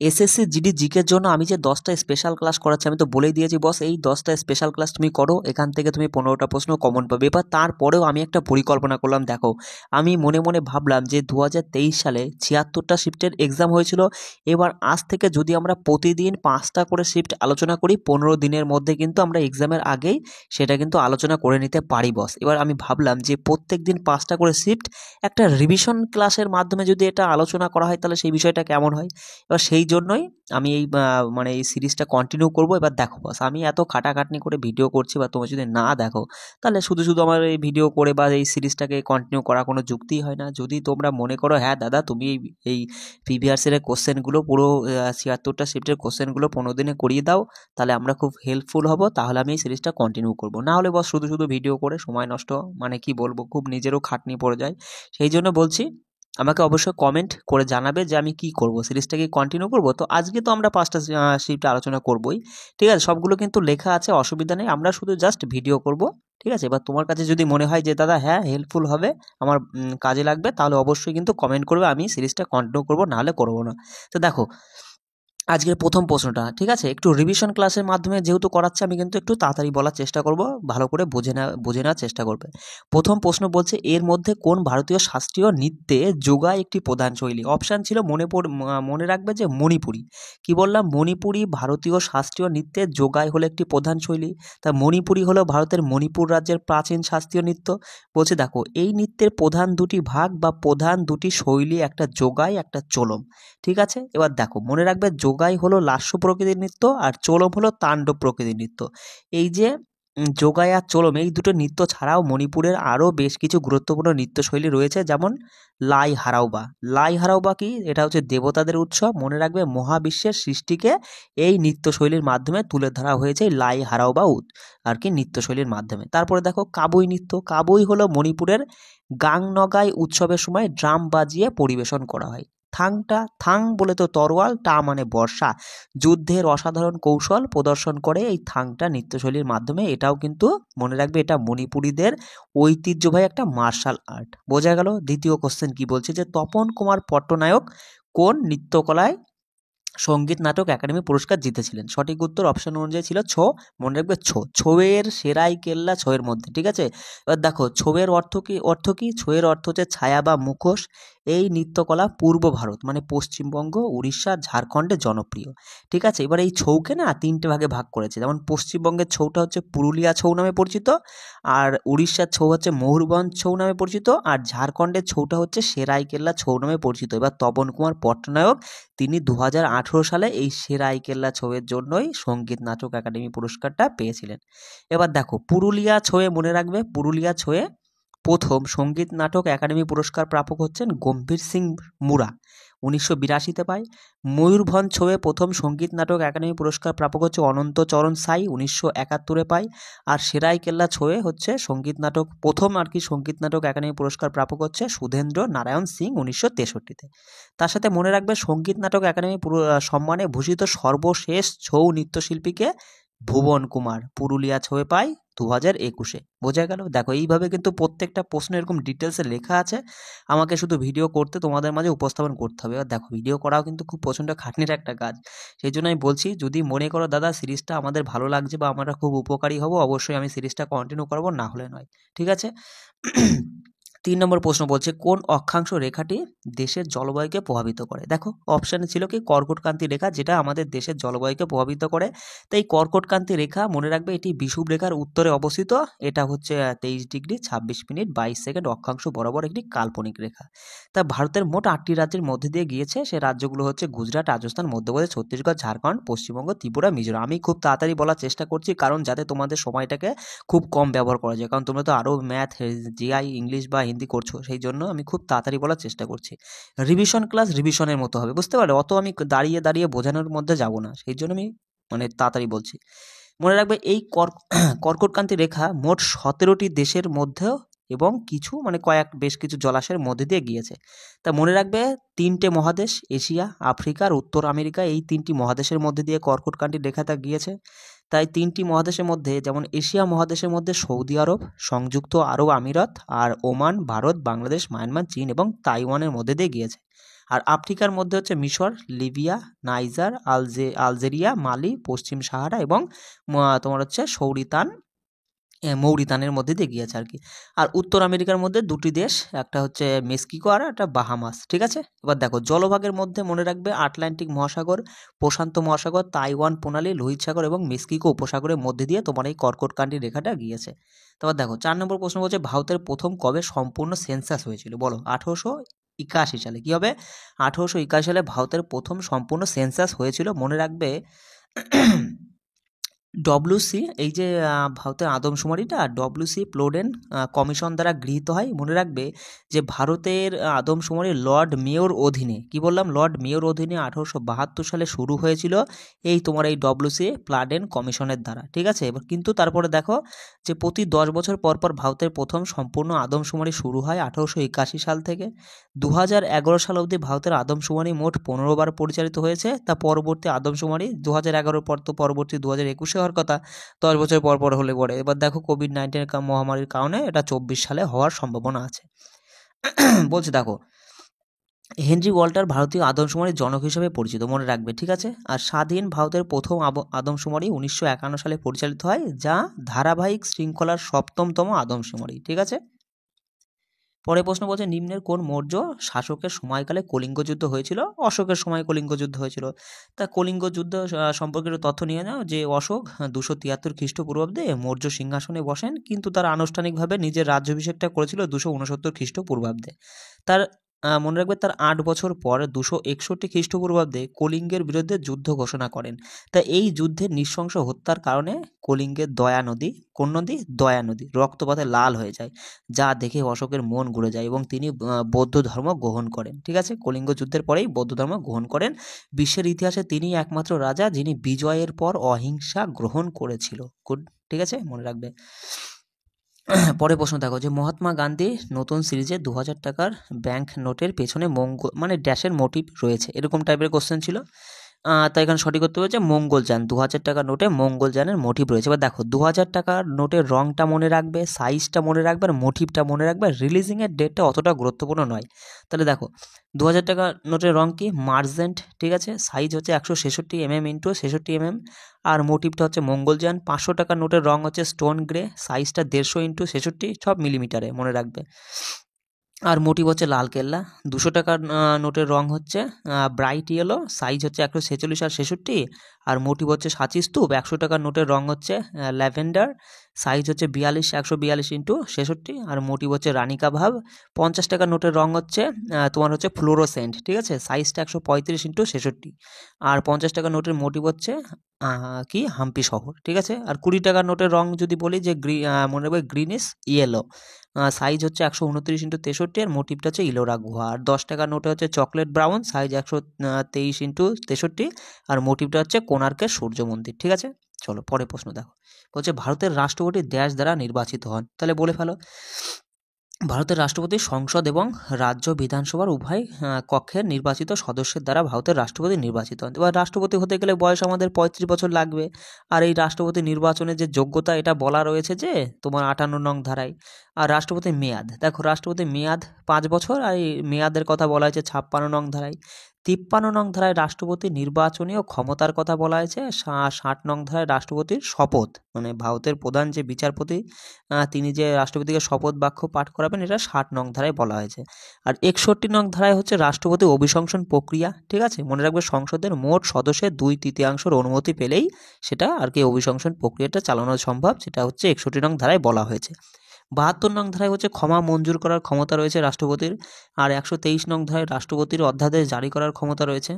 SSC GD জিকের জন্য আমি যে 10টা স্পেশাল ক্লাস করাচ্ছি আমি তো বলেই দিয়েছি বস, এই 10টা স্পেশাল ক্লাস তুমি করো, এখান থেকে তুমি 15টা প্রশ্ন কমন পাবে। এবার তারপরেও আমি একটা পরিকল্পনা করলাম, দেখো আমি মনে মনে ভাবলাম যে 2023 সালে 76টা শিফটের এক্সাম হয়েছিল। এবার আজ থেকে যদি আমরা প্রতিদিন 5টা করে শিফট আলোচনা করি, 15 দিনের মধ্যে কিন্তু আমরা এক্সামের আগেই সেটা কিন্তু আলোচনা করে নিতে পারি বস। এবার আমি ভাবলাম যে প্রত্যেক দিন 5টা করে শিফট একটা রিভিশন ক্লাসের মাধ্যমে যদি এটা আলোচনা করা হয় তাহলে সেই বিষয়টা কেমন হয়। এবার সেই জন্যই আমি এই মানে এই সিরিজটা কন্টিনিউ করব। এবার দেখো বস, আমি এত খাটাখাটনি করে ভিডিও করছি, বা তোমরা যদি না দেখো তাহলে শুধু শুধু আমার এই ভিডিও করে বা এই সিরিজটাকে কন্টিনিউ করা কোনো যুক্তিই হয় না। যদি তোমরা মনে করো হ্যাঁ দাদা তুমি এই প্রিভিয়াস ইয়ারের কোশ্চেনগুলো পুরো 76টা শিফটের কোশ্চেনগুলো 15 দিনে করিয়ে দাও, তাহলে আমরা খুব হেল্পফুল হব, তাহলে আমি এই সিরিজটা কন্টিনিউ করব। না হলে বস শুধু শুধু ভিডিও করে সময় নষ্ট, মানে কি বলবো, খুব নিজেরও খাটনি পড়ে যায়। সেই জন্য বলছি, আমাকে অবশ্যই কমেন্ট করে জানাবে যে আমি কি করব, সিরিজটাকে কন্টিনিউ করব। তো আজকে তো আমরা 5টা শিফট আলোচনা করবই, ঠিক আছে, সবগুলো কিন্তু লেখা আছে, অসুবিধা নেই, আমরা শুধু জাস্ট ভিডিও করব, ঠিক আছে। এবার তোমার কাছে যদি মনে হয় যে দাদা হ্যাঁ হেল্পফুল হবে, আমার কাজে লাগবে, তাহলে অবশ্যই কিন্তু কমেন্ট করবে, আমি সিরিজটা কন্টিনিউ করব, নাহলে করব না। তো দেখো আজকের প্রথম প্রশ্নটা, ঠিক আছে, একটু রিভিশন ক্লাসের মাধ্যমে যেহেতু করাচ্ছে, আমি কিন্তু একটু তাড়াতাড়ি বলার চেষ্টা করব, ভালো করে বুঝে নেওয়ার চেষ্টা করবে। প্রথম প্রশ্ন বলছে, এর মধ্যে কোন ভারতীয় শাস্ত্রীয় নৃত্যে যোগা একটি প্রধান শৈলী? অপশান ছিল মনে রাখবে যে মণিপুরী। কি বললাম? মণিপুরী ভারতীয় শাস্ত্রীয় নৃত্যে যোগাই হলো একটি প্রধান শৈলী। তা মণিপুরী হলো ভারতের মণিপুর রাজ্যের প্রাচীন শাস্ত্রীয় নৃত্য। বলছে দেখো এই নৃত্যের প্রধান দুটি ভাগ বা প্রধান দুটি শৈলী, একটা যোগাই একটা চোলম, ঠিক আছে। এবার দেখো মনে রাখবে, যোগাই হলো লাস্য প্রকৃতির নৃত্য আর চোলম হলো তাণ্ডব প্রকৃতির নৃত্য। এই যে যোগাই আর চোলম, এই দুটো নৃত্য ছাড়াও মণিপুরের আরও বেশ কিছু গুরুত্বপূর্ণ নৃত্যশৈলী রয়েছে, যেমন লাই হারাওবা। লাই হারাওবা কি? এটা হচ্ছে দেবতাদের উৎসব। মনে রাখবে মহাবিশ্বের সৃষ্টিকে এই নৃত্যশৈলীর মাধ্যমে তুলে ধরা হয়েছে, এই লাই হারাওবা আর কি নৃত্যশৈলীর মাধ্যমে। তারপরে দেখো কাবুই নৃত্য। কাবুই হলো মণিপুরের গাংনগাই উৎসবের সময় ড্রাম বাজিয়ে পরিবেশন করা হয়। থাং বলে তো তরোয়াল, টা মানে বর্ষা, যুদ্ধের অসাধারণ কৌশল প্রদর্শন করে এই থাংটা নৃত্যশৈলীর মাধ্যমে। এটাও কিন্তু মনে রাখবে, এটা মণিপুরীদের ঐতিহ্যবাহী একটা মার্শাল আর্ট। বোঝা গেল? দ্বিতীয় কোশ্চেন কি বলছে, যে তপন কুমার পট্টনায়ক কোন নৃত্যকলায় সঙ্গীত নাটক একাডেমি পুরস্কার জিতেছিলেন? সঠিক উত্তর অপশন অনুযায়ী ছিল ছো। মনে রাখবে ছৌয়ের সেরাই কেল্লা ছৌয়ের মধ্যে, ঠিক আছে। এবার দেখো ছৌয়ের অর্থ কি? ছৌয়ের অর্থ হচ্ছে ছায়া বা মুখোশ। এই নৃত্যকলা পূর্ব ভারত মানে পশ্চিমবঙ্গ, উড়িষ্যা, ঝাড়খণ্ডে জনপ্রিয়, ঠিক আছে। এবার এই ছৌকে না 3টে ভাগে ভাগ করেছে, যেমন পশ্চিমবঙ্গের ছৌটা হচ্ছে পুরুলিয়া ছৌ নামে পরিচিত, আর উড়িষ্যার ছৌ হচ্ছে ময়ূরভঞ্জ ছৌ নামে পরিচিত, আর ঝাড়খণ্ডের ছৌটা হচ্ছে সেরাইকেল্লা ছৌ নামে পরিচিত। এবার তপন কুমার পট্টনায়ক তিনি 2018 সালে এই সেরাইকেল্লা ছৌয়ের জন্যই সঙ্গীত নাটক একাডেমি পুরস্কারটা পেয়েছিলেন। এবার দেখো পুরুলিয়া ছৌয়ে, মনে রাখবে পুরুলিয়া ছৌয়ে প্রথম সঙ্গীত নাটক একাডেমি পুরস্কার প্রাপক হচ্ছেন গম্ভীর সিং মুরা, 1982তে পায়। ময়ূরভঞ্জ ছৌয়ে প্রথম সঙ্গীত নাটক একাডেমি পুরস্কার প্রাপক হচ্ছে অনন্ত চরণ সাই, 1971 পায়। আর সেরাইকেল্লা ছৌয়ে হচ্ছে সঙ্গীত নাটক প্রথম আর কি সঙ্গীত নাটক একাডেমি পুরস্কার প্রাপক হচ্ছে সুধেন্দ্র নারায়ণ সিং, 1963-তে। তার সাথে মনে রাখবে সঙ্গীত নাটক একাডেমি সম্মানে ভূষিত সর্বশেষ ছৌ নৃত্যশিল্পীকে ভুবন কুমার, পুরুলিয়া ছৌয়ে পায় 2021-এ। বোঝা গেল? দেখো এইভাবে কিন্তু প্রত্যেকটা প্রশ্ন এরকম ডিটেলসে লেখা আছে, আমাকে শুধু ভিডিও করতে তোমাদের মাঝে উপস্থাপন করতে হবে। এবার দেখো ভিডিও করাও কিন্তু খুব প্রচণ্ড খাটনির একটা কাজ। সেই জন্য আমি বলছি, যদি মনে করো দাদা সিরিজটা আমাদের ভালো লাগছে বা আমরা খুব উপকারী হব, অবশ্যই আমি সিরিজটা কন্টিনিউ করবো, না হলে নয়, ঠিক আছে। 3 নম্বর প্রশ্ন বলছে, কোন অক্ষাংশ রেখাটি দেশের জলবায়ুকে প্রভাবিত করে? দেখো অপশানে ছিল কি কর্কটক্রান্তি রেখা, যেটা আমাদের দেশের জলবায়ুকে প্রভাবিত করে। তাই কর্কটক্রান্তি রেখা মনে রাখবে, এটি বিষুব রেখার উত্তরে অবস্থিত। এটা হচ্ছে 23 ডিগ্রি 26 মিনিট 22 সেকেন্ড অক্ষাংশ বরাবর একটি কাল্পনিক রেখা। তা ভারতের মোট 8টি রাজ্যের মধ্যে দিয়ে গিয়েছে। সে রাজ্যগুলো হচ্ছে গুজরাট, রাজস্থান, মধ্যপ্রদেশ, ছত্তিশগড়, ঝাড়খণ্ড, পশ্চিমবঙ্গ, ত্রিপুরা, মিজোরাম। আমি খুব তাড়াতাড়ি বলার চেষ্টা করছি, কারণ যাতে তোমাদের সময়টাকে খুব কম ব্যবহার করা যায়, কারণ তোমরা তো আরও ম্যাথ, জিআই, ইংলিশ বা হিন্দি করছো, সেই জন্য আমি খুব তাড়াতাড়ি বলার চেষ্টা করছি। রিভিশন ক্লাস রিভিশনের মতো হবে, বুঝতে পারলে? অত আমি দাঁড়িয়ে দাঁড়িয়ে বোঝানোর মধ্যে যাব না, সেই জন্য আমি মানে তাড়াতাড়ি বলছি। মনে রাখবে এই কর্কটক্রান্তি রেখা মোট 17টি দেশের মধ্যেও এবং কিছু মানে বেশ কিছু জলাশয়ের মধ্যে দিয়ে গিয়েছে। তা মনে রাখবে 3টে মহাদেশ, এশিয়া, আফ্রিকা আর উত্তর আমেরিকা, এই 3টি মহাদেশের মধ্যে দিয়ে কর্কটক্রান্তি রেখাটা গিয়েছে। তাই 3টি মহাদেশের মধ্যে, যেমন এশিয়া মহাদেশের মধ্যে সৌদি আরব, সংযুক্ত আরব আমিরাত আর ওমান, ভারত, বাংলাদেশ, মায়ানমার, চীন এবং তাইওয়ানের মধ্যে দিয়ে গিয়েছে। আর আফ্রিকার মধ্যে হচ্ছে মিশর, লিবিয়া, নাইজার, আলজেরিয়া, মালি, পশ্চিম সাহারা এবং তোমার হচ্ছে মৌরিতানের মধ্যে দিয়ে গিয়েছে আর কি। আর উত্তর আমেরিকার মধ্যে দুটি দেশ, একটা হচ্ছে মেক্সিকো আর একটা বাহামাস, ঠিক আছে। এবার দেখো জলভাগের মধ্যে মনে রাখবে আটলান্টিক মহাসাগর, প্রশান্ত মহাসাগর, তাইওয়ান প্রণালী, লোহিত সাগর এবং মেক্সিকো উপসাগরের মধ্যে দিয়ে তোমার এই কর্কটক্রান্তি রেখাটা গিয়েছে। তারপর দেখো 4 নম্বর প্রশ্ন বলছে ভারতের প্রথম কবে সম্পূর্ণ সেন্সাস হয়েছিল, বলো। 1881 সালে। কি হবে? 1881 সালে ভারতের প্রথম সম্পূর্ণ সেন্সাস হয়েছিল, মনে রাখবে। ডব্লিউসি, এই যে ভারতের আদমশুমারিটা ডব্লিউসি প্লোডেন কমিশন দ্বারা গৃহীত হয়। মনে রাখবে যে ভারতের আদমশুমারি লর্ড মেয়র অধীনে, কি বললাম, লর্ড মেয়র অধীনে 1872 সালে শুরু হয়েছিল এই তোমার এই ডব্লিউসি প্লোডেন কমিশনের দ্বারা, ঠিক আছে। এবার কিন্তু তারপরে দেখো যে প্রতি 10 বছর পর পর ভারতের প্রথম সম্পূর্ণ আদমশুমারি শুরু হয় 1881 সাল থেকে। 2011 সাল অবধি ভারতের আদমশুমারি মোট 15 বার পরিচালিত হয়েছে। তা পরবর্তী আদমশুমারি 2011 পর তো পরবর্তী 2021 হওয়ার কথা, 10 বছর পর পর হলে পরে। এবার দেখো কোভিড-19 মহামারীর কারণে এটা 24 সালে হওয়ার সম্ভাবনা আছে। বলছে দেখো হেনরি ওয়াল্টার ভারতীয় আদমশুমারির জনক হিসেবে পরিচিত, মনে রাখবে, ঠিক আছে। আর স্বাধীন ভারতের প্রথম আদমশুমারি 1951 সালে পরিচালিত হয়, যা ধারাবাহিক শৃঙ্খলার 7তম আদমশুমারি, ঠিক আছে। পরে প্রশ্ন বলছে নিম্নের কোন মৌর্য শাসকের সময়কালে কলিঙ্গ যুদ্ধ হয়েছিল? অশোকের সময় কলিঙ্গ যুদ্ধ হয়েছিল। তা কলিঙ্গ যুদ্ধ সম্পর্কে একটু তথ্য নিয়ে নাও যে অশোক 273 খ্রিস্টপূর্বাব্দে মৌর্য সিংহাসনে বসেন, কিন্তু তার আনুষ্ঠানিকভাবে নিজের রাজ্যাভিষেকটা করেছিল 269 খ্রিস্টপূর্বাব্দে। তার মনে রাখবে তার 8 বছর পর 261 খ্রিস্টপূর্বাব্দে কলিঙ্গের বিরুদ্ধে যুদ্ধ ঘোষণা করেন। তা এই যুদ্ধের নৃশংস হত্যার কারণে কলিঙ্গের দয়া নদী, কোন নদী? দয়া নদী রক্তপাতে লাল হয়ে যায়, যা দেখে অশোকের মন ঘুরে যায় এবং তিনি বৌদ্ধ ধর্ম গ্রহণ করেন, ঠিক আছে। কলিঙ্গ যুদ্ধের পরেই বৌদ্ধ ধর্ম গ্রহণ করেন। বিশ্বের ইতিহাসে তিনি একমাত্র রাজা যিনি বিজয়ের পর অহিংসা গ্রহণ করেছিল। গুড, ঠিক আছে, মনে রাখবে। পরে প্রশ্ন দেখো যে মহাত্মা গান্ধী নতুন সিরিজে 2000 টাকার ব্যাংক নোটের পেছনে মানে ড্যাশের মোটিভ রয়েছে, এরকম টাইপের কোশ্চেন ছিল। তাই এখানে সঠিক করতে হচ্ছে মঙ্গলযান। 2000 টাকার নোটে মঙ্গলযানের মোটিভ রয়েছে। এবার দেখো 2000 টাকার নোটের রংটা মনে রাখবে, সাইজটা মনে রাখবে আর মোটিভটা মনে রাখবে। রিলিজিংয়ের ডেটটা অতটা গুরুত্বপূর্ণ নয়। তাহলে দেখো 2000 টাকার নোটের রং কি? মার্জেন্ট, ঠিক আছে। সাইজ হচ্ছে 166 mm ইন্টু 66 mm আর মোটিভটা হচ্ছে মঙ্গলযান। 500 টাকার নোটের রং হচ্ছে স্টোন গ্রে, সাইজটা 150 ইন্টু 66, সব মিলিমিটারে, মনে রাখবে। আর মোটিভ হচ্ছে লালকেল্লা। 200 টাকার নোটের রং হচ্ছে ব্রাইট ইয়েলো, সাইজ হচ্ছে 146 আর 66 আর মোটিভ হচ্ছে সাঁচি স্তূপ। 100 টাকার নোটের রং হচ্ছে ল্যাভেন্ডার, সাইজ হচ্ছে 142 ইন্টু 66 আর মোটিভ হচ্ছে রানিকা ভাব। 50 টাকার নোটের রং হচ্ছে তোমার হচ্ছে ফ্লোরোসেন্ট, ঠিক আছে, সাইজটা 135 ইন্টু 66 আর 50 টাকার নোটের মোটিভ হচ্ছে কি হাম্পি শহর, ঠিক আছে। আর 20 টাকার নোটের রং যদি বলি যে মনে রাখবে গ্রিনিশ ইয়েলো, সাইজ হচ্ছে 129 ইন্টু 63 আর মোটিভটা হচ্ছে ইলোরা গুহা। আর 10 টাকার নোটে হচ্ছে চকলেট ব্রাউন, সাইজ 123 ইন্টু 63 আর মোটিভটা হচ্ছে কোণার্কের সূর্য মন্দির, ঠিক আছে। চলো পরে প্রশ্ন দেখো, বলছে ভারতের রাষ্ট্রপতি দেশ দ্বারা নির্বাচিত হন, তাহলে বলে ফেলো। ভারতের রাষ্ট্রপতি সংসদ এবং রাজ্য বিধানসভার উভয় কক্ষের নির্বাচিত সদস্যের দ্বারা ভারতের রাষ্ট্রপতি নির্বাচিত হন। এবার রাষ্ট্রপতি হতে গেলে বয়স আমাদের 35 বছর লাগবে। আর এই রাষ্ট্রপতি নির্বাচনের যে যোগ্যতা এটা বলা রয়েছে যে তোমার 58 নং ধারায়। আর রাষ্ট্রপতির মেয়াদ, দেখো রাষ্ট্রপতির মেয়াদ 5 বছর আর এই মেয়াদের কথা বলা হয়েছে 56 নং ধারায়। 53 নং ধারায় রাষ্ট্রপতি নির্বাচনীয় ক্ষমতার কথা বলা হয়েছে। 60 নং ধারায় রাষ্ট্রপতির শপথ, মানে ভারতের প্রধান যে বিচারপতি তিনি যে রাষ্ট্রপতিকে শপথ বাক্য পাঠ করাবেন, এটা 60 নং ধারায় বলা হয়েছে। আর 61 নং ধারায় হচ্ছে রাষ্ট্রপতি অভিশংসন প্রক্রিয়া, ঠিক আছে। মনে রাখবে সংসদের মোট সদস্যের 2/3 অনুমতি পেলেই সেটা আর কি অভিশংসন প্রক্রিয়াটা চালানো সম্ভব, সেটা হচ্ছে 61 নং ধারায় বলা হয়েছে। 72 নং ধারায় হচ্ছে ক্ষমা মঞ্জুর করার ক্ষমতা রয়েছে রাষ্ট্রপতির। আর 123 নং ধারায় রাষ্ট্রপতির অধ্যাদেশ জারি করার ক্ষমতা রয়েছে।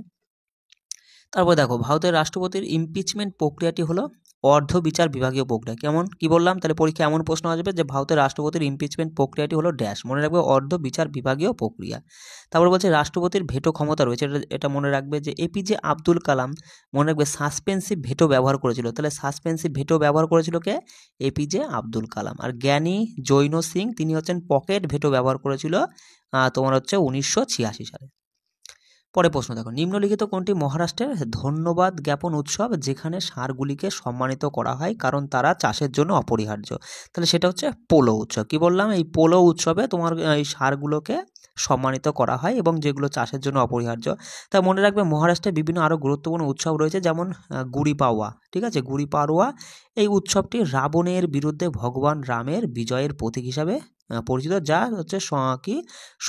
তারপর দেখো ভারতের রাষ্ট্রপতির ইমপিচমেন্ট প্রক্রিয়াটি হলো অর্ধ বিচার বিভাগীয় প্রক্রিয়া। কেমন, কি বললাম? তাহলে পরীক্ষা এমন প্রশ্ন আসবে যে ভারতের রাষ্ট্রপতির ইমপিচমেন্ট প্রক্রিয়াটি হলো ড্যাশ, মনে রাখবে অর্ধ বিচার বিভাগীয় প্রক্রিয়া। তারপর বলছে রাষ্ট্রপতির ভেটো ক্ষমতা রয়েছে, এটা মনে রাখবে যে এপিজে আব্দুল কালাম মনে রাখবে সাসপেন্সিভ ভেটো ব্যবহার করেছিল। তাহলে সাসপেন্সিভ ভেটো ব্যবহার করেছিল কে? এপিজে আব্দুল কালাম। আর জ্ঞানী জৈন সিং তিনি হচ্ছেন পকেট ভেটো ব্যবহার করেছিল তোমার হচ্ছে 1986 সালে। পরে প্রশ্ন দেখো নিম্নলিখিত কোনটি মহারাষ্ট্রের ধন্যবাদ জ্ঞাপন উৎসব যেখানে ষাঁড়গুলিকে সম্মানিত করা হয় কারণ তারা চাষের জন্য অপরিহার্য? তাহলে সেটা হচ্ছে পোলো উৎসব। কি বললাম? এই পোলো উৎসবে তোমার এই ষাঁড়গুলোকে সম্মানিত করা হয় এবং যেগুলো চাষের জন্য অপরিহার্য। তা মনে রাখবে মহারাষ্ট্রে বিভিন্ন আরও গুরুত্বপূর্ণ উৎসব রয়েছে, যেমন গুড়ি পাওয়া, ঠিক আছে, গুড়ি পাড়ওয়া। এই উৎসবটি রাবণের বিরুদ্ধে ভগবান রামের বিজয়ের প্রতীক হিসাবে পরিচিত, যা হচ্ছে কি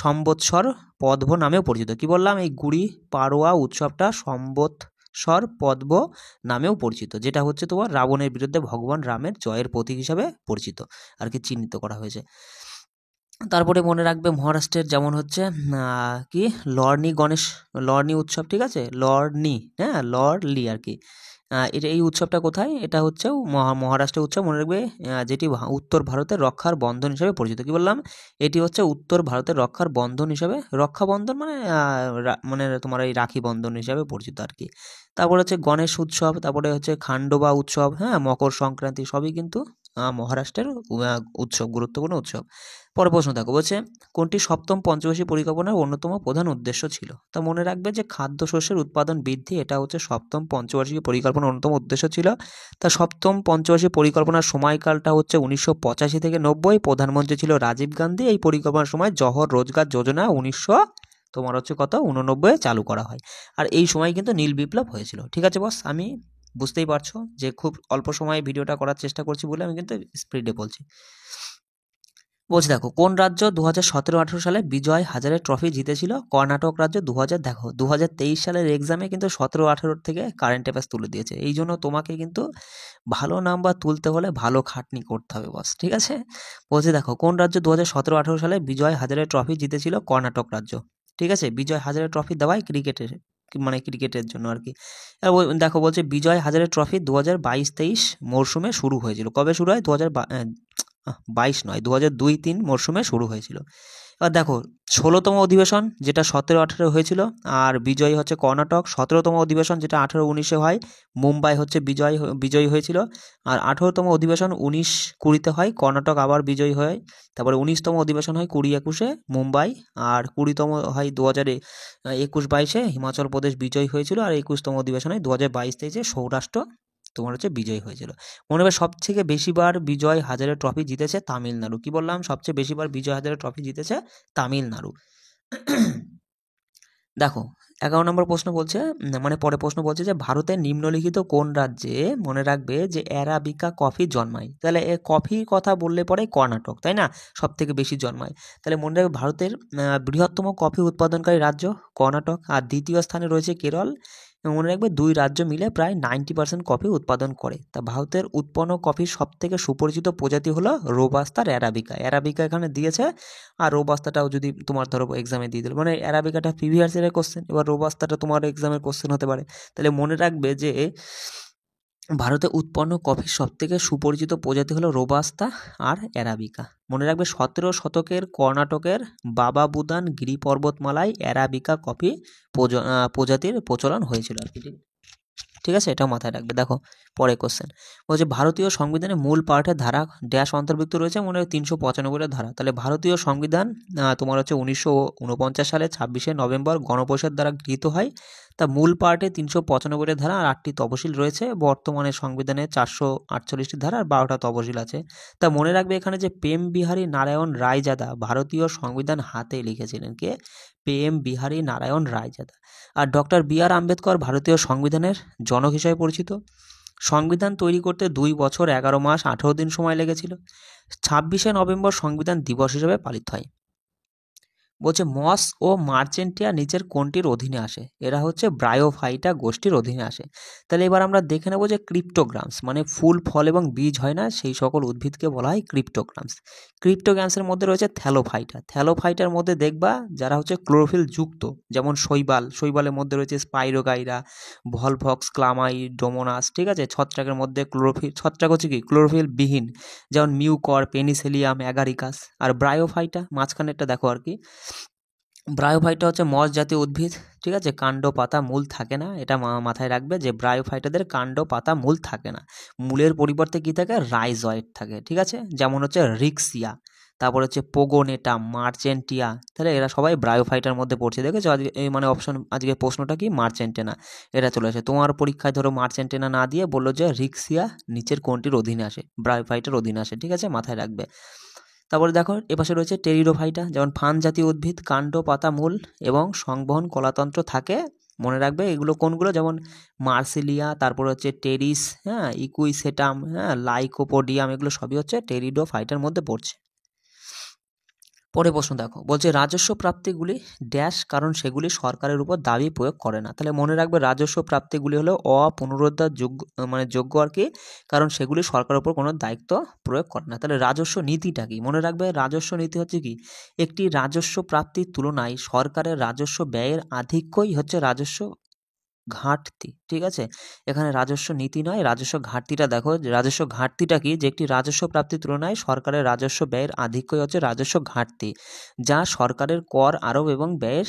সম্বৎসর পদ্ম নামেও পরিচিত। কি বললাম, এই গুড়ি পাড়ওয়া উৎসবটা সম্বৎসর পদ্ম নামেও পরিচিত, যেটা হচ্ছে তোমার রাবণের বিরুদ্ধে ভগবান রামের জয়ের প্রতীক হিসাবে পরিচিত আর কি, চিহ্নিত করা হয়েছে। তারপরে মনে রাখবে মহারাষ্ট্রের যেমন হচ্ছে কি লর্নি উৎসব, ঠিক আছে, লর্নি, হ্যাঁ লর্লি আর কি। এটা এই উৎসবটা কোথায়, এটা হচ্ছে মহারাষ্ট্রের উৎসব, মনে রাখবে, যেটি উত্তর ভারতের রক্ষার বন্ধন হিসাবে পরিচিত। কি বললাম, এটি হচ্ছে উত্তর ভারতের রক্ষার বন্ধন হিসাবে, রক্ষাবন্ধন মানে মানে তোমার এই রাখি বন্ধন হিসাবে পরিচিত আর কি। তারপরে হচ্ছে গণেশ উৎসব, তারপরে হচ্ছে খান্ডোবা উৎসব, হ্যাঁ মকর সংক্রান্তি, সবই কিন্তু মহারাষ্ট্রের উৎসব, গুরুত্বপূর্ণ উৎসব। পরে প্রশ্ন দেখো, বলছে কোনটি সপ্তম পঞ্চবার্ষিক পরিকল্পনার অন্যতম প্রধান উদ্দেশ্য ছিল। তা মনে রাখবে যে খাদ্যশস্যের উৎপাদন বৃদ্ধি, এটা হচ্ছে সপ্তম পঞ্চবার্ষিক পরিকল্পনার অন্যতম উদ্দেশ্য ছিল। তা সপ্তম পঞ্চবার্ষিক পরিকল্পনার সময়কালটা হচ্ছে 1985 থেকে 90। প্রধানমন্ত্রী ছিল রাজীব গান্ধী। এই পরিকল্পনার সময় জওহর রোজগার যোজনা 1989 চালু করা হয়। আর এই সময় কিন্তু নীল বিপ্লব হয়েছিল। ঠিক আছে বস, আমি বুঝতেই পারছো যে খুব অল্প সময়ে ভিডিওটা করার চেষ্টা করছি বলে আমি কিন্তু স্পিডে বলছি। বলছি দেখো, কোন রাজ্য 2017-18 সালে বিজয় হাজারে ট্রফি জিতেছিল। কর্ণাটক রাজ্য। দেখো 2023 সালের এক্সামে কিন্তু 17-18 থেকে কারেন্ট অ্যাফেয়ার্স তুলে দিয়েছে, এই জন্য তোমাকে কিন্তু ভালো নাম্বার তুলতে হলে ভালো খাটনি করতে হবে বস, ঠিক আছে। বলছি দেখো, কোন রাজ্য 2017-18 সালে বিজয় হাজারে ট্রফি জিতেছিল। কর্ণাটক রাজ্য, ঠিক আছে। বিজয় হাজারে ট্রফি দেওয়াই ক্রিকেটের জন্য আর কি। দেখো বলছে বিজয় হাজারে ট্রফি 2022-23 মরশুমে শুরু হয়েছিল। কবে শুরু হয়, 2022 নয়, 2002-03 মরশুমে শুরু হয়েছিল। এবার দেখো 16তম অধিবেশন যেটা 17-18 হয়েছিল, আর বিজয়ী হচ্ছে কর্ণাটক। 17তম অধিবেশন যেটা 18-19 হয়, মুম্বাই হচ্ছে বিজয়ী হয়েছিল। আর 18তম অধিবেশন 19-20 হয়, কর্ণাটক আবার বিজয়ী হয়। তারপরে 19তম অধিবেশন হয় 20-21 মুম্বাই। আর 20তম হয় 2021-22 হিমাচল প্রদেশ বিজয়ী হয়েছিল। আর 21তম অধিবেশন হয় 2022-23 সৌরাষ্ট্র তোমার হচ্ছে বিজয়ী হয়েছিল। মনে হবে সবথেকে বেশিবার বিজয় হাজারে ট্রফি জিতেছে তামিলনাড়ু। কি বললাম, সবচেয়ে বেশিবার বিজয় হাজারে ট্রফি জিতেছে তামিলনাড়ু। দেখো 11 নম্বর প্রশ্ন বলছে, মানে পরে প্রশ্ন বলছে যে ভারতের নিম্নলিখিত কোন রাজ্যে, মনে রাখবে যে অ্যারাবিকা কফি জন্মায়। তাহলে কফির কথা বললে পরে কর্ণাটক, তাই না, সব থেকে বেশি জন্মায়। তাহলে মনে রাখবে ভারতের বৃহত্তম কফি উৎপাদনকারী রাজ্য কর্ণাটক, আর দ্বিতীয় স্থানে রয়েছে কেরল। মনে রাখবে দুই রাজ্য মিলে প্রায় 90% কফি উৎপাদন করে। তা ভারতের উৎপন্ন কফির সব থেকে সুপরিচিত প্রজাতি হলো রোবাস্তা আর অ্যারাবিকা এখানে দিয়েছে। আর রোবাস্তাটাও যদি তোমার ধরো এক্সামে দিয়ে দিল, মানে অ্যারাবিকাটা প্রিভিয়াস ইয়ারের কোশ্চেন, এবার রোবাস্তাটা তোমার এক্সামের কোশ্চেন হতে পারে। তাহলে মনে রাখবে যে ভারতে উৎপন্ন কফির সবথেকে সুপরিচিত প্রজাতি হলো রোবাস্তা আর অ্যারাবিকা। মনে রাখবে 17 শতকের কর্ণাটকের বাবা বুদান গিরি পর্বতমালায় অ্যারাবিকা কফি প্রজাতির প্রচলন হয়েছিল আর কি, ঠিক আছে, এটাও মাথায় রাখবে। দেখো পরে কোশ্চেন বলছে ভারতীয় সংবিধানের মূল পাঠের ধারা ড্যাশ অন্তর্ভুক্ত রয়েছে। মনে হয় 395 ধারা। তাহলে ভারতীয় সংবিধান তোমার হচ্ছে 1949 সালে 26শে নভেম্বর গণপরিষদ দ্বারা গৃহীত হয়। তা মূল পার্টে 395 ধারা আর 8টি তফসিল রয়েছে। বর্তমানে সংবিধানে 448টি ধারা আর 12টা তফসিল আছে। তা মনে রাখবে এখানে যে প্রেম বিহারী নারায়ণ রায়জাদা ভারতীয় সংবিধান হাতে লিখেছিলেন। কে? প্রেম বিহারী নারায়ণ রায়জাদা। আর ডক্টর বি.আর. আম্বেদকর ভারতীয় সংবিধানের জনক হিসেবে পরিচিত। সংবিধান তৈরি করতে 2 বছর 11 মাস 18 দিন সময় লেগেছিল। 26শে নভেম্বর সংবিধান দিবস হিসেবে পালিত হয়। বলছে মস ও মার্চেন্টিয়া নিচের কোনটির অধীনে আসে। এরা হচ্ছে ব্রায়োফাইটা গোষ্ঠীর অধীনে আসে। তাহলে এবার আমরা দেখে নেব যে ক্রিপ্টোগ্রামস মানে ফুল ফল এবং বীজ হয় না সেই সকল উদ্ভিদকে বলা হয় ক্রিপ্টোগ্রামস। ক্রিপ্টোগ্রামসের মধ্যে রয়েছে থ্যালোফাইটার মধ্যে দেখবা যারা হচ্ছে ক্লোরোফিল যুক্ত, যেমন শৈবালের মধ্যে রয়েছে স্পাইরোগাইরা, ভলভক্স, ক্লামাইডোমোনাস, ঠিক আছে। ছত্রাকের মধ্যে ছত্রাক হচ্ছে কি ক্লোরোফিল বিহীন, যেমন মিউকর, পেনিসেলিয়াম, অ্যাগারিকাস। আর ব্রায়োফাইটা মাঝখানেরটা দেখো আর কি, ব্রায়োফাইটা হচ্ছে মস জাতীয় উদ্ভিদ, ঠিক আছে। কাণ্ড পাতা মূল থাকে না, এটা মাথায় রাখবে যে ব্রায়োফাইটাদের কাণ্ড পাতা মূল থাকে না, মূলের পরিবর্তে কি থাকে, রাইজয়েড থাকে, ঠিক আছে। যেমন হচ্ছে রিক্সিয়া, তারপর হচ্ছে পোগোনেটা, মার্চেন্টিয়া। তাহলে এরা সবাই ব্রায়োফাইটার মধ্যে পড়ছে। দেখেছো আজকে মানে অপশন, আজকে প্রশ্নটা কি মার্চেন্টেনা, এটা চলে আসে। তোমার পরীক্ষায় ধরো মার্চেন্টেনা না দিয়ে বললো যে রিক্সিয়া নিচের কোনটির অধীনে আসে, ব্রায়োফাইটার অধীনে আসে, ঠিক আছে, মাথায় রাখবে। তারপরে দেখো এপাশে রয়েছে টেরিডোফাইটা, যেমন ফান জাতীয় উদ্ভিদ, কাণ্ড, পাতা, মূল এবং সংবহন কলাতন্ত্র থাকে। মনে রাখবে এগুলো কোনগুলো, যেমন মার্সিলিয়া, তারপর হচ্ছে টেরিস, হ্যাঁ, ইকুইসেটাম, হ্যাঁ, লাইকোপোডিয়াম, এগুলো সবই হচ্ছে টেরিডোফাইটার মধ্যে পড়ছে। পরে প্রশ্ন দেখো, বলছে রাজস্ব প্রাপ্তিগুলি ড্যাশ কারণ সেগুলি সরকারের উপর দাবি প্রয়োগ করে না। তাহলে মনে রাখবে রাজস্ব প্রাপ্তিগুলি হলো অপুনরুদ্ধার যোগ্য, মানে যোগ্য আর কি, কারণ সেগুলি সরকারের উপর কোনো দায়িত্ব প্রয়োগ করে না। তাহলে রাজস্ব নীতিটা কি? মনে রাখবে রাজস্ব নীতি হচ্ছে কি, একটি রাজস্ব প্রাপ্তির তুলনায় সরকারের রাজস্ব ব্যয়ের আধিক্যই হচ্ছে রাজস্ব ঘাটতি। ঠিক আছে, এখানে রাজস্ব নীতি নয়, রাজস্ব ঘাটতিটা দেখো। রাজস্ব ঘাটতিটা কি, যে একটি রাজস্ব প্রাপ্তির তুলনায় সরকারের রাজস্ব ব্যয়ের আধিক্যই হচ্ছে রাজস্ব ঘাটতি, যা সরকারের কর আরোপ এবং ব্যয়ের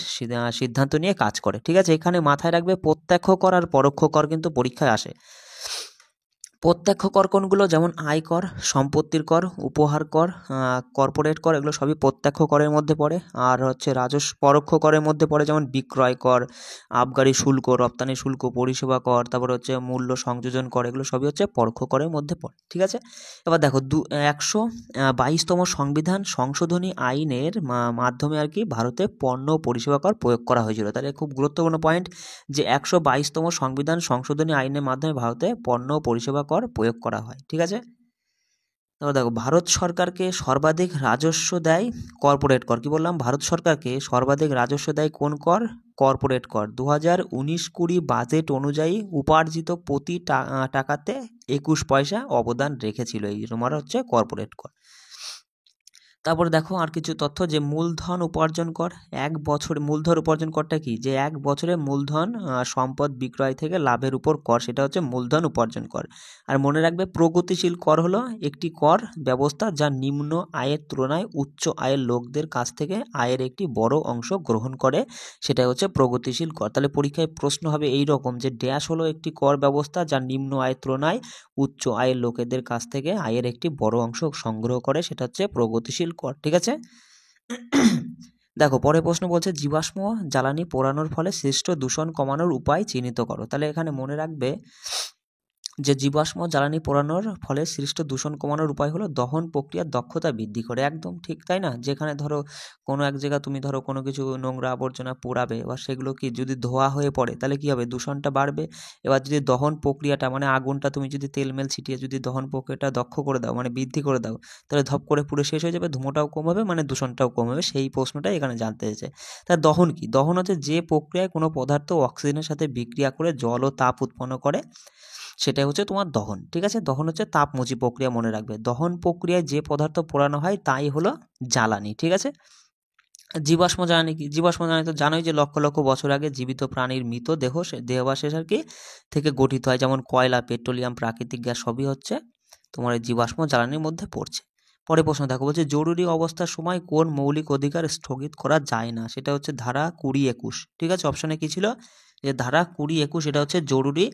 সিদ্ধান্ত নিয়ে কাজ করে। ঠিক আছে, এখানে মাথায় রাখবে প্রত্যক্ষ কর আর পরোক্ষ কর কিন্তু পরীক্ষায় আসে। প্রত্যক্ষ কর কোনগুলো, যেমন আয়কর, সম্পত্তির কর, উপহার কর, কর্পোরেট কর, এগুলো সবই প্রত্যক্ষ করের মধ্যে পড়ে। আর হচ্ছে রাজস্ব পরোক্ষ করের মধ্যে পড়ে, যেমন বিক্রয় কর, আবগারি শুল্ক, রপ্তানি শুল্ক, পরিষেবা কর, তারপর হচ্ছে মূল্য সংযোজন কর, এগুলো সবই হচ্ছে পরোক্ষ করের মধ্যে পড়ে। ঠিক আছে, এবার দেখো 122তম সংবিধান সংশোধনী আইনের মাধ্যমে আর কি ভারতে পণ্য ও পরিষেবা কর প্রয়োগ করা হয়েছিল। তাহলে খুব গুরুত্বপূর্ণ পয়েন্ট, যে 122তম সংবিধান সংশোধনী আইনের মাধ্যমে ভারতে পণ্য ও পরিষেবা কর প্রয়োগ করা হয়। ঠিক আছে, তারপর দেখো ভারত সরকারকে সর্বাধিক রাজস্ব দেয় কর্পোরেট কর। কি বললাম, ভারত সরকারকে সর্বাধিক রাজস্ব দেয় কোন কর? কর্পোরেট কর। 2019-20 বাজেট অনুযায়ী উপার্জিত প্রতি টাকাতে 21 পয়সা অবদান রেখেছিল এই তোমার হচ্ছে কর্পোরেট কর। তারপরে দেখো আর কিছু তথ্য, যে মূলধন উপার্জন কর, এক বছর মূলধন উপার্জন করটা কি, যে এক বছরে মূলধন সম্পদ বিক্রয় থেকে লাভের উপর কর, সেটা হচ্ছে মূলধন উপার্জন কর। আর মনে রাখবে প্রগতিশীল কর হলো একটি কর ব্যবস্থা যা নিম্ন আয়ের তুলনায় উচ্চ আয়ের লোকদের কাছ থেকে আয়ের একটি বড় অংশ গ্রহণ করে, সেটা হচ্ছে প্রগতিশীল কর। তাহলে পরীক্ষায় প্রশ্ন হবে এই রকম, যে ড্যাশ হলো একটি কর ব্যবস্থা যা নিম্ন আয়ের তুলনায় উচ্চ আয়ের লোকেদের কাছ থেকে আয়ের একটি বড় অংশ সংগ্রহ করে, সেটা হচ্ছে প্রগতিশীল কর। ঠিক আছে, দেখো পরে প্রশ্ন বলছে জীবাশ্ম জ্বালানি পোড়ানোর ফলে সৃষ্ট দূষণ কমানোর উপায় চিহ্নিত করো। তাহলে এখানে মনে রাখবে যে জীবাশ্ম জ্বালানি পোড়ানোর ফলে সৃষ্ট দূষণ কমানোর উপায় হলো দহন প্রক্রিয়ার দক্ষতা বৃদ্ধি করে। একদম ঠিক, তাই না? যেখানে ধরো কোনো এক জায়গা তুমি ধরো কোনো কিছু নোংরা আবর্জনা পোড়াবে, এবার সেগুলো কি যদি ধোয়া হয়ে পড়ে তাহলে কি হবে, দূষণটা বাড়বে। এবার যদি দহন প্রক্রিয়াটা মানে আগুনটা তুমি যদি তেলমেল ছিটিয়ে যদি দহন প্রক্রিয়াটা দক্ষ করে দাও, মানে বৃদ্ধি করে দাও, তাহলে ধপ করে পুরো শেষ হয়ে যাবে, ধোঁয়াটাও কম হবে, মানে দূষণটাও কম হবে। সেই প্রশ্নটাই এখানে জানতে চেয়েছে। তা দহন কি? দহন হচ্ছে যে প্রক্রিয়ায় কোনো পদার্থ অক্সিজেনের সাথে বিক্রিয়া করে জল ও তাপ উৎপন্ন করে, সেটাই হচ্ছে তোমার দহন। ঠিক আছে, দহন হচ্ছে তাপমোচী প্রক্রিয়া। মনে রাখবে দহন প্রক্রিয়ায় যে পদার্থ পোড়ানো হয় তাই হলো জ্বালানি। ঠিক আছে, জীবাশ্ম জ্বালানি কি? জীবাশ্ম জ্বালানি তো জানোই যে লক্ষ লক্ষ বছর আগে জীবিত প্রাণীর মৃত দেহাবশেষ আর কি থেকে গঠিত হয়, যেমন কয়লা, পেট্রোলিয়াম, প্রাকৃতিক গ্যাস, সবই হচ্ছে তোমার এই জীবাশ্ম জ্বালানির মধ্যে পড়ছে। পরে প্রশ্ন দেখো, বলছে জরুরি অবস্থার সময় কোন মৌলিক অধিকার স্থগিত করা যায় না? সেটা হচ্ছে ধারা 20-21। ঠিক আছে, অপশনে কি ছিল, যে ধারা 20-21 এটা হচ্ছে জরুরি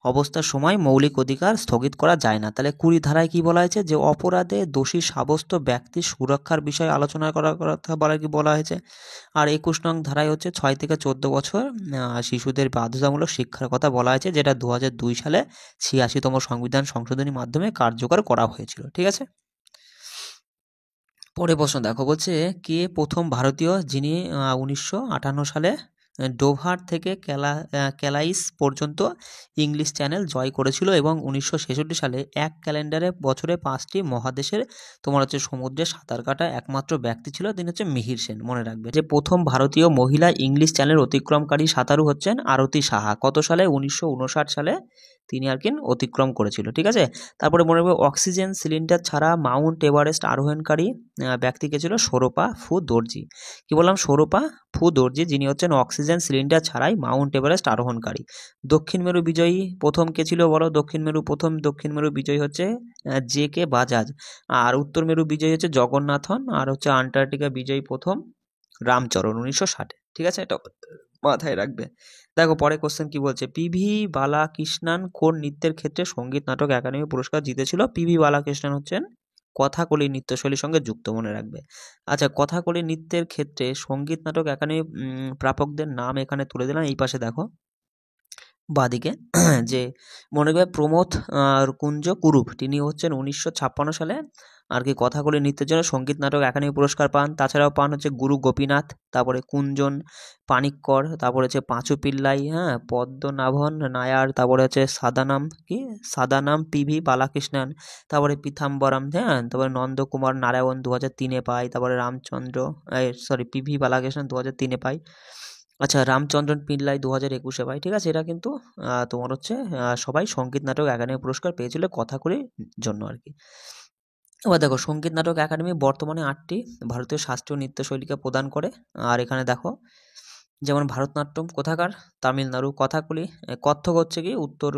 অবস্থার সময় মৌলিক অধিকার স্থগিত করা যায় না। তাহলে 20 ধারায় কি বলা হয়েছে, যে অপরাধে দোষী সাব্যস্ত ব্যক্তির সুরক্ষার বিষয়ে আলোচনা করার কথা বলা হয়েছে। আর 21 নং ধারায় হচ্ছে 6 থেকে 14 বছর শিশুদের বাধ্যতামূলক শিক্ষার কথা বলা হয়েছে, যেটা 2002 সালে 86তম সংবিধান সংশোধনীর মাধ্যমে কার্যকর করা হয়েছিল। ঠিক আছে, পরে প্রশ্ন দেখো, বলছে কে প্রথম ভারতীয় যিনি 1958 সালে ডোভার থেকে ক্যালাইস পর্যন্ত ইংলিশ চ্যানেল জয় করেছিল এবং 1966 সালে এক ক্যালেন্ডারে বছরে 5টি মহাদেশের তোমার হচ্ছে সমুদ্রে সাঁতার কাটা একমাত্র ব্যক্তি ছিল, তিনি হচ্ছে মিহির সেন। মনে রাখবে যে প্রথম ভারতীয় মহিলা ইংলিশ চ্যানেল অতিক্রমকারী সাঁতারু হচ্ছেন আরতি সাহা। কত সালে? 1959 সালে তিনি আর কি অতিক্রম করেছিল। ঠিক আছে, তারপরে মনে রাখবে অক্সিজেন সিলিন্ডার ছাড়া মাউন্ট এভারেস্ট আরোহণকারী ব্যক্তিকে ছিল সৌরপা ফু দর্জি। কি বললাম, সৌরপা ফু দর্জি, যিনি হচ্ছেন অক্সিজেন সিলিন্ডার ছাড়াই মাউন্ট এভারেস্ট আরোহণকারী। দক্ষিণ মেরু বিজয়ী প্রথম কে ছিল বলো? দক্ষিণ মেরু বিজয়ী হচ্ছে JK বাজাজ। আর উত্তর মেরু বিজয়ী হচ্ছে জগন্নাথন। আর হচ্ছে আন্টার্কটিকা বিজয়ী প্রথম রামচরণ 1960। ঠিক আছে, এটা মাথায় রাখবে। দেখো পরে কোশ্চেন কি বলছে, পিভি বালাকৃষ্ণন কোন নৃত্যের ক্ষেত্রে সঙ্গীত নাটক একাডেমি পুরস্কার জিতেছিল? পিভি বালাকৃষ্ণন হচ্ছেন কথাকলি নৃত্যশৈলীর সঙ্গে যুক্ত। মনে রাখবে। আচ্ছা, কথাকলি নৃত্যের ক্ষেত্রে সঙ্গীত নাটক একাডেমি প্রাপকদের নাম এখানে তুলে দিলাম। এই পাশে দেখো, বাঁদিকে যে মনে রাখবে প্রমোদ কুঞ্জ কুরুপ, তিনি হচ্ছেন 1956 সালে আর কি কথাকলি নৃত্যের জন্য সঙ্গীত নাটক একাডেমি পুরস্কার পান। তাছাড়াও পান হচ্ছে গুরু গোপীনাথ, তারপরে কুঞ্জন পানিক্কর, তারপরে হচ্ছে পাঁচু পিল্লাই, হ্যাঁ, পদ্মনাভন নায়ার, তারপরে হচ্ছে সাদানাম পিভি বালাকৃষ্ণন, তারপরে পীতাম্বরম, হ্যাঁ, তারপরে নন্দকুমার নারায়ণ 2003 পায়, তারপরে রামচন্দ্র পিভি বালাকৃষ্ণন 2003 পায়। আচ্ছা, রামচন্দ্রন পিল্লাই 2021 পায়। ঠিক আছে, এটা কিন্তু তোমার হচ্ছে সবাই সঙ্গীত নাটক একাডেমি পুরস্কার পেয়েছিল কথাকলির জন্য আর কি। এবার দেখো, সঙ্গীত নাটক একাডেমি বর্তমানে 8টি ভারতীয় শাস্ত্রীয় নৃত্যশৈলীকে প্রদান করে। আর এখানে দেখো, যেমন ভারতনাট্যম কোথাকার, তামিলনাড়ু, কথাকলি কত্থক হচ্ছে কি উত্তর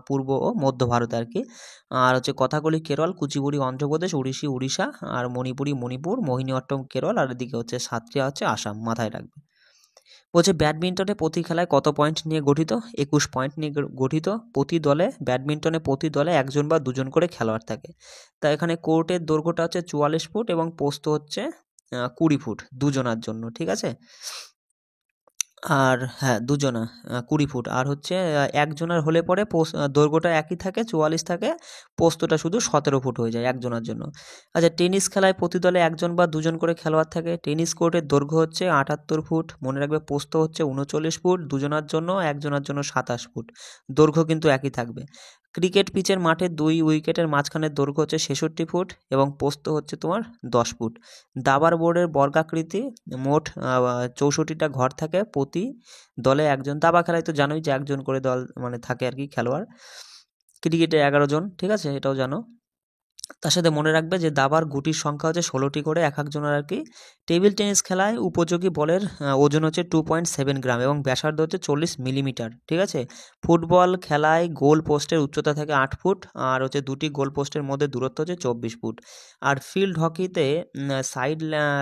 পূর্ব ও মধ্য ভারতে আর কি। আর হচ্ছে কথাকলি কেরল, কুচিপুড়ি অন্ধ্রপ্রদেশ, ওড়িশি উড়িষ্যা, আর মণিপুরি মণিপুর, মোহিনীঅট্টম কেরল, আর এদিকে হচ্ছে সাত্রিয়া হচ্ছে আসাম। মাথায় রাখবে। বলছে ব্যাডমিন্টনে প্রতি খেলায় কত পয়েন্ট নিয়ে গঠিত? 21 পয়েন্ট নিয়ে গঠিত। প্রতি দলে একজন বা দুজন করে খেলোয়াড় থাকে। তা এখানে কোর্টের দৈর্ঘ্যটা হচ্ছে 44 ফুট এবং প্রস্থ হচ্ছে 20 ফুট দুজনার জন্য। ঠিক আছে, আর হ্যাঁ, দুজনা 20 ফুট, আর হচ্ছে একজনের হলে পরে দৈর্ঘ্যটা একই থাকে, 44 থাকে, প্রস্থটা শুধু 17 ফুট হয়ে যায় একজনের জন্য। আচ্ছা, টেনিস খেলায় প্রতি দলে একজন বা দুজন করে খেলোয়াড় থাকে। টেনিস কোর্টের দৈর্ঘ্য হচ্ছে 78 ফুট, মনে রাখবে প্রস্থ হচ্ছে 39 ফুট দুজনার জন্য, একজনের জন্য 27 ফুট, দৈর্ঘ্য কিন্তু একই থাকবে। ক্রিকেট পিচের মাঠে 2 উইকেটের মাঝখানের দৈর্ঘ্য হচ্ছে 66 ফুট এবং প্রস্থ হচ্ছে তোমার 10 ফুট। দাবার বোর্ডের বর্গাকৃতি, মোট 64টা ঘর থাকে, প্রতি দলে একজন। দাবা খেলায় তো জানোই যে একজন করে দল মানে থাকে আর কি খেলোয়াড়। ক্রিকেটে 11 জন, ঠিক আছে, এটাও জানো। তার সাথে মনে রাখবে যে দাবার গুটির সংখ্যা হচ্ছে 16টি করে এক একজনের আর কি। টেবিল টেনিস খেলায় উপযোগী বলের ওজন হচ্ছে 2.7 গ্রাম এবং ব্যাসার্ধ হচ্ছে 40 মিলিমিটার। ঠিক আছে, ফুটবল খেলায় গোল পোস্টের উচ্চতা থাকে 8 ফুট আর হচ্ছে দুটি গোল পোস্টের মধ্যে দূরত্ব হচ্ছে 24 ফুট। আর ফিল্ড হকিতে সাইড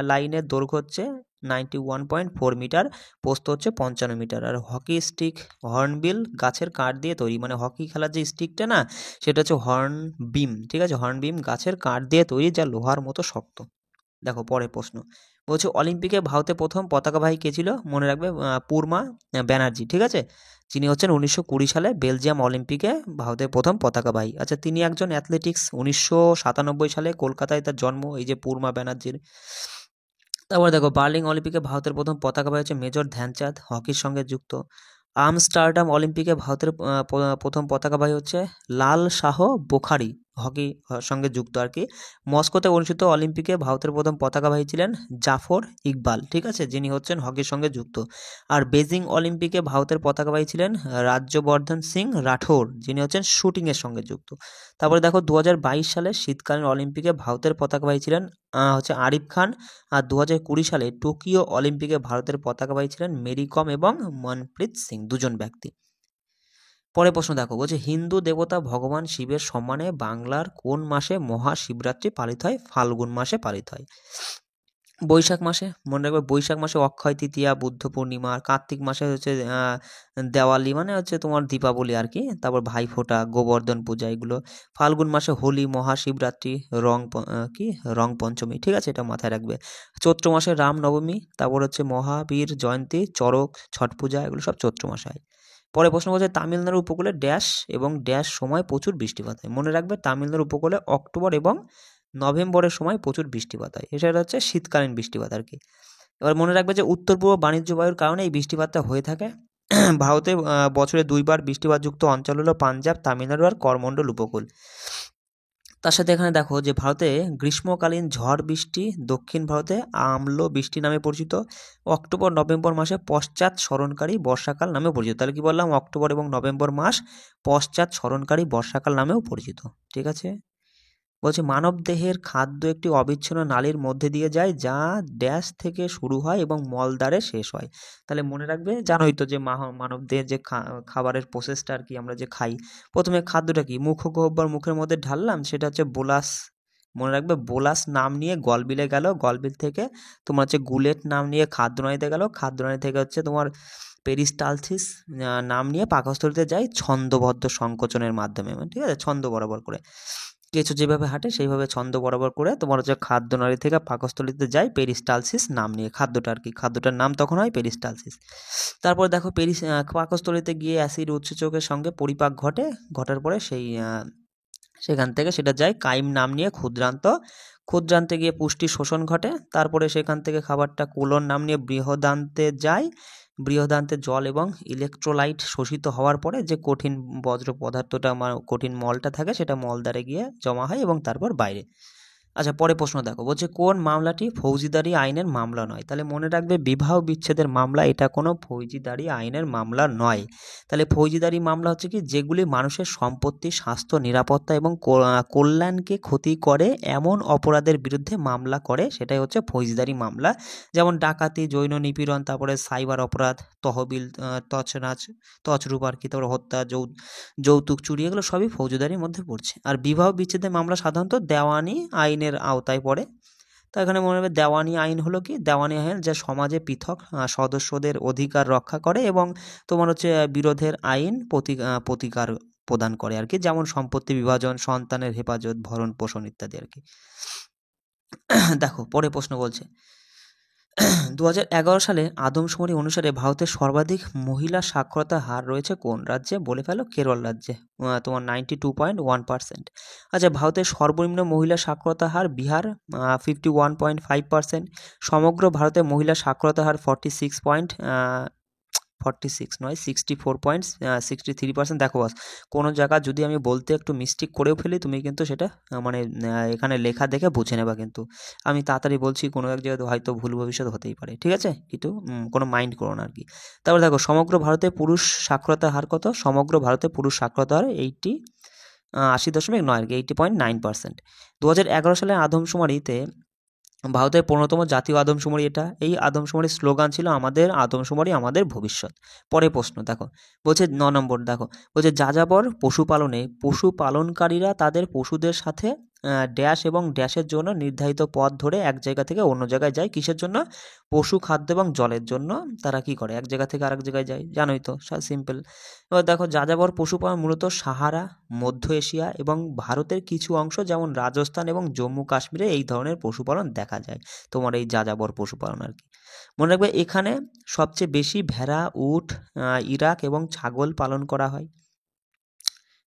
লাইনের দৈর্ঘ্য হচ্ছে 91.4 মিটার, প্রস্থ হচ্ছে 55 মিটার। আর হকি স্টিক হর্নবিল গাছের কাঠ দিয়ে তৈরি, মানে হকি খেলার যে স্টিকটা না, সেটা হচ্ছে হর্নবিম। ঠিক আছে, হর্নবিম গাছের কাঠ দিয়ে তৈরি, যা লোহার মতো শক্ত। দেখো পরের প্রশ্ন, বলছে অলিম্পিকে ভারতে প্রথম পতাকাবাহী কে ছিল? মনে রাখবে পূর্ণা ব্যানার্জি। ঠিক আছে, যিনি হচ্ছেন 1920 সালে বেলজিয়াম অলিম্পিকে ভারতের প্রথম পতাকাবাহী। আচ্ছা, তিনি একজন অ্যাথলেটিক্স। 1997 সালে কলকাতায় তার জন্ম, এই যে পূর্ণা ব্যানার্জির। তারপরে দেখো, বার্লিন অলিম্পিকে ভারতের প্রথম পতাকাবাহী হচ্ছে মেজর ধ্যানচাঁদ, হকির সঙ্গে যুক্ত। আমস্টারডাম অলিম্পিকে ভারতের প্রথম পতাকাবাহী হচ্ছে লাল শাহ বোখারি, হকি সঙ্গে যুক্ত আর কি। মস্কোতে অনুষ্ঠিত অলিম্পিকে ভারতের প্রথম পতাকাবাহী ছিলেন জাফর ইকবাল। ঠিক আছে, যিনি হচ্ছেন হকির সঙ্গে যুক্ত। আর বেজিং অলিম্পিকে ভারতের পতাকাবাহী ছিলেন রাজ্যবর্ধন সিং রাঠোর, যিনি হচ্ছেন শুটিংয়ের সঙ্গে যুক্ত। তারপরে দেখো, 2022 সালে শীতকালীন অলিম্পিকে ভারতের পতাকাবাহী ছিলেন হচ্ছে আরিফ খান। আর 2020 সালে টোকিও অলিম্পিকে ভারতের পতাকাবাহী ছিলেন মেরি কম এবং মনপ্রীত সিং, দুজন ব্যক্তি। পরের প্রশ্ন দেখো, বলছে হিন্দু দেবতা ভগবান শিবের সম্মানে বাংলার কোন মাসে মহাশিবরাত্রি পালিত হয়? ফাল্গুন মাসে পালিত হয়। বৈশাখ মাসে, মনে রাখবে বৈশাখ মাসে অক্ষয় তৃতীয়া, বুদ্ধ পূর্ণিমা। আর কার্তিক মাসে হচ্ছে দেওয়ালি, মানে হচ্ছে তোমার দীপাবলি আর কি। তারপর ভাইফোঁটা, গোবর্ধন পূজা, এগুলো। ফাল্গুন মাসে হোলি, মহাশিবরাত্রি, রং পঞ্চমী। ঠিক আছে, এটা মাথায় রাখবে। চৈত্র মাসে রামনবমী, তারপর হচ্ছে মহাবীর জয়ন্তী, চড়ক, ছট পূজা, এগুলো সব চৈত্র মাসে হয়। পরে প্রশ্ন বলছে তামিলনাড়ু উপকূলে ড্যাশ এবং ড্যাশ সময় প্রচুর বৃষ্টিপাত হয়। মনে রাখবে তামিলনাড়ু উপকূলে অক্টোবর এবং নভেম্বরের সময় প্রচুর বৃষ্টিপাত হয়, এছাড়া হচ্ছে শীতকালীন বৃষ্টিপাত আর কি। এবার মনে রাখবে যে উত্তর পূর্ব বাণিজ্য বায়ুর কারণে এই বৃষ্টিপাতটা হয়ে থাকে। ভারতে বছরে 2বার বৃষ্টিপাতযুক্ত অঞ্চল হলো পাঞ্জাব, তামিলনাড়ু আর করমণ্ডল উপকূল। তার সাথে এখানে দেখো যে ভারতে গ্রীষ্মকালীন ঝড় বৃষ্টি দক্ষিণ ভারতে আম্ল বৃষ্টি নামে পরিচিত। অক্টোবর নভেম্বর মাসে পশ্চাৎ স্মরণকারী বর্ষাকাল নামেও পরিচিত। তাহলে কি বললাম? অক্টোবর এবং নভেম্বর মাস পশ্চাৎ স্মরণকারী বর্ষাকাল নামেও পরিচিত। ঠিক আছে, বলছে মানবদেহের খাদ্য একটি অবিচ্ছিন্ন নালীর মধ্যে দিয়ে যায়, যা ড্যাশ থেকে শুরু হয় এবং মলদ্বারে শেষ হয়। তাহলে মনে রাখবে, জানোই তো যে মানবদেহের যে খাবারের প্রসেসটা আর কি, আমরা যে খাই, প্রথমে খাদ্যটা কি মুখগহ্বর মুখের মধ্যে ঢাললাম, সেটা হচ্ছে বোলাস। মনে রাখবে বোলাস নাম নিয়ে গলবিলে গেল, গলবিল থেকে তোমার হচ্ছে গুলেট নাম নিয়ে খাদ্যনালীতে গেল, খাদ্যনালী থেকে হচ্ছে তোমার পেরিস্টালসিস নাম নিয়ে পাকস্থলীতে যায় ছন্দবদ্ধ সংকোচনের মাধ্যমে, ঠিক আছে, ছন্দ বরাবর করে। কেঁচো যেভাবে হাঁটে সেইভাবে ছন্দ বরাবর করে তোমার হচ্ছে খাদ্যনালী থেকে পাকস্থলীতে যায় পেরিস্টালসিস নাম নিয়ে, খাদ্যটা আর কি, খাদ্যটার নাম তখন হয় পেরিস্টালসিস। তারপর দেখো পাকস্থলীতে গিয়ে অ্যাসিড উৎসেচকের সঙ্গে পরিপাক ঘটার পরে সেখান থেকে সেটা যায় কাইম নাম নিয়ে ক্ষুদ্রান্তে গিয়ে পুষ্টি শোষণ ঘটে। তারপরে সেখান থেকে খাবারটা কোলন নাম নিয়ে বৃহদান্তে যায়। বৃহদান্তে জল এবং ইলেকট্রোলাইট শোষিত হওয়ার পরে যে কঠিন বজ্র পদার্থটা কঠিন মলটা থাকে সেটা মলদ্বারে গিয়ে জমা হয় এবং তারপর বাইরে। আচ্ছা, পরে প্রশ্ন দেখো, বলছে কোন মামলাটি ফৌজদারি আইনের মামলা নয়? তাহলে মনে রাখবে বিবাহ বিচ্ছেদের মামলা এটা কোনো ফৌজদারি আইনের মামলা নয়। তাহলে ফৌজদারি মামলা হচ্ছে কি, যেগুলি মানুষের সম্পত্তি, স্বাস্থ্য, নিরাপত্তা এবং কল্যাণকে ক্ষতি করে এমন অপরাধের বিরুদ্ধে মামলা করে, সেটাই হচ্ছে ফৌজদারি মামলা। যেমন ডাকাতি, যৌন নিপীড়ন, তারপরে সাইবার অপরাধ, তহবিল তছরূপ আর কি, তারপরে হত্যা, যৌতুক চুরি, এগুলো সবই ফৌজদারির মধ্যে পড়ছে। আর বিবাহ বিচ্ছেদের মামলা সাধারণত দেওয়ানি আইনের আওতায় পড়ে। তো এখানে মনে হবে দেওয়ানি আইন হলো কি, দেওয়ানি আইন যা সমাজে পৃথক সদস্যদের অধিকার রক্ষা করে এবং তোমার হচ্ছে বিরোধের আইন প্রতিকার প্রদান করে আর কি, যেমন সম্পত্তি বিভাজন, সন্তানের হেফাজত, ভরণ পোষণ ইত্যাদি আর কি। দেখো পরে প্রশ্ন বলছে 2011 সালে আদমশুমারি অনুসারে ভারতের সর্বাধিক মহিলা সাক্ষরতা হার রয়েছে কোন রাজ্যে? বলে ফেলো, কেরল রাজ্যে, তোমার 92.1%। আচ্ছা, ভারতের সর্বনিম্ন মহিলা সাক্ষরতা হার বিহার, 51.5%। সমগ্র ভারতে মহিলা সাক্ষরতা হার 64.63%। দেখো বস, কোনো জায়গা যদি আমি বলতে একটু মিস্টেক করেও ফেলি, তুমি কিন্তু সেটা মানে এখানে লেখা দেখে বুঝে নেবা, কিন্তু আমি তাড়াতাড়ি বলছি, কোনো এক জায়গায় হয়তো ভুল ভবিষ্যৎ হতেই পারে, ঠিক আছে? কিন্তু কোনো মাইন্ড করো না আর কি। তারপর দেখো সমগ্র ভারতে পুরুষ সাক্ষরতা হার কত? সমগ্র ভারতে পুরুষ সাক্ষরতা হার 80.9 আর কি, 80.9%। 2011 সালে আদমশুমারিতে ভারতের 15তম জাতীয় আদমশুমারি এটা। এই আদমশুমারির স্লোগান ছিল আমাদের আদমশুমারি আমাদের ভবিষ্যৎ। পরে প্রশ্ন দেখো, বলছে 9 নম্বর দেখো, বলছে যাযাবর পশুপালনে পশুপালনকারীরা তাদের পশুদের সাথে ড্যাশ এবং ড্যাশের জন্য নির্ধারিত পথ ধরে এক জায়গা থেকে অন্য জায়গায় যায়। কিসের জন্য? পশু খাদ্য এবং জলের জন্য তারা কি করে, এক জায়গা থেকে আরেক জায়গায় যায়, জানোই তো, সিম্পল। এবার দেখো যাযাবর পশুপালন মূলত সাহারা, মধ্য এশিয়া এবং ভারতের কিছু অংশ যেমন রাজস্থান এবং জম্মু কাশ্মীরে এই ধরনের পশুপালন দেখা যায়, তোমার এই যাযাবর পশুপালন আর কি। মনে রাখবে এখানে সবচেয়ে বেশি ভেড়া, উট, ইরাক এবং ছাগল পালন করা হয়,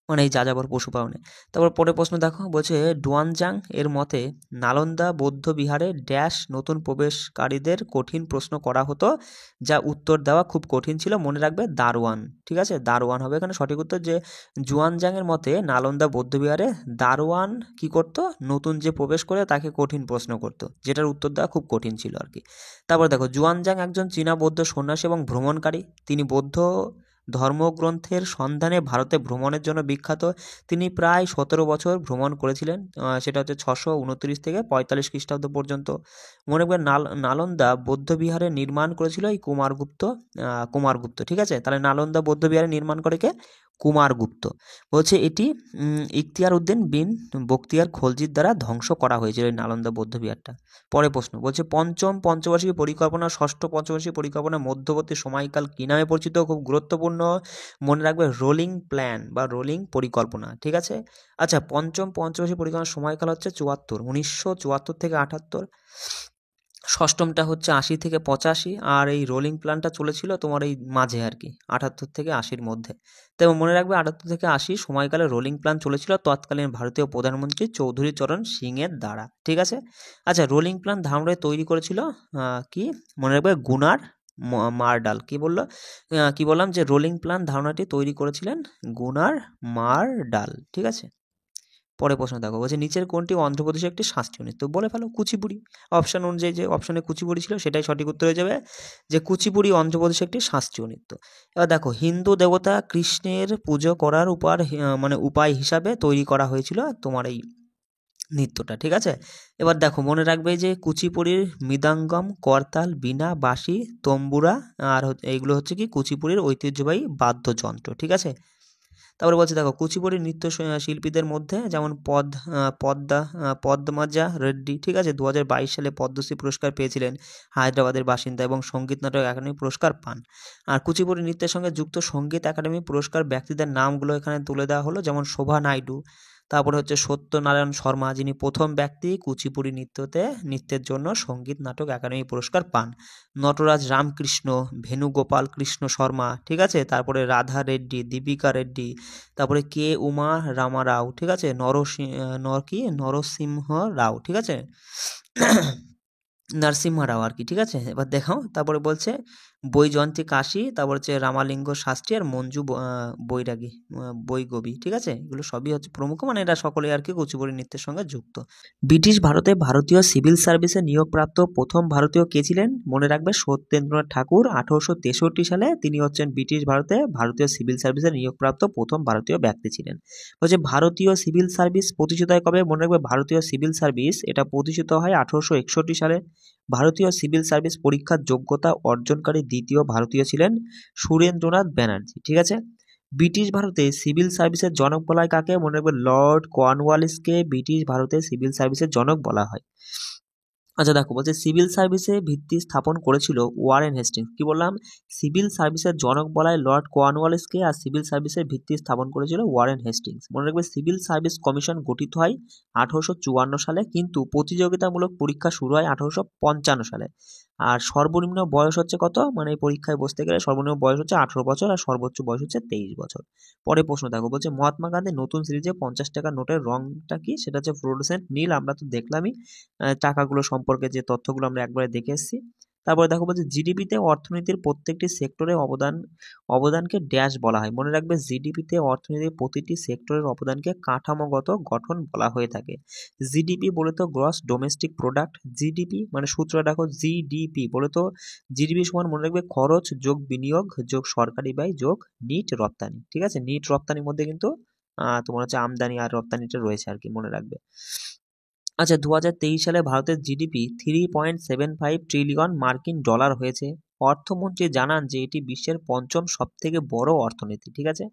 মানে এই যাযাবর পশুপালনে। তারপর পরে প্রশ্ন দেখো, বলছে ডুয়ানজাং এর মতে নালন্দা বৌদ্ধ বিহারে ড্যাশ নতুন প্রবেশকারীদের কঠিন প্রশ্ন করা হতো, যা উত্তর দেওয়া খুব কঠিন ছিল। মনে রাখবে দারোয়ান, ঠিক আছে, দারোয়ান হবে এখানে সঠিক উত্তর। যে জুয়ানজাং এর মতে নালন্দা বৌদ্ধ বিহারে দারোয়ান কি করতো, নতুন যে প্রবেশ করে তাকে কঠিন প্রশ্ন করতো, যেটার উত্তর দেওয়া খুব কঠিন ছিল আর কি। তারপর দেখো জুয়ানজাং একজন চীনা বৌদ্ধ সন্ন্যাসী এবং ভ্রমণকারী। তিনি বৌদ্ধ ধর্মগ্রন্থের সন্ধানে ভারতে ভ্রমণের জন্য বিখ্যাত। তিনি প্রায় 17 বছর ভ্রমণ করেছিলেন, সেটা হচ্ছে 629 থেকে 45 খ্রিস্টাব্দ পর্যন্ত। মনে রাখবেন নালন্দা বৌদ্ধবিহারে নির্মাণ করেছিল এই কুমারগুপ্ত, ঠিক আছে? তাহলে নালন্দা বৌদ্ধবিহারে নির্মাণ করে কে? কুমারগুপ্ত। বলছে এটি ইখতিয়ার উদ্দিন বিন বখতিয়ার খলজির দ্বারা ধ্বংস করা হয়েছিল এই নালন্দা বৌদ্ধবিহারটা। পরে প্রশ্ন বলছে পঞ্চম পঞ্চবার্ষিকী পরিকল্পনা, ষষ্ঠ পঞ্চবার্ষিকী পরিকল্পনার মধ্যবর্তী সময়কাল কী নামে পরিচিত? খুব গুরুত্বপূর্ণ, মনে রাখবে রোলিং প্ল্যান বা রোলিং পরিকল্পনা, ঠিক আছে? আচ্ছা, পঞ্চম পঞ্চবার্ষিকী পরিকল্পনার সময়কাল হচ্ছে 1974 থেকে 78। ষষ্ঠমটা হচ্ছে 80 থেকে 85, আর এই রোলিং প্ল্যানটা চলেছিল তোমার এই মাঝে আর কি, 78 থেকে 80-র মধ্যে। তো মনে রাখবে 78 থেকে 80 সময়কালে রোলিং প্ল্যান চলেছিল তৎকালীন ভারতীয় প্রধানমন্ত্রী চৌধুরী চরণ সিংয়ের দ্বারা, ঠিক আছে? আচ্ছা, রোলিং প্ল্যান ধারণায় তৈরি করেছিল কি? মনে রাখবে গুনার মারডাল। কি বললাম যে রোলিং প্ল্যান ধারণাটি তৈরি করেছিলেন গুনার মারডাল, ঠিক আছে? পরে প্রশ্ন দেখো, বলছে নিচের কোনটি অন্ধ্রপ্রদেশের একটি শাস্ত্রীয় নৃত্য? বলে ফেলো, কুচিপুড়ি। অপশন অনুযায়ী যে অপশনে কুচিপুড়ি ছিল সেটাই সঠিক উত্তর হয়ে যাবে, যে কুচিপুড়ি অন্ধ্রপ্রদেশের একটি শাস্ত্রীয় নৃত্য। এবার দেখো হিন্দু দেবতা কৃষ্ণের পুজো করার উপায় হিসাবে তৈরি করা হয়েছিল তোমার এই নৃত্যটা, ঠিক আছে? এবার দেখো মনে রাখবে যে কুচিপুড়ির মৃদঙ্গম, করতাল, বীণা, বাঁশি, তম্বুরা আর এইগুলো হচ্ছে কি কুচিপুড়ির ঐতিহ্যবাহী বাদ্যযন্ত্র, ঠিক আছে? তারপরে বলছে দেখো কুচিপুড়ির নৃত্য শিল্পীদের মধ্যে যেমন পদ্মাজা রেড্ডি, ঠিক আছে, 2022 সালে পদ্মশ্রী পুরস্কার পেয়েছিলেন, হায়দ্রাবাদের বাসিন্দা এবং সঙ্গীত নাটক একাডেমি পুরস্কার পান। আর কুচিপুড়ি নৃত্যের সঙ্গে যুক্ত সঙ্গীত একাডেমি পুরস্কার ব্যক্তিদের নামগুলো এখানে তুলে দেওয়া হলো, যেমন শোভা নাইডু, তারপরে হচ্ছে সত্যনারায়ণ শর্মা, যিনি প্রথম ব্যক্তি কুচিপুড়ি নৃত্যের জন্য সঙ্গীত নাটক একাডেমি পুরস্কার পান। নটরাজ রামকৃষ্ণ, ভেনুগোপাল কৃষ্ণ শর্মা, ঠিক আছে। তারপরে রাধা রেড্ডি, দীপিকা রেড্ডি, তারপরে কে উমা রামারাও, ঠিক আছে। নরসিংহ রাও, ঠিক আছে। নরসিংহ রাও আর কি, ঠিক আছে। এবার দেখাও, তারপরে বলছে বৈজয়ন্তী কাশী, তারপর হচ্ছে রামালিঙ্গ শাস্ত্রী আর মঞ্জু বৈরাগী, বৈগবী, ঠিক আছে। এগুলো সবই হচ্ছে প্রমুখ, মানে এরা সকলে আর কি কুচিপুড়ি নৃত্যের সঙ্গে যুক্ত। ব্রিটিশ ভারতে ভারতীয় সিভিল সার্ভিসে নিয়োগপ্রাপ্ত প্রথম ভারতীয় কে ছিলেন? মনে রাখবে সত্যেন্দ্রনাথ ঠাকুর। 1863 সালে তিনি হচ্ছেন ব্রিটিশ ভারতে ভারতীয় সিভিল সার্ভিসে নিয়োগপ্রাপ্ত প্রথম ভারতীয় ব্যক্তি ছিলেন। বলছে ভারতীয় সিভিল সার্ভিস প্রতিষ্ঠিত হয় কবে? মনে রাখবে ভারতীয় সিভিল সার্ভিস এটা প্রতিষ্ঠিত হয় 1861 সালে। ভারতীয় সিভিল সার্ভিস পরীক্ষার যোগ্যতা অর্জনকারী দ্বিতীয় ভারতীয় ছিলেন সুরেন্দ্রনাথ ব্যানার্জি, ঠিক আছে। ব্রিটিশ ভারতে সিভিল সার্ভিসের জনক বলা হয় কাকে? মনে রাখবে লর্ড কর্নওয়ালিসকে ব্রিটিশ ভারতে সিভিল সার্ভিসের জনক বলা হয়। আচ্ছা দেখো, বলছে সিভিল সার্ভিসে ভিত্তি স্থাপন করেছিল ওয়ারেন হেস্টিংস। কি বললাম? সিভিল সার্ভিসের জনক বলা হয় লর্ড কর্নওয়ালিসকে, আর সিভিল সার্ভিসের ভিত্তি স্থাপন করেছিল ওয়ারেন হেস্টিংস। মনে রাখবে সিভিল সার্ভিস কমিশন গঠিত হয় 1854 সালে, কিন্তু প্রতিযোগিতামূলক পরীক্ষা শুরু হয় 1855 সালে। আর সর্বনিম্ন বয়স হচ্ছে কত? মানে এই পরীক্ষায় বসতে গেলে সর্বনিম্ন বয়স হচ্ছে 18 বছর, আর সর্বোচ্চ বয়স হচ্ছে 23 বছর। পরে প্রশ্ন দেখো, বলছে মহাত্মা গান্ধী নতুন সিরিজে 50 টাকার নোটের রংটা কি? সেটা হচ্ছে ফ্লোরোসেন্ট নীল। আমরা তো দেখলামই টাকাগুলো সম্পর্কে যে তথ্যগুলো আমরা একবারে দেখে এসেছি। তারপরে দেখো, বলছে জিডিপিতে অর্থনীতির প্রত্যেকটি সেক্টরে অবদানকে ড্যাশ বলা হয়। মনে রাখবে জিডিপিতে অর্থনীতির প্রতিটি সেক্টরের অবদানকে কাঠামোগত গঠন বলা হয়ে থাকে। জিডিপি বলে তো গ্রস ডোমেস্টিক প্রোডাক্ট। জিডিপি মানে সূত্রটা দেখো, জিডিপি বলে তো জিডিপি সমান মনে রাখবে খরচ যোগ বিনিয়োগ যোগ সরকারি ব্যয় যোগ নিট রপ্তানি, ঠিক আছে। নিট রপ্তানির মধ্যে কিন্তু তোমার হচ্ছে আমদানি আর রপ্তানিটা রয়েছে আর কি, মনে রাখবে। আচ্ছা, 2023 সালে ভারতের জিডিপি 3.75 ট্রিলিয়ন মার্কিন ডলার হয়েছে। অর্থমন্ত্রী জানান যে এটি বিশ্বের পঞ্চম সবথেকে বড় অর্থনীতি, ঠিক আছে।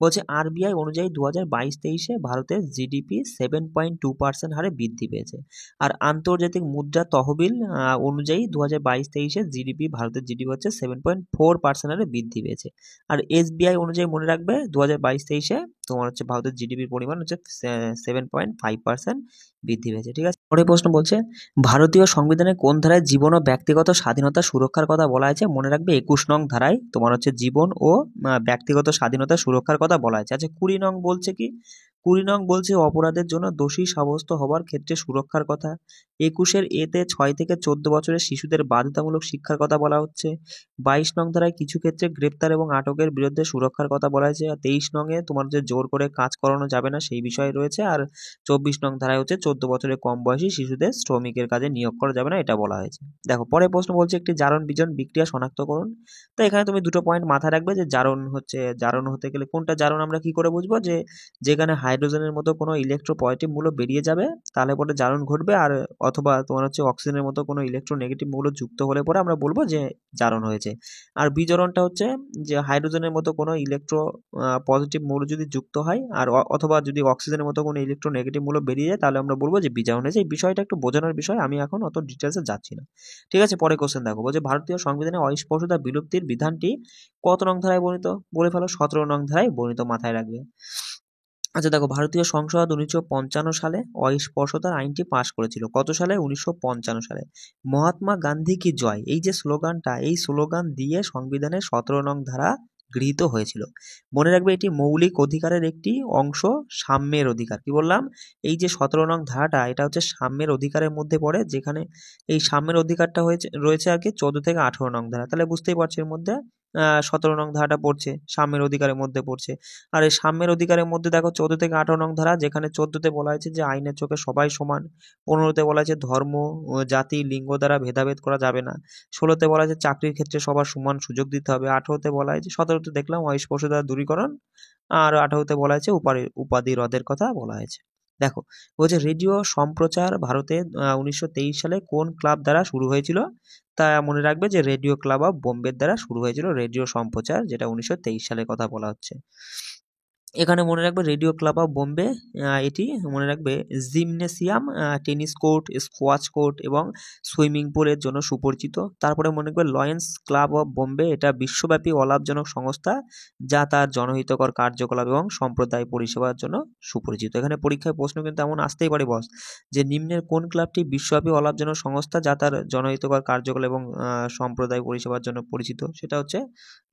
বলছে আরবিআই অনুযায়ী 2022-23-এ ভারতের জিডিপি 7.2% হারে বৃদ্ধি পেয়েছে। আর আন্তর্জাতিক মুদ্রা তহবিল অনুযায়ী 2022-23-এ জিডিপি, ভারতের জিডিপি হচ্ছে 7.4% হারে বৃদ্ধি পেয়েছে। আর এসবিআই অনুযায়ী মনে রাখবে 2022-23-এ তোমার হচ্ছে ভারতের জিডিপির পরিমাণ হচ্ছে 7.5% বৃদ্ধি পেয়েছে, ঠিক আছে। পরের প্রশ্ন বলছে ভারতীয় সংবিধানে কোন ধারায় জীবন ও ব্যক্তিগত স্বাধীনতা সুরক্ষার কথা বলা হয়েছে? মনে রাখবে 21 নং ধারায় তোমার হচ্ছে জীবন ও ব্যক্তিগত স্বাধীনতা সুরক্ষার কথা বলা হয়েছে। আচ্ছা, 20 নং বলছে কি? 20 নং বলছে অপরাধের জন্য দোষী সাব্যস্ত হবার ক্ষেত্রে সুরক্ষার কথা। 21-এর এতে 6 থেকে 14 বছরের শিশুদের বাধ্যতামূলক শিক্ষার কথা বলা হচ্ছে। 22 নং ধারায় কিছু ক্ষেত্রে গ্রেপ্তার এবং আটকের বিরুদ্ধে সুরক্ষার কথা বলা হয়েছে। আর 23 নং এ তোমার যে জোর করে কাজ করানো যাবে না সেই বিষয় রয়েছে। আর 24 নং ধারায় হচ্ছে 14 বছরের কম বয়সী শিশুদের শ্রমিকের কাজে নিয়োগ করা যাবে না, এটা বলা হয়েছে। দেখো, পরের প্রশ্ন বলছে একটি জারণ বিজন বিক্রিয়া শনাক্ত করুন। তো এখানে তুমি দুটো পয়েন্ট মাথায় রাখবে যে জারণ হতে গেলে কোনটা জারণ আমরা কি করে বুঝবো? যে যেখানে হাইড্রোজেনের মতো কোনো ইলেকট্রোপজিটিভ মূল্য বেরিয়ে যাবে তাহলে পরে জারণ ঘটবে, আর অথবা তোমার হচ্ছে অক্সিজেনের মতো কোনো ইলেকট্রোনেগেটিভ মূল্য যুক্ত হলে পরে আমরা বলবো যে জারণ হয়েছে। আর বিজরণটা হচ্ছে যে হাইড্রোজেনের মতো কোনো পজিটিভ মৌল যদি যুক্ত হয়, আর অথবা যদি অক্সিজেনের মতো কোনো ইলেকট্রোনেগেটিভ মৌল বেরিয়ে যায় তাহলে আমরা বলবো যে বিজারণ হয়েছে। এই বিষয়টা একটু বোঝানোর বিষয়, আমি এখন অত ডিটেলসে যাচ্ছি না, ঠিক আছে। পরে কোশ্চেন দেখো, বলছে ভারতীয় সংবিধানে অস্পষ্টতা বিলুপ্তির বিধানটি কত নং ধারায় বর্ণিত? বলে ফেলো, 17 নং ধারায় বর্ণিত, মাথায় রাখবে। আচ্ছা দেখো, ভারতীয় সংসদ 1955 সালে অস্পৃশ্যতার আইনটি পাশ করেছিল। কত সালে? 1955 সালে। মহাত্মা গান্ধী কি জয়, এই যে স্লোগানটা, এই স্লোগান দিয়ে সংবিধানের 17 নং ধারা গৃহীত হয়েছিল। মনে রাখবে এটি মৌলিক অধিকারের একটি অংশ, সাম্যের অধিকার। কি বললাম? এই যে 17 নং ধারাটা এটা হচ্ছে সাম্যের অধিকারের মধ্যে পড়ে, যেখানে এই সাম্যের অধিকারটা রয়েছে আর কি 14 থেকে 18 নং ধারা। তাহলে বুঝতেই পারছো এর মধ্যে 17 নং ধারাটা পড়ছে, সাম্যের অধিকারের মধ্যে পড়ছে। আর এই সাম্যের অধিকারের মধ্যে দেখো 14 থেকে 18 নং ধারা, যেখানে 14তে বলা হয়েছে যে আইনের চোখে সবাই সমান। 15তে বলা হয়েছে ধর্ম, জাতি, লিঙ্গ দ্বারা ভেদাভেদ করা যাবে না। 16তে বলা হয়েছে চাকরির ক্ষেত্রে সবার সমান সুযোগ দিতে হবে। 18তে বলা হয়েছে, 17তে দেখলাম অস্পৃশ্যতা দূরীকরণ, আর 18তে বলা হয়েছে উপাধি রদের কথা বলা হয়েছে। দেখো, বলছে রেডিও সম্প্রচার ভারতে 1923 সালে কোন ক্লাব দ্বারা শুরু হয়েছিল? তা মনে রাখবে যে রেডিও ক্লাব অফ বোম্বের দ্বারা শুরু হয়েছিল রেডিও সম্প্রচার, যেটা 1923 সালের কথা বলা হচ্ছে। এখানে মনে রাখবে রেডিও ক্লাব অফ বোম্বে, এটি মনে রাখবে gymnasium, tennis court, squash court এবং সুইমিং পুলের জন্য সুপরিচিত। তারপরে মনে রাখবে লয়েন্স ক্লাব অফ বোম্বে, এটা বিশ্বব্যাপী অলাভজনক সংস্থা যা তার জনহিতকর কার্যকলাপ এবং সম্প্রদায় পরিষেবার জন্য সুপরিচিত। এখানে পরীক্ষায় প্রশ্ন কিন্তু এমন আসতেই পারে বস, যে নিম্নের কোন ক্লাবটি বিশ্বব্যাপী অলাভজনক সংস্থা যা তার জনহিতকর কার্যকলাপ এবং সম্প্রদায় পরিষেবার জন্য পরিচিত, সেটা হচ্ছে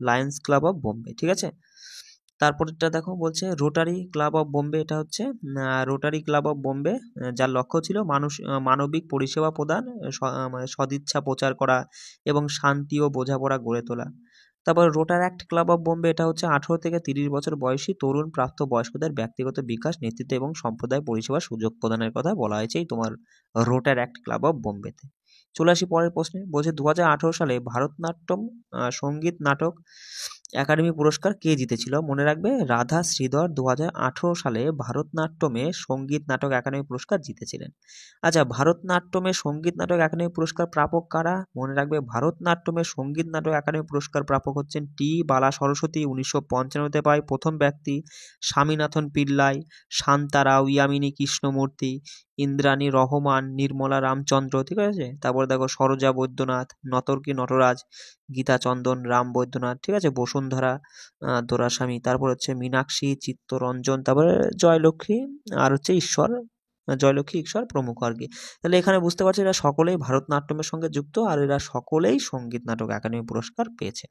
লায়ন্স ক্লাব অফ বোম্বে। ঠিক আছে, তারপরেরটা দেখো, বলছে রোটারি ক্লাব অফ বোম্বে, এটা হচ্ছে রোটারি ক্লাব অফ বোম্বে, যার লক্ষ্য ছিল মানবিক পরিষেবা প্রদান, মানে সদিচ্ছা প্রচার করা এবং শান্তি ও বোঝাপড়া গড়ে তোলা। তারপর রোটারঅ্যাক্ট ক্লাব অফ বোম্বে, এটা হচ্ছে 18 থেকে 30 বছর বয়সী তরুণ প্রাপ্ত বয়স্কদের ব্যক্তিগত বিকাশ, নেতৃত্ব এবং সম্প্রদায় পরিষেবার সুযোগ প্রদানের কথা বলা হয়েছে এই তোমার রোটারঅ্যাক্ট ক্লাব অফ বোম্বেতে। চলে আসি পরের প্রশ্নে, বলছে 2018 সালে ভারতনাট্যম সঙ্গীত নাটক একাডেমি পুরস্কার কে জিতেছিল? মনে রাখবে রাধা শ্রীধর 2018 সালে ভারতনাট্যমে সঙ্গীত নাটক একাডেমি পুরস্কার জিতেছিলেন। আচ্ছা, ভারতনাট্যমে সঙ্গীত নাটক একাডেমি পুরস্কার প্রাপক কারা? মনে রাখবে ভারতনাট্যমে সঙ্গীত নাটক একাডেমি পুরস্কার প্রাপক হচ্ছেন টি বালা সরস্বতী, 1995-তে পায় প্রথম ব্যক্তি, স্বামীনাথন পিল্লাই, শান্তা রাও, ইয়ামিনী কৃষ্ণমূর্তি, ইন্দ্রাণী রহমান, নির্মলা রামচন্দ্র। ঠিক আছে, তারপরে দেখো সরোজা বৈদ্যনাথ, নতর্কী নটরাজ, গীতা চন্দন, রাম বৈদ্যনাথ। ঠিক আছে, বসুন্ধরা দোরাস্বামী, তারপর হচ্ছে মীনাক্ষী, চিত্তরঞ্জন, তারপরে জয়লক্ষ্মী, আর হচ্ছে ঈশ্বর, জয়লক্ষ্মী, ঈশ্বর প্রমুখ আর কি। তাহলে এখানে বুঝতে পারছি এরা সকলেই ভারতনাট্যমের সঙ্গে যুক্ত, আর এরা সকলেই সঙ্গীত নাটক একাডেমি পুরস্কার পেয়েছে।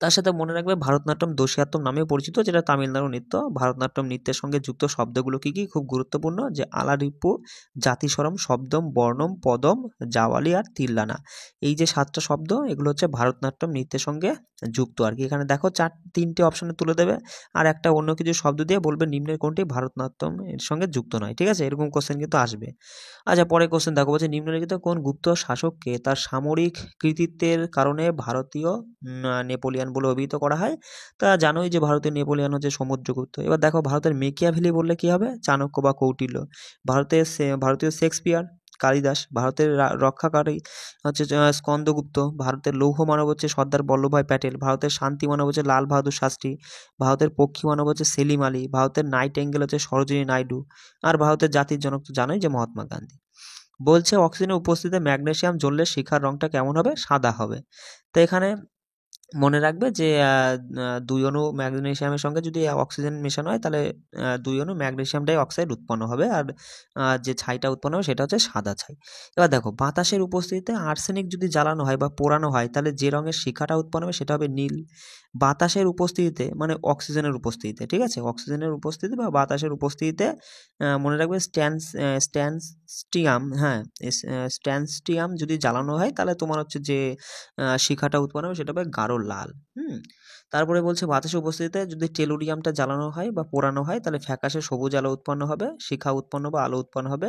তার সাথে মনে রাখবে ভারতনাট্যম দোষিয়াত্তম নামেও পরিচিত, যেটা তামিলনাড়ু নৃত্য। ভারতনাট্যম নৃত্যের সঙ্গে যুক্ত শব্দগুলো কি কি, খুব গুরুত্বপূর্ণ, যে আলারিপ্পু, জাতিস্বরম, শব্দম, বর্ণম, পদম, জাওয়ালি আর তিল্লানা। এই যে 7টা শব্দ, এগুলো হচ্ছে ভারতনাট্যম নৃত্যের সঙ্গে যুক্ত আর কি। এখানে দেখো 3টে অপশনে তুলে দেবে, আর একটা অন্য কিছু শব্দ দিয়ে বলবে নিম্নের কোনটি ভারতনাট্যম এর সঙ্গে যুক্ত নয়। ঠিক আছে, এরকম কোশ্চেন কিন্তু আসবে। আচ্ছা, পরে কোশ্চেন দেখো, বলছে নিম্নলিখিত কোন গুপ্ত শাসককে তার সামরিক কৃতিত্বের কারণে ভারতীয় নেপোলিয়ান বলে অভিহিত করা হয়? তা জানোই যে ভারতের নেপোলিয়ান হচ্ছে সমুদ্রগুপ্ত। এবার দেখো ভারতের মেকিয়াভেলি বললে কি হবে? চাণক্য বা কৌটিল্য। ভারতীয় শেক্সপিয়ার, কালিদাস। ভারতের রক্ষাকারী হচ্ছে স্কন্দগুপ্ত। ভারতের লৌহ মানব হচ্ছে সর্দার বল্লভভাই প্যাটেল। ভারতের শান্তি মানব হচ্ছে লাল বাহাদুর শাস্ত্রী। ভারতের পক্ষী মানব হচ্ছে সেলিম আলী। ভারতের নাইট অ্যাঙ্গেল হচ্ছে সরোজিনী নাইডু। আর ভারতের জাতির জনক তো জানোই যে মহাত্মা গান্ধী। বলছে অক্সিজেনের উপস্থিতিতে ম্যাগনেসিয়াম জ্বললে শিখার রংটা কেমন হবে? সাদা হবে। তো এখানে মনে রাখবে যে 2 অণু ম্যাগনেসিয়ামের সঙ্গে যদি অক্সিজেন মেশানো হয়, তাহলে 2 অণু ম্যাগনেসিয়াম ডাই অক্সাইড উৎপন্ন হবে, আর যে ছাইটা উৎপন্ন হবে সেটা হচ্ছে সাদা ছাই। এবার দেখো বাতাসের উপস্থিতিতে আর্সেনিক যদি জ্বালানো হয় বা পোড়ানো হয়, তাহলে যে রঙের শিখাটা উৎপন্ন হবে সেটা হবে নীল। বাতাসের উপস্থিতিতে, মানে অক্সিজেনের উপস্থিতিতে, ঠিক আছে, অক্সিজেনের উপস্থিতি বা বাতাসের উপস্থিতিতে মনে রাখবে স্ট্যান্সটিয়াম, হ্যাঁ, স্ট্যান্সটিয়াম যদি জ্বালানো হয়, তাহলে তোমার হচ্ছে যে শিখাটা উৎপন্ন হবে সেটা হবে গাঢ় লাল। তারপরে বলছে বাতাসের উপস্থিতিতে যদি টেলুরিয়ামটা জ্বালানো হয় বা পোড়ানো হয়, তাহলে ফ্যাকাশে সবুজ আলো উৎপন্ন হবে, শিখা উৎপন্ন বা আলো উৎপন্ন হবে।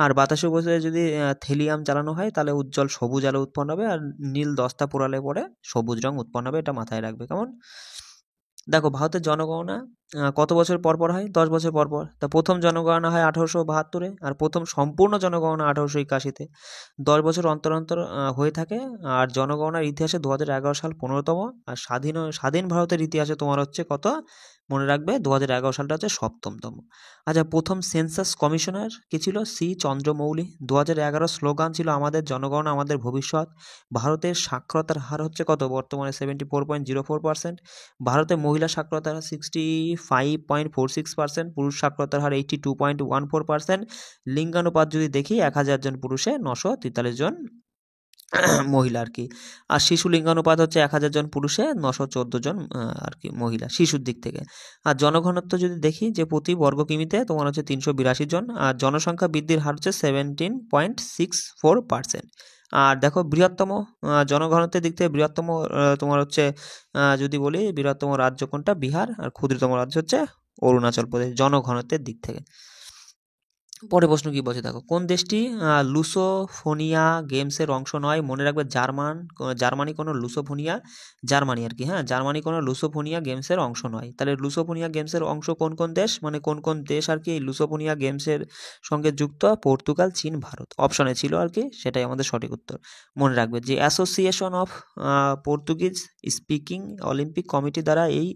আর বাতাসের উপস্থিতিতে যদি থেলিয়াম জ্বালানো হয়, তাহলে উজ্জ্বল সবুজ আলো উৎপন্ন হবে, আর নীল দস্তা পোড়ালে পরে সবুজ রং উৎপন্ন হবে। এটা মাথায় রাখবে কেমন। দেখো ভারতের জনগণনা কত বছর পর পর হয়? 10 বছর পর পর। তা প্রথম জনগণনা হয় 1872-এ, আর প্রথম সম্পূর্ণ জনগণনা 1881-তে। 10 বছর অন্তর অন্তর হয়ে থাকে। আর জনগণনার ইতিহাসে 2011 সাল 15তম, আর স্বাধীন ভারতের ইতিহাসে তোমার হচ্ছে কত? মনে রাখবে 2011 সালটা হচ্ছে 7তম। আচ্ছা, প্রথম সেন্সাস কমিশনার কি ছিল? সি চন্দ্রমৌলি। 2011 স্লোগান ছিল আমাদের জনগণ আমাদের ভবিষ্যৎ। ভারতের সাক্ষরতার হার হচ্ছে কত বর্তমানে? 74.04%। ভারতে মহিলা সাক্ষরতার হার 65.46%, পুরুষ সাক্ষরতার হার 82.14%। লিঙ্গানুপাত যদি দেখি 1000 জন পুরুষে 943 জন মহিলা আর কি। আর শিশু লিঙ্গানুপাত হচ্ছে 1000 জন পুরুষে 914 জন আর কি মহিলা শিশুর দিক থেকে। আর জনঘনত্ব যদি দেখি, যে প্রতি বর্গ কিমিতে তোমার হচ্ছে 382 জন, আর জনসংখ্যা বৃদ্ধির হার হচ্ছে 17.64%। আর দেখো বৃহত্তম জনঘনত্বের দিক থেকে বৃহত্তম তোমার হচ্ছে যদি বলি বৃহত্তম রাজ্য কোনটা? বিহার। আর ক্ষুদ্রতম রাজ্য হচ্ছে অরুণাচল প্রদেশ জনঘনত্বের দিক থেকে। পরে প্রশ্ন কি বলছে দেখো, কোন দেশটি লুসোফোনিয়া গেমসের অংশ নয়? মনে রাখবে জার্মানি কোনো লুসোফোনিয়া, জার্মানি আর কি, হ্যাঁ জার্মানি কোনো লুসোফোনিয়া গেমসের অংশ নয়। তাহলে লুসোফোনিয়া গেমসের অংশ কোন কোন দেশ, মানে কোন কোন দেশ আর কি এই লুসোফোনিয়া গেমসের সঙ্গে যুক্ত? পর্তুগাল, চীন, ভারত অপশনে ছিল আর কি, সেটাই আমাদের সঠিক উত্তর। মনে রাখবে যে association of Portuguese speaking Olympic committee দ্বারা এই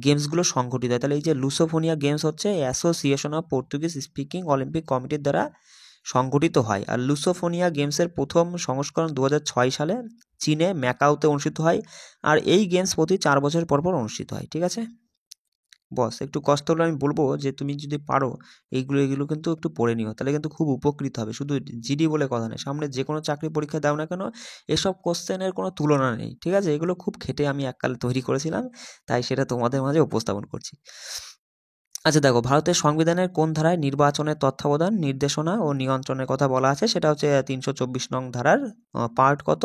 গেমসগুলো সংগঠিত হয়। তাহলে এই যে লুসোফোনিয়া গেমস হচ্ছে association of Portuguese speaking Olympic কমিটির দ্বারা সংগঠিত হয়। আর লুসোফোনিয়া গেমসের প্রথম সংস্করণ 2006 সালে চীনে ম্যাকাওতে অনুষ্ঠিত হয়। আর এই গেমস প্রতি 4 বছর পর পর অনুষ্ঠিত হয়। ঠিক আছে বস, একটু কষ্ট হলে আমি বলবো যে তুমি যদি পারো এগুলো কিন্তু একটু পড়ে নিও, তাহলে কিন্তু খুব উপকৃত হবে। শুধু জিডি বলে কথা নেই, সামনে যে কোনো চাকরি পরীক্ষা দাও না কেন এসব কোশ্চেনের কোনো তুলনা নেই। ঠিক আছে, এগুলো খুব খেটে আমি এককালে তৈরি করেছিলাম, তাই সেটা তোমাদের মাঝে উপস্থাপন করছি। আচ্ছা দেখো, ভারতের সংবিধানের কোন ধারায় নির্বাচনের তত্ত্বাবধান, নির্দেশনা ও নিয়ন্ত্রণের কথা বলা আছে? সেটা হচ্ছে 324 নং ধারার পার্ট কত?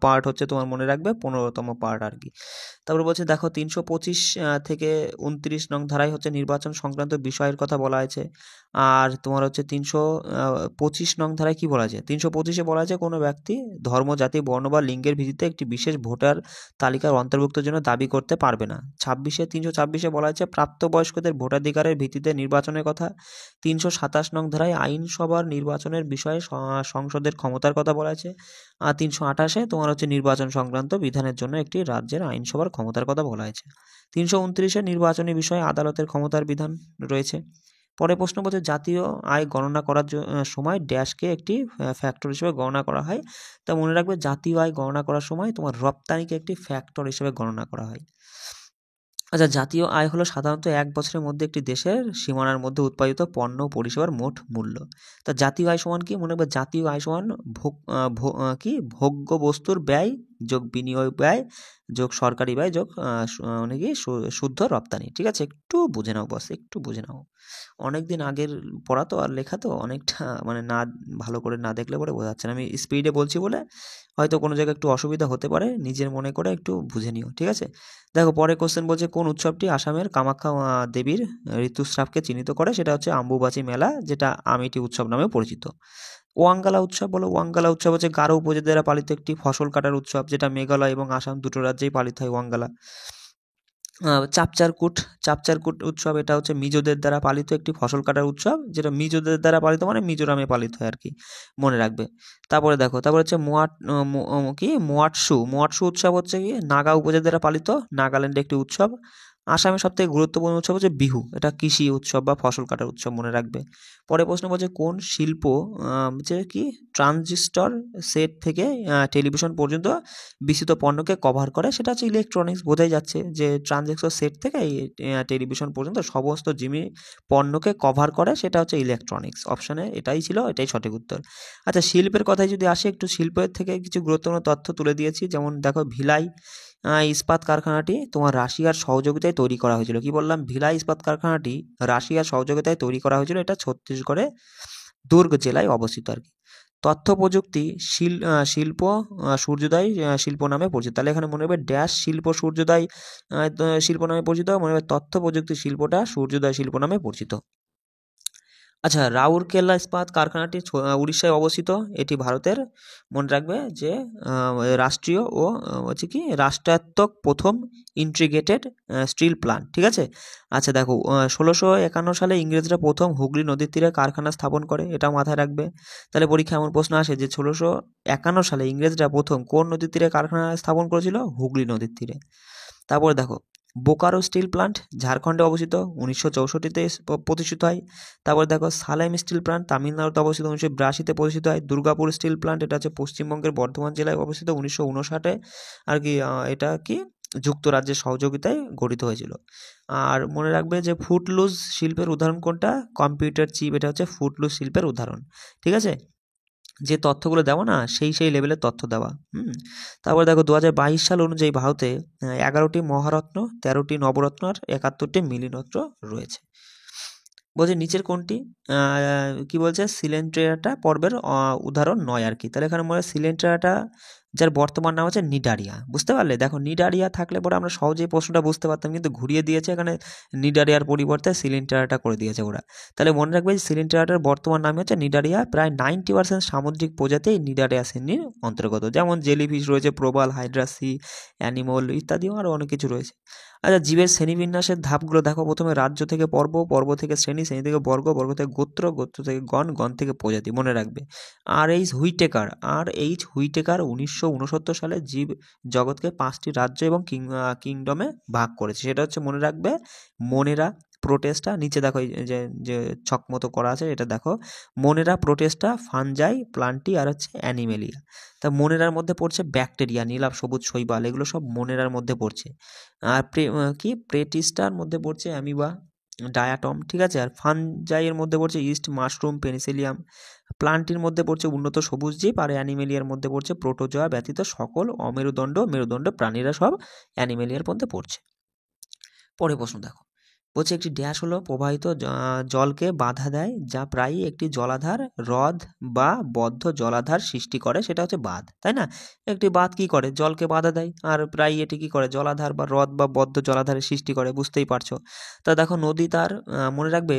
পার্ট হচ্ছে তোমার মনে রাখবে 15তম পার্ট আর কি। তারপরে বলছে দেখো 325 থেকে 29 নং ধারায় হচ্ছে নির্বাচন সংক্রান্ত বিষয়ের কথা বলা আছে। আর তোমার হচ্ছে 325 নং ধারায় কি বলা আছে? 325-এ বলা আছে কোনো ব্যক্তি ধর্ম, জাতি, বর্ণ বা লিঙ্গের ভিত্তিতে একটি বিশেষ ভোটার তালিকার অন্তর্ভুক্তের জন্য দাবি করতে পারবে না। 326-এ বলা আছে প্রাপ্তবয়স্কদের ভোটাধিকারের ভিত্তিতে নির্বাচনের কথা। 327 নং ধারায় আইনসভার নির্বাচনের বিষয়ে সংসদের ক্ষমতার কথা বলা আছে। আর 328-এ তোমার হচ্ছে নির্বাচন সংক্রান্ত বিধানের জন্য একটি রাজ্যের আইনসভার ক্ষমতার কথা বলা হয়েছে। 329-এ নির্বাচনী বিষয়ে আদালতের ক্ষমতার বিধান রয়েছে। পরে প্রশ্ন বলছে জাতীয় আয় গণনা করার সময় ড্যাশকে একটি ফ্যাক্টর হিসেবে গণনা করা হয়। তা মনে রাখবে জাতীয় আয় গণনা করার সময় তোমার রপ্তানিকে একটি ফ্যাক্টর হিসেবে গণনা করা হয়। আচ্ছা, জাতীয় আয় হলো সাধারণত এক বছরের মধ্যে একটি দেশের সীমানার মধ্যে উৎপাদিত পণ্য ও পরিষেবার মোট মূল্য। তা জাতীয় আয় সমান কি? মনে রাখবে জাতীয় আয় সমান ভোগ্য বস্তুর ব্যয় যোগ বিনিয়োগ ব্যয় যোগ সরকারি ব্যয় যোগ মানে কি শুদ্ধ রপ্তানি। ঠিক আছে, একটু বুঝে নাও বস, একটু বুঝে নাও। অনেক দিন আগের পড়া তো আর লেখা তো অনেকটা মানে না ভালো করে না দেখলে পরে বোঝা যাচ্ছে না। আমি স্পিডে বলছি বলে হয়তো কোনো জায়গায় একটু অসুবিধা হতে পারে, নিজের মনে করে একটু বুঝে নিও। ঠিক আছে, দেখো পরে কোশ্চেন বলছে কোন উৎসবটি আসামের কামাখ্যা দেবীর ঋতুস্রাবকে চিহ্নিত করে? সেটা হচ্ছে আম্বুবাচী মেলা, যেটা আমিটি উৎসব নামে পরিচিত। ওয়াঙ্গালা উৎসব বলো। ওয়াঙ্গালা উৎসব হচ্ছে গারো উপজাতি দ্বারা পালিত একটি ফসল কাটার উৎসব, যেটা মেঘালয় এবং আসাম দুটো রাজ্যেই পালিত হয় ওয়াঙ্গালা। চাপচারকুট উৎসব, এটা হচ্ছে মিজোদের দ্বারা পালিত একটি ফসল কাটার উৎসব, যেটা মিজোদের দ্বারা পালিত মানে মিজোরামে পালিত হয় আর কি, মনে রাখবে। তারপরে দেখো, তারপরে হচ্ছে মোয়াটসু উৎসব হচ্ছে কি নাগা উপজাতি দ্বারা পালিত, নাগাল্যান্ডে একটি উৎসব। আসামের সবথেকে গুরুত্বপূর্ণ উৎসব হচ্ছে বিহু, এটা কৃষি উৎসব বা ফসল কাটার উৎসব, মনে রাখবে। পরে প্রশ্ন বলছে কোন শিল্প হচ্ছে কি ট্রানজিস্টর সেট থেকে টেলিভিশন পর্যন্ত বিস্তৃত পণ্যকে কভার করে? সেটা হচ্ছে ইলেকট্রনিক্স। বোঝাই যাচ্ছে যে ট্রানজিস্টর সেট থেকে এই টেলিভিশন পর্যন্ত সমস্ত পণ্যকে কভার করে, সেটা হচ্ছে ইলেকট্রনিক্স। অপশানে এটাই ছিল, এটাই সঠিক উত্তর। আচ্ছা, শিল্পের কথায় যদি আসে, একটু শিল্পের থেকে কিছু গুরুত্বপূর্ণ তথ্য তুলে দিয়েছি। যেমন দেখো ভিলাই ইস্পাত কারখানাটি তোমার রাশিয়ার সহযোগিতায় তৈরি করা হয়েছিল। কি বললাম? ভিলাই ইস্পাত কারখানাটি রাশিয়ার সহযোগিতায় তৈরি করা হয়েছিল। এটা ছত্তিশগড়ে দুর্গ জেলায় অবস্থিত আর কি। তথ্য প্রযুক্তি শিল্প সূর্যোদয় শিল্প নামে পরিচিত। তাহলে এখানে মনে হবে ড্যাশ শিল্প সূর্যোদয় শিল্প নামে পরিচিত, মনে হবে তথ্য প্রযুক্তি শিল্পটা সূর্যোদয় শিল্প নামে পরিচিত। আচ্ছা, রাউরকেলা ইস্পাত কারখানাটি উড়িষ্যায় অবস্থিত। এটি ভারতের মনে রাখবে যে রাষ্ট্রীয় ও হচ্ছে কি রাষ্ট্রায়ত্তক প্রথম ইন্টিগ্রেটেড স্টিল প্ল্যান্ট। ঠিক আছে, আচ্ছা দেখো 1651 সালে ইংরেজরা প্রথম হুগলি নদীর তীরে কারখানা স্থাপন করে, এটা মাথায় রাখবে। তাহলে পরীক্ষা এমন প্রশ্ন আসে যে 1651 সালে ইংরেজরা প্রথম কোন নদীর তীরে কারখানা স্থাপন করেছিল? হুগলি নদীর তীরে। তারপরে দেখো বোকারো স্টিল প্ল্যান্ট ঝাড়খণ্ডে অবস্থিত, 1964-তে প্রতিষ্ঠিত হয়। তারপরে দেখো সালেম স্টিল প্ল্যান্ট তামিলনাড়ুতে অবস্থিত, 1982-তে প্রতিষ্ঠিত হয়। দুর্গাপুর স্টিল প্ল্যান্ট, এটা হচ্ছে পশ্চিমবঙ্গের বর্ধমান জেলায় অবস্থিত, 1959-এ আর কি এটা কি যুক্তরাজ্যের সহযোগিতায় গঠিত হয়েছিল। আর মনে রাখবে যে ফুটলুজ শিল্পের উদাহরণ কোনটা? কম্পিউটার চিপ, এটা হচ্ছে ফুটলুজ শিল্পের উদাহরণ। ঠিক আছে, যে তথ্যগুলো দেওয়া না সেই লেভেলের তথ্য দেওয়া। তারপরে দেখো 2022 সাল অনুযায়ী ভারতে 11টি মহারত্ন, 13টি নবরত্ন আর 71টি মিলিরত্ন রয়েছে। বলছে নিচের কোনটি কি বলছে সিলেন্ট্রেটা পর্বের উদাহরণ নয় আর কি। তাহলে এখানে মনে হয় সিলেন্ট্রেটা যার বর্তমান নাম হচ্ছে নিডারিয়া। বুঝতে পারলে? দেখো নিডারিয়া থাকলে পরে আমরা সহজেই প্রশ্নটা বুঝতে পারতাম, কিন্তু ঘুরিয়ে দিয়েছে এখানে, নিডারিয়ার পরিবর্তে সিলিন্ডারাটা করে দিয়েছে ওরা। তাহলে মনে রাখবে সিলিন্ডারাটার বর্তমান নাম হচ্ছে নিডারিয়া। প্রায় 90% সামুদ্রিক প্রজাতি এই নিডারিয়া শ্রেণীর অন্তর্গত, যেমন জেলিফিশ রয়েছে, প্রবাল, হাইড্রাসি, অ্যানিমল ইত্যাদিও আরও অনেক কিছু রয়েছে। আচ্ছা, জীবের শ্রেণীবিন্যাসের ধাপগুলো দেখো। প্রথমে রাজ্য থেকে পর্ব, পর্ব থেকে শ্রেণী, শ্রেণী থেকে বর্গ, বর্গ থেকে গোত্র, গোত্র থেকে গণ, গণ থেকে প্রজাতি। মনে রাখবে আর এইচ হুইটেকার 1969 সালে জীব জগৎকে 5টি রাজ্য এবং কিংডমে ভাগ করেছে। সেটা হচ্ছে মনে রাখবে মোনেরা, প্রোটেস্টা, নিচে দেখো এই যে যে ছক মতো করা আছে এটা দেখো, মোনেরা, প্রোটেস্টা, ফানজাই, প্লান্টি আর হচ্ছে অ্যানিমেলিয়া। তা মোনেরার মধ্যে পড়ছে ব্যাকটেরিয়া, নীলাভ, সবুজ, শৈবাল, এগুলো সব মোনেরার মধ্যে পড়ছে। আর প্রেটিস্টার মধ্যে পড়ছে অ্যামিবা, ডায়াটম, ঠিক আছে। আর ফানজাইয়ের মধ্যে পড়ছে ইস্ট, মাশরুম, পেনিসিলিয়াম। প্লান্টির মধ্যে পড়ছে উন্নত সবুজ জীব। আর অ্যানিমেলিয়ার মধ্যে পড়ছে প্রোটোজোয়া ব্যতীত সকল অমেরুদণ্ড, মেরুদণ্ড প্রাণীরা সব অ্যানিমেলিয়ার মধ্যে পড়ছে। পরের প্রশ্ন দেখো, বলছে একটি ড্যাশ হলো প্রবাহিত জলকে বাধা দেয়, যা প্রায়ই একটি জলাধার, হ্রদ বা বদ্ধ জলাধার সৃষ্টি করে, সেটা হচ্ছে বাঁধ, তাই না? একটি বাঁধ কি করে? জলকে বাধা দেয়। আর প্রায়ই এটি কি করে? জলাধার বা হ্রদ বা বদ্ধ জলাধারের সৃষ্টি করে, বুঝতেই পারছো। তা দেখো নদী তার মনে রাখবে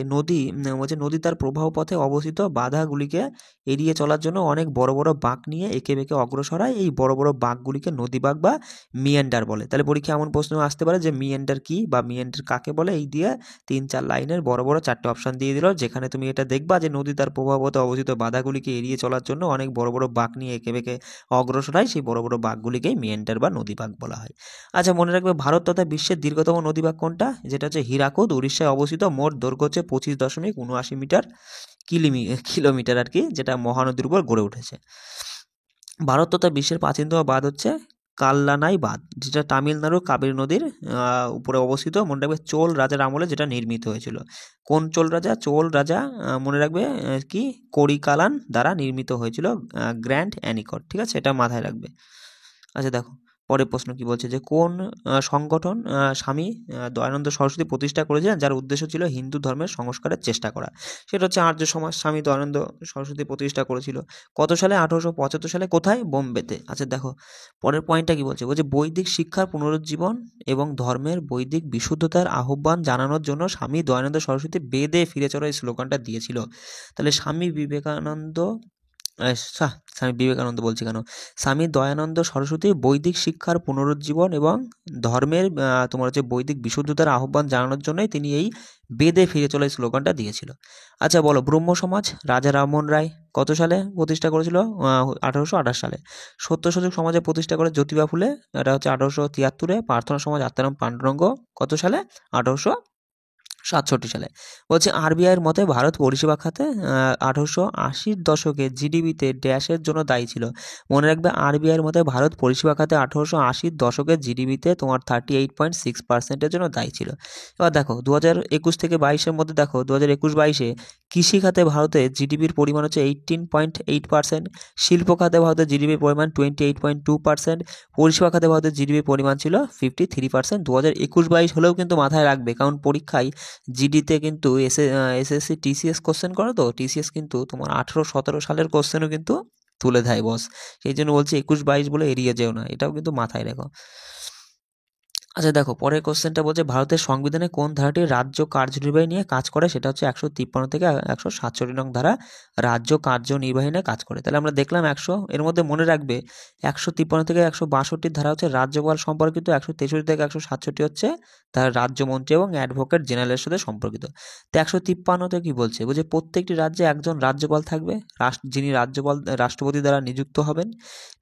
বলছে নদী তার প্রবাহ পথে অবস্থিত বাধাগুলিকে এড়িয়ে চলার জন্য অনেক বড় বড় বাঁক নিয়ে এঁকে বেঁকে অগ্রসর হয়। এই বড় বড় বাঁকগুলিকে নদী বাঁক বা মিয়েন্ডার বলে। তাহলে পরীক্ষা এমন প্রশ্ন আসতে পারে যে মিয়েন্ডার কি বা মিয়েন্ডার কাকে বলে, এই দিয়ে 3-4 লাইনের বড় বড় 4টে অপশান দিয়ে দিল, যেখানে তুমি এটা দেখবা যে নদী তার প্রবাহপথে অবস্থিত বাধাগুলিকে এড়িয়ে চলার জন্য অনেক বড় বড় বাঁক নিয়ে এঁকে বেঁকে অগ্রসর হয়। সেই বড় বড় বাঁকগুলিকেই মিয়েন্ডার বা নদী বাঁক বলা হয়। আচ্ছা, মনে রাখবে ভারত তথা বিশ্বের দীর্ঘতম নদী বাঁক কোনটা? যেটা হচ্ছে হীরাকুদ, উড়িষ্যায় অবস্থিত। মোট দৈর্ঘ্য হচ্ছে 25.79 মিটার কিলোমিটার আর কি, যেটা মহানদীর উপর গড়ে উঠেছে। ভারত তথা বিশ্বের প্রাচীনতম বাঁধ হচ্ছে কাল্লানাই বাঁধ, যেটা তামিলনাড়ুর কাবেরী নদীর উপরে অবস্থিত। মনে রাখবে চোল রাজার আমলে যেটা নির্মিত হয়েছিল। কোন চোল রাজা? চোল রাজা মনে রাখবে কি করিকালান দ্বারা নির্মিত হয়েছিল, গ্র্যান্ড অ্যানিকট, ঠিক আছে, এটা মাথায় রাখবে। আচ্ছা দেখো, পরের প্রশ্ন কি বলছে যে কোন সংগঠন স্বামী দয়ানন্দ সরস্বতী প্রতিষ্ঠা করেছিলেন, যার উদ্দেশ্য ছিল হিন্দু ধর্মের সংস্কারের চেষ্টা করা? সেটা হচ্ছে আর্য সমাজ। স্বামী দয়ানন্দ সরস্বতী প্রতিষ্ঠা করেছিল কত সালে? 1875 সালে। কোথায়? বোম্বেতে। আচ্ছা দেখো, পরের পয়েন্টটা কি বলছে? বলছে বৈদিক শিক্ষার পুনরুজ্জীবন এবং ধর্মের বৈদিক বিশুদ্ধতার আহ্বান জানানোর জন্য স্বামী দয়ানন্দ সরস্বতী বেদে ফিরে চলো এই স্লোগানটা দিয়েছিল। তাহলে স্বামী বিবেকানন্দ বলছি কেন, স্বামী দয়ানন্দ সরস্বতী বৈদিক শিক্ষার পুনরুজ্জীবন এবং ধর্মের তোমার হচ্ছে বৈদিক বিশুদ্ধতার আহ্বান জানানোর জন্যই তিনি এই বেদে ফিরে চলে স্লোগানটা দিয়েছিল। আচ্ছা বলো, ব্রহ্ম সমাজ রাজা রামমোহন রায় কত সালে প্রতিষ্ঠা করেছিল? 1828 সালে। সত্য সুযোগ সমাজে প্রতিষ্ঠা করে জ্যোতিবা ফুলে, এটা হচ্ছে 1873-এ। প্রার্থনা সমাজ আত্মারাম পাণ্ডুরঙ্গ কত সালে? 1867 সালে। বলছে আরবিআইয়ের মতে ভারত পরিষেবা খাতে 1880-র দশকে জিডিপিতে ড্যাশের জন্য দায়ী ছিল। মনে রাখবে আরবিআইয়ের মতে ভারত পরিষেবা খাতে 1880-র দশকে জিডিপিতে তোমার 38.6%-এর জন্য দায়ী ছিল। এবার দেখো 2021 থেকে 22-এর মধ্যে দেখো 2021-22-এ কৃষি খাতে ভারতের জিডিপির পরিমাণ হচ্ছে 18.8%, শিল্প খাতে ভারতের জিডিপির পরিমাণ 28.2%, পরিষেবা খাতে ভারতের জিডিপির পরিমাণ ছিল 53%। 2021-22 হলেও কিন্তু মাথায় রাখবে, কারণ পরীক্ষায় জিডিতে কিন্তু এসএসসি টিসিএস কোশ্চেন করে, তো টিসিএস কিন্তু তোমার 18-17 সালের কোশ্চেনও কিন্তু তুলে দেয় বস। সেই জন্য বলছি 21-22 বলে এড়িয়ে যেও না, এটাও কিন্তু মাথায় রেখো। আচ্ছা দেখো, পরের কোশ্চেনটা বলছে ভারতের সংবিধানে কোন ধারাটি রাজ্য কার্যনির্বাহী নিয়ে কাজ করে? সেটা হচ্ছে 153 থেকে 167 নং ধারা রাজ্য কার্যনির্বাহী নিয়ে কাজ করে। তাহলে আমরা দেখলাম 100, এর মধ্যে মনে রাখবে 153 থেকে 162 ধারা হচ্ছে রাজ্যপাল সম্পর্কিত, 163 থেকে 167 হচ্ছে তার রাজ্যমন্ত্রী এবং অ্যাডভোকেট জেনারেলের সাথে সম্পর্কিত। তো 153-তে কি বলছে? বলছে প্রত্যেকটি রাজ্যে একজন রাজ্যপাল থাকবে, যিনি রাষ্ট্রপতি দ্বারা নিযুক্ত হবেন,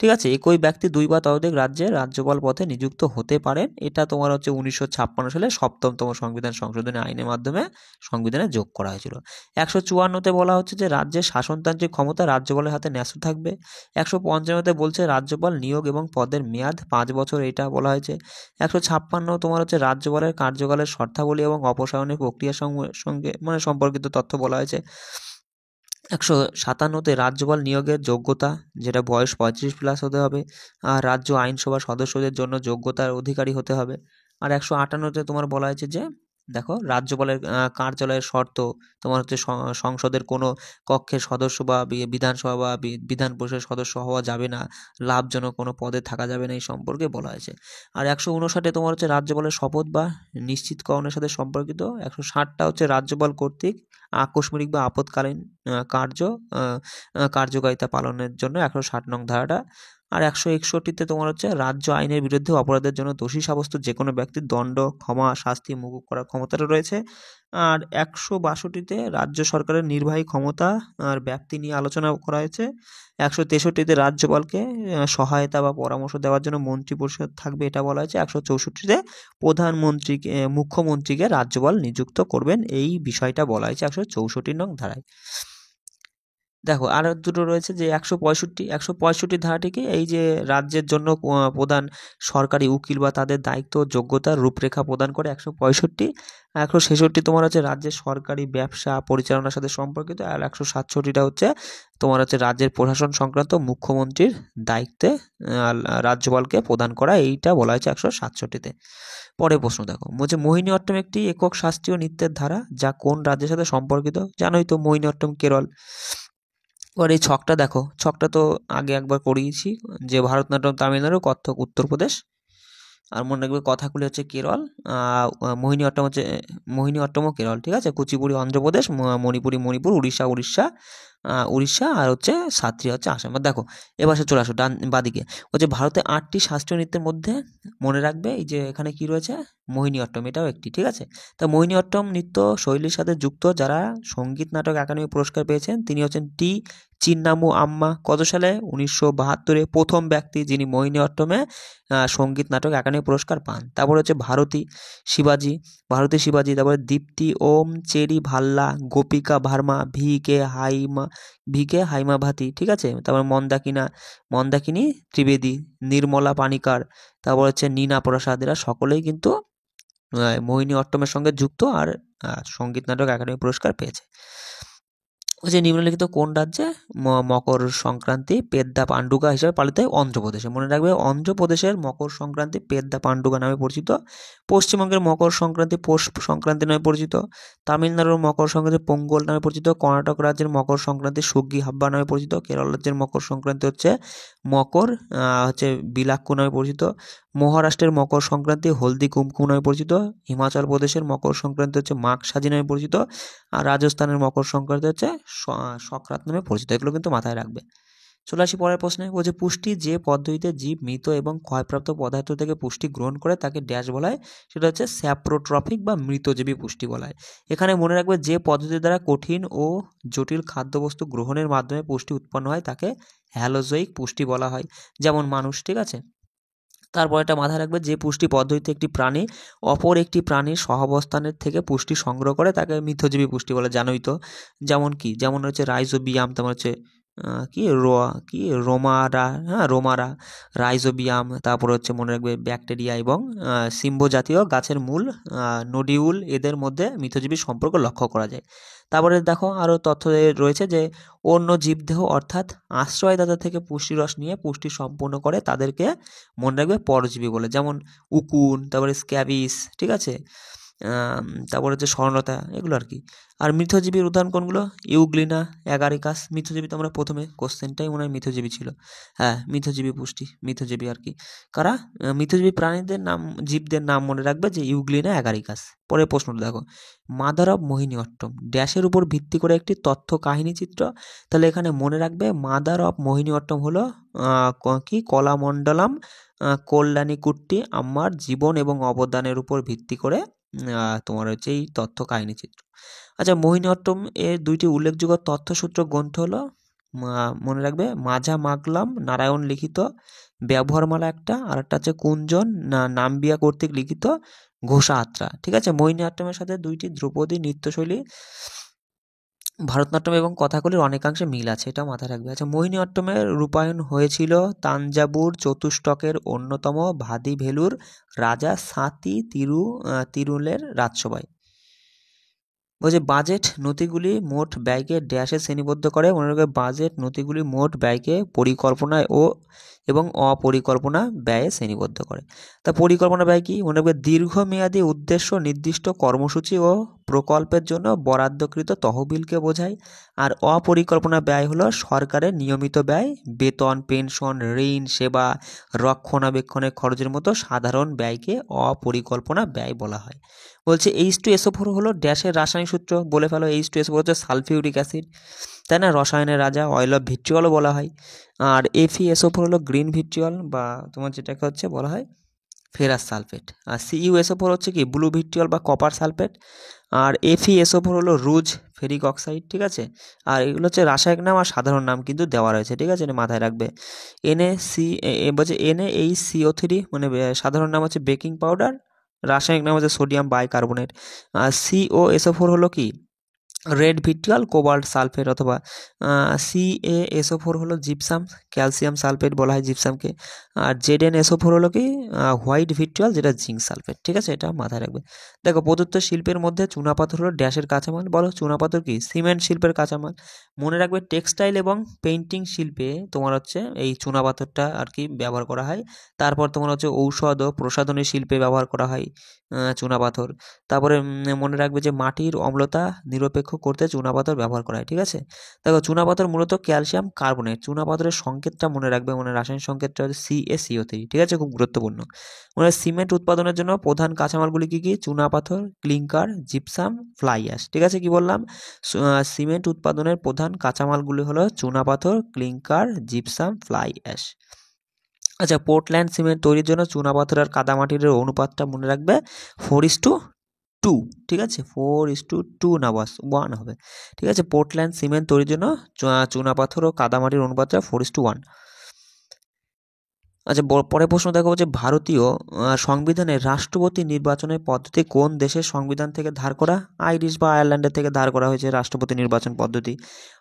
ঠিক আছে। একই ব্যক্তি 2 বা ততোধিক রাজ্যে রাজ্যপাল পদে নিযুক্ত হতে পারেন। এটা তোমার হচ্ছে 1956 সালে 7তম সংবিধান সংশোধনী আইনের মাধ্যমে সংবিধানে যোগ করা হয়েছিল। 154-তে বলা হচ্ছে যে রাজ্যের শাসনতান্ত্রিক ক্ষমতা রাজ্যপালের হাতে ন্যস্ত থাকবে। 155-তে বলছে রাজ্যপাল নিয়োগ এবং পদের মেয়াদ 5 বছর, এটা বলা হয়েছে। 156 তোমার হচ্ছে রাজ্যপালের কার্যকালের শর্তাবলী এবং অপসারণের প্রক্রিয়ার সঙ্গে মানে সম্পর্কিত তথ্য বলা হয়েছে। 157-তে রাজ্যপাল নিয়োগের যোগ্যতা, যেটা বয়স 35+ হতে হবে, আর রাজ্য আইনসভার সদস্যদের জন্য যোগ্যতার অধিকারী হতে হবে। আর 158-তে তোমার বলা হয়েছে যে দেখো রাজ্যপালের কার্যালয়ের শর্ত, তোমার হচ্ছে সংসদের কোনো কক্ষের সদস্য বা বিধানসভা বা বিধান পরিষদের সদস্য হওয়া যাবে না, লাভজনক কোনো পদে থাকা যাবে না, এই সম্পর্কে বলা হয়েছে। আর 159 তোমার হচ্ছে রাজ্যপালের শপথ বা নিশ্চিতকরণের সাথে সম্পর্কিত। 160টা হচ্ছে রাজ্যপাল কর্তৃক আকস্মিক বা আপৎকালীন কার্যকারিতা পালনের জন্য 160 নং ধারাটা। আর 161তে তোমার হচ্ছে রাজ্য আইনের বিরুদ্ধে অপরাধের জন্য দোষী সাব্যস্ত যে কোনো ব্যক্তির দণ্ড, ক্ষমা, শাস্তি মকুব করার ক্ষমতাটা রয়েছে। আর 162তে রাজ্য সরকারের নির্বাহী ক্ষমতা আর ব্যাপ্তি নিয়ে আলোচনা করা হয়েছে। 163তে রাজ্যপালকে সহায়তা বা পরামর্শ দেওয়ার জন্য মন্ত্রী পরিষদ থাকবে, এটা বলা হয়েছে। 164তে মুখ্যমন্ত্রীকে রাজ্যপাল নিযুক্ত করবেন, এই বিষয়টা বলা হয়েছে 164 নং ধারায়। দেখো আর দুটো রয়েছে যে 165 ধারাটিকে এই যে রাজ্যের জন্য প্রধান সরকারি উকিল বা তাদের দায়িত্ব যোগ্যতার রূপরেখা প্রদান করে 165। 166 তোমার হচ্ছে রাজ্যের সরকারি ব্যবসা পরিচালনার সাথে সম্পর্কিত। আর 167টা হচ্ছে তোমার হচ্ছে রাজ্যের প্রশাসন সংক্রান্ত মুখ্যমন্ত্রীর দায়িত্বে রাজ্যপালকে প্রদান করা, এইটা বলা হয়েছে 167তে। পরে প্রশ্ন দেখো, বলছে মোহিনীঅট্টম একটি একক শাস্ত্রীয় নৃত্যের ধারা যা কোন রাজ্যের সাথে সম্পর্কিত? জানোই তো মোহিনীঅট্টম কেরল। এবার এই ছকটা দেখো, ছকটা তো আগে একবার করিয়েছি, যে ভারতনাট্যম তামিলনাড়ু, কত্থক উত্তরপ্রদেশ, আর মনে রাখবে কথাগুলি হচ্ছে কেরল, মোহিনীঅট্টমও কেরল, ঠিক আছে। কুচিপুড়ি অন্ধ্রপ্রদেশ, মণিপুরি মণিপুর, উড়িষ্যা আর হচ্ছে সাত্রিয়া হচ্ছে আসাম। আর দেখো এবার সে চলে আসো বাদিকে, হচ্ছে ভারতে 8টি শাস্ত্রীয় নৃত্যের মধ্যে মনে রাখবে এই যে এখানে কি রয়েছে, মোহিনীঅট্টম, এটাও একটি, ঠিক আছে। তা মোহিনীঅট্টম নৃত্য শৈলীর সাথে যুক্ত যারা সঙ্গীত নাটক একাডেমি পুরস্কার পেয়েছেন তিনি হচ্ছেন টি চিন্নামু আম্মা। কত সালে? 1972-এ প্রথম ব্যক্তি যিনি মোহিনীঅট্টমে সঙ্গীত নাটক একাডেমি পুরস্কার পান। তারপর হচ্ছে ভারতী শিবাজি, তারপরে দীপ্তি ওম, চেরি ভাল্লা, গোপিকা ভার্মা, ভি কে হাইমাভাতি, ঠিক আছে। তারপর মন্দাকিনী ত্রিবেদী, নির্মলা পানিকার, তারপর হচ্ছে নীনা প্রসাদ, এরা সকলেই কিন্তু মোহিনীঅট্টমের সঙ্গে যুক্ত আর সঙ্গীত নাটক একাডেমি পুরস্কার পেয়েছে। ওই যে নিম্নলিখিত কোন রাজ্যে মকর সংক্রান্তি পেদ্দা পাণ্ডুগা হিসেবে পালিত হয়? অন্ধ্রপ্রদেশে। মনে রাখবে অন্ধ্রপ্রদেশের মকর সংক্রান্তি পেদ্দা পাণ্ডুগা নামে পরিচিত। পশ্চিমবঙ্গের মকর সংক্রান্তি পৌষ সংক্রান্তি নামে পরিচিত। তামিলনাড়ুর মকর সংক্রান্তি পোঙ্গল নামে পরিচিত। কর্ণাটক রাজ্যের মকর সংক্রান্তি সুগ্গি হাব্বা নামে পরিচিত। কেরল রাজ্যের মকর সংক্রান্তি হচ্ছে বিলাক্কু নামে পরিচিত। মহারাষ্ট্রের মকর সংক্রান্তি হলদি কুমকুম নামে পরিচিত। হিমাচল প্রদেশের মকর সংক্রান্তি হচ্ছে মাঘ সাজি নামে পরিচিত। আর রাজস্থানের মকর সংক্রান্তি হচ্ছে সংক্রান্ত নামে পরিচিত। এগুলো কিন্তু মাথায় রাখবে। চলে আসি পরের প্রশ্নে, বলছে পুষ্টি যে পদ্ধতিতে জীব মৃত এবং ক্ষয়প্রাপ্ত পদার্থ থেকে পুষ্টি গ্রহণ করে তাকে ড্যাশ বলা হয়? সেটা হচ্ছে স্যাপ্রোট্রফিক বা মৃতজীবী পুষ্টি বলা হয়। এখানে মনে রাখবে যে পদ্ধতি দ্বারা কঠিন ও জটিল খাদ্যবস্তু গ্রহণের মাধ্যমে পুষ্টি উৎপন্ন হয় তাকে হ্যালোজোয়িক পুষ্টি বলা হয়, যেমন মানুষ, ঠিক আছে। তারপর এটা মাথায় রাখবে যে পুষ্টি পদ্ধতিতে একটি প্রাণী অপর একটি প্রাণীর সহাবস্থানের থেকে পুষ্টি সংগ্রহ করে তাকে মিথজীবী পুষ্টি বলে, জানোই তো। যেমন হচ্ছে রাইজোবিয়াম, তোমার হচ্ছে রোমারা, রাইজোবিয়াম, তারপর হচ্ছে মনে রাখবে ব্যাকটেরিয়া এবং সিম্বো জাতীয় গাছের মূল, নোডিউল, এদের মধ্যে মিথজীবীর সম্পর্ক লক্ষ্য করা যায়। তারপরে দেখো আরও তথ্য রয়েছে যে অন্য জীবদেহ অর্থাৎ আশ্রয়দাতা থেকে পুষ্টিরস নিয়ে পুষ্টি সম্পূর্ণ করে তাদেরকে মনে রাখবে পরজীবী বলে, যেমন উকুন, তারপরে স্ক্যাবিস, ঠিক আছে। তারপর হচ্ছে স্বর্ণতা, এগুলো আর কি। আর মিথজীবীর উদাহরণ কোনগুলো? Euglena, agaricus. মিথজীবী তো আমরা প্রথমে কোশ্চেনটাই মনে হয় মিথজীবী ছিল। হ্যাঁ, মিথজীবী পুষ্টি, মিথজীবী আর কি কারা? মিথজীবী প্রাণীদের নাম, জীবদের নাম মনে রাখবে যে ইউগ্লিনা, অ্যাগারিকাস। পরের প্রশ্নটা দেখো, মাদার অফ মোহিনীঅট্টম ড্যাশের উপর ভিত্তি করে একটি তথ্য কাহিনী চিত্র। তাহলে এখানে মনে রাখবে মাদার অফ মোহিনীঅট্টম হলো কলামণ্ডলম কল্যাণী কুট্টি আম্মার জীবন এবং অবদানের উপর ভিত্তি করে তোমার হচ্ছে এই তথ্য কাহিনী চিত্র। আচ্ছা, মোহিনীঅট্টম এর 2টি উল্লেখযোগ্য তথ্যসূত্র গ্রন্থ হলো, মনে রাখবে মাঝা মাগলাম নারায়ণ লিখিত ব্যবহারমালা একটা, আর একটা হচ্ছে কুঞ্জন নাম্বিয়া কর্তৃক লিখিত ঘোষা আত্রা, ঠিক আছে। মোহিনীঅট্টমের সাথে 2টি ধ্রুপদী নৃত্যশৈলী ভারতনাট্যম এবং কথাকলির অনেকাংশে মিল আছে, এটা মাথায় রাখবে। আচ্ছা, মোহিনীঅট্টমের রূপায়ণ হয়েছিল তাঞ্জাবুর চতুষ্টকের অন্যতম ভাদি ভেলুর রাজা সাতি তিরুলের রাজসভায়। বলছে বাজেট নথিগুলি মোট ব্যয়কে ড্যাশে শ্রেণীবদ্ধ করে। মনে রাখবে বাজেট নথিগুলি মোট ব্যয়কে পরিকল্পনায় এবং অপরিকল্পনা ব্যয়ে শ্রেণীবদ্ধ করে। তা পরিকল্পনা ব্যয় কি? মনে রাখবে দীর্ঘমেয়াদী উদ্দেশ্য নির্দিষ্ট কর্মসূচি ও প্রকল্পের জন্য বরাদ্দকৃত তহবিলকে বোঝায়। আর অপরিকল্পনা ব্যয় হলো সরকারের নিয়মিত ব্যয়, বেতন, পেনশন, ঋণ, সেবা, রক্ষণাবেক্ষণের খরচের মতো সাধারণ ব্যয়কে অপরিকল্পনা ব্যয় বলা হয়। বলছে H2SO4 হলো ড্যাশের রাসায়নিক সূত্র, বলে ফেলো। H2SO4 হচ্ছে সালফিউরিক অ্যাসিড, তাই না? রসায়নের রাজা, অয়েল অফ ভিট্রিয়লও বলা হয়। আর FeSO4 হলো গ্রিন ভিট্রিয়ল, বা তোমার যেটাকে হচ্ছে বলা হয় ফেরাস সালফেট। আর CuSO4 হচ্ছে কি ব্লু ভিট্রিয়ল বা কপার সালফেট। আর FeSO4 হলো রুজ ফেরিক অক্সাইড, ঠিক আছে? আর এগুলো হচ্ছে রাসায়নিক নাম আর সাধারণ নাম কিন্তু দেওয়া রয়েছে, ঠিক আছে? এটা মাথায় রাখবে। বলছে NaHCO3 মানে সাধারণ নাম হচ্ছে বেকিং পাউডার, রাসায়নিক নাম হচ্ছে সোডিয়াম বাইকার্বনেট। আর COSO4 হলো কি রেড ভিট্রিয়াল কোবাল্ট সালফেট, অথবা CaSO4 হলো জিপসাম, ক্যালসিয়াম সালফেট বলা হয় জিপসামকে। আর ZnSO4 হলো কি হোয়াইট ভিট্রিয়াল, যেটা জিঙ্ক সালফেট, ঠিক আছে? এটা মাথায় রাখবে। দেখো প্রদত্ত শিল্পের মধ্যে চুনাপাথর হলো ড্যাশের কাঁচামাল, বলো চুনাপাথর কি সিমেন্ট শিল্পের কাঁচামাল। মনে রাখবে টেক্সটাইল এবং পেইন্টিং শিল্পে তোমার হচ্ছে এই চুনাপাথরটা আর কি ব্যবহার করা হয়। তারপর তোমার হচ্ছে ঔষধ ও প্রসাধনী শিল্পে ব্যবহার করা হয় চুনাপাথর। তারপরে মনে রাখবে যে মাটির অম্লতা নিরপেক্ষ করতে চুনাপাথর ব্যবহার করা হয়, ঠিক আছে? দেখো চুনাপাথর মূলত ক্যালসিয়াম কার্বনেট। চুনাপাথরের সংকেতটা মনে রাখবে, রাসায়নিক সংকেতটা হচ্ছে CaCO3, ঠিক আছে? খুব গুরুত্বপূর্ণ। সিমেন্ট উৎপাদনের জন্য প্রধান কাঁচামালগুলি কী কী? চুনাপাথর, ক্লিংকার, জিপসাম, ফ্লাই অ্যাশ, ঠিক আছে? কি বললাম? সিমেন্ট উৎপাদনের প্রধান কাঁচামালগুলি হলো চুনাপাথর, ক্লিংকার, জিপসাম, ফ্লাই অ্যাশ। আচ্ছা, পোর্টল্যান্ড সিমেন্ট তৈরির জন্য চুনাপাথর আর কাদামাটির অনুপাতটা মনে রাখবে 4:2, ঠিক আছে? 4:2 না, বাস 1 হবে, ঠিক আছে? পোর্টল্যান্ড সিমেন্ট তৈরির জন্য চুনাপাথর ও কাদামাটির অনুপাতটা 4:1। আচ্ছা, পরের প্রশ্ন দেখো যে ভারতীয় সংবিধানে রাষ্ট্রপতি নির্বাচনের পদ্ধতি কোন দেশের সংবিধান থেকে ধার করা? আইরিশ বা আয়ারল্যান্ডের থেকে ধার করা হয়েছে রাষ্ট্রপতি নির্বাচন পদ্ধতি।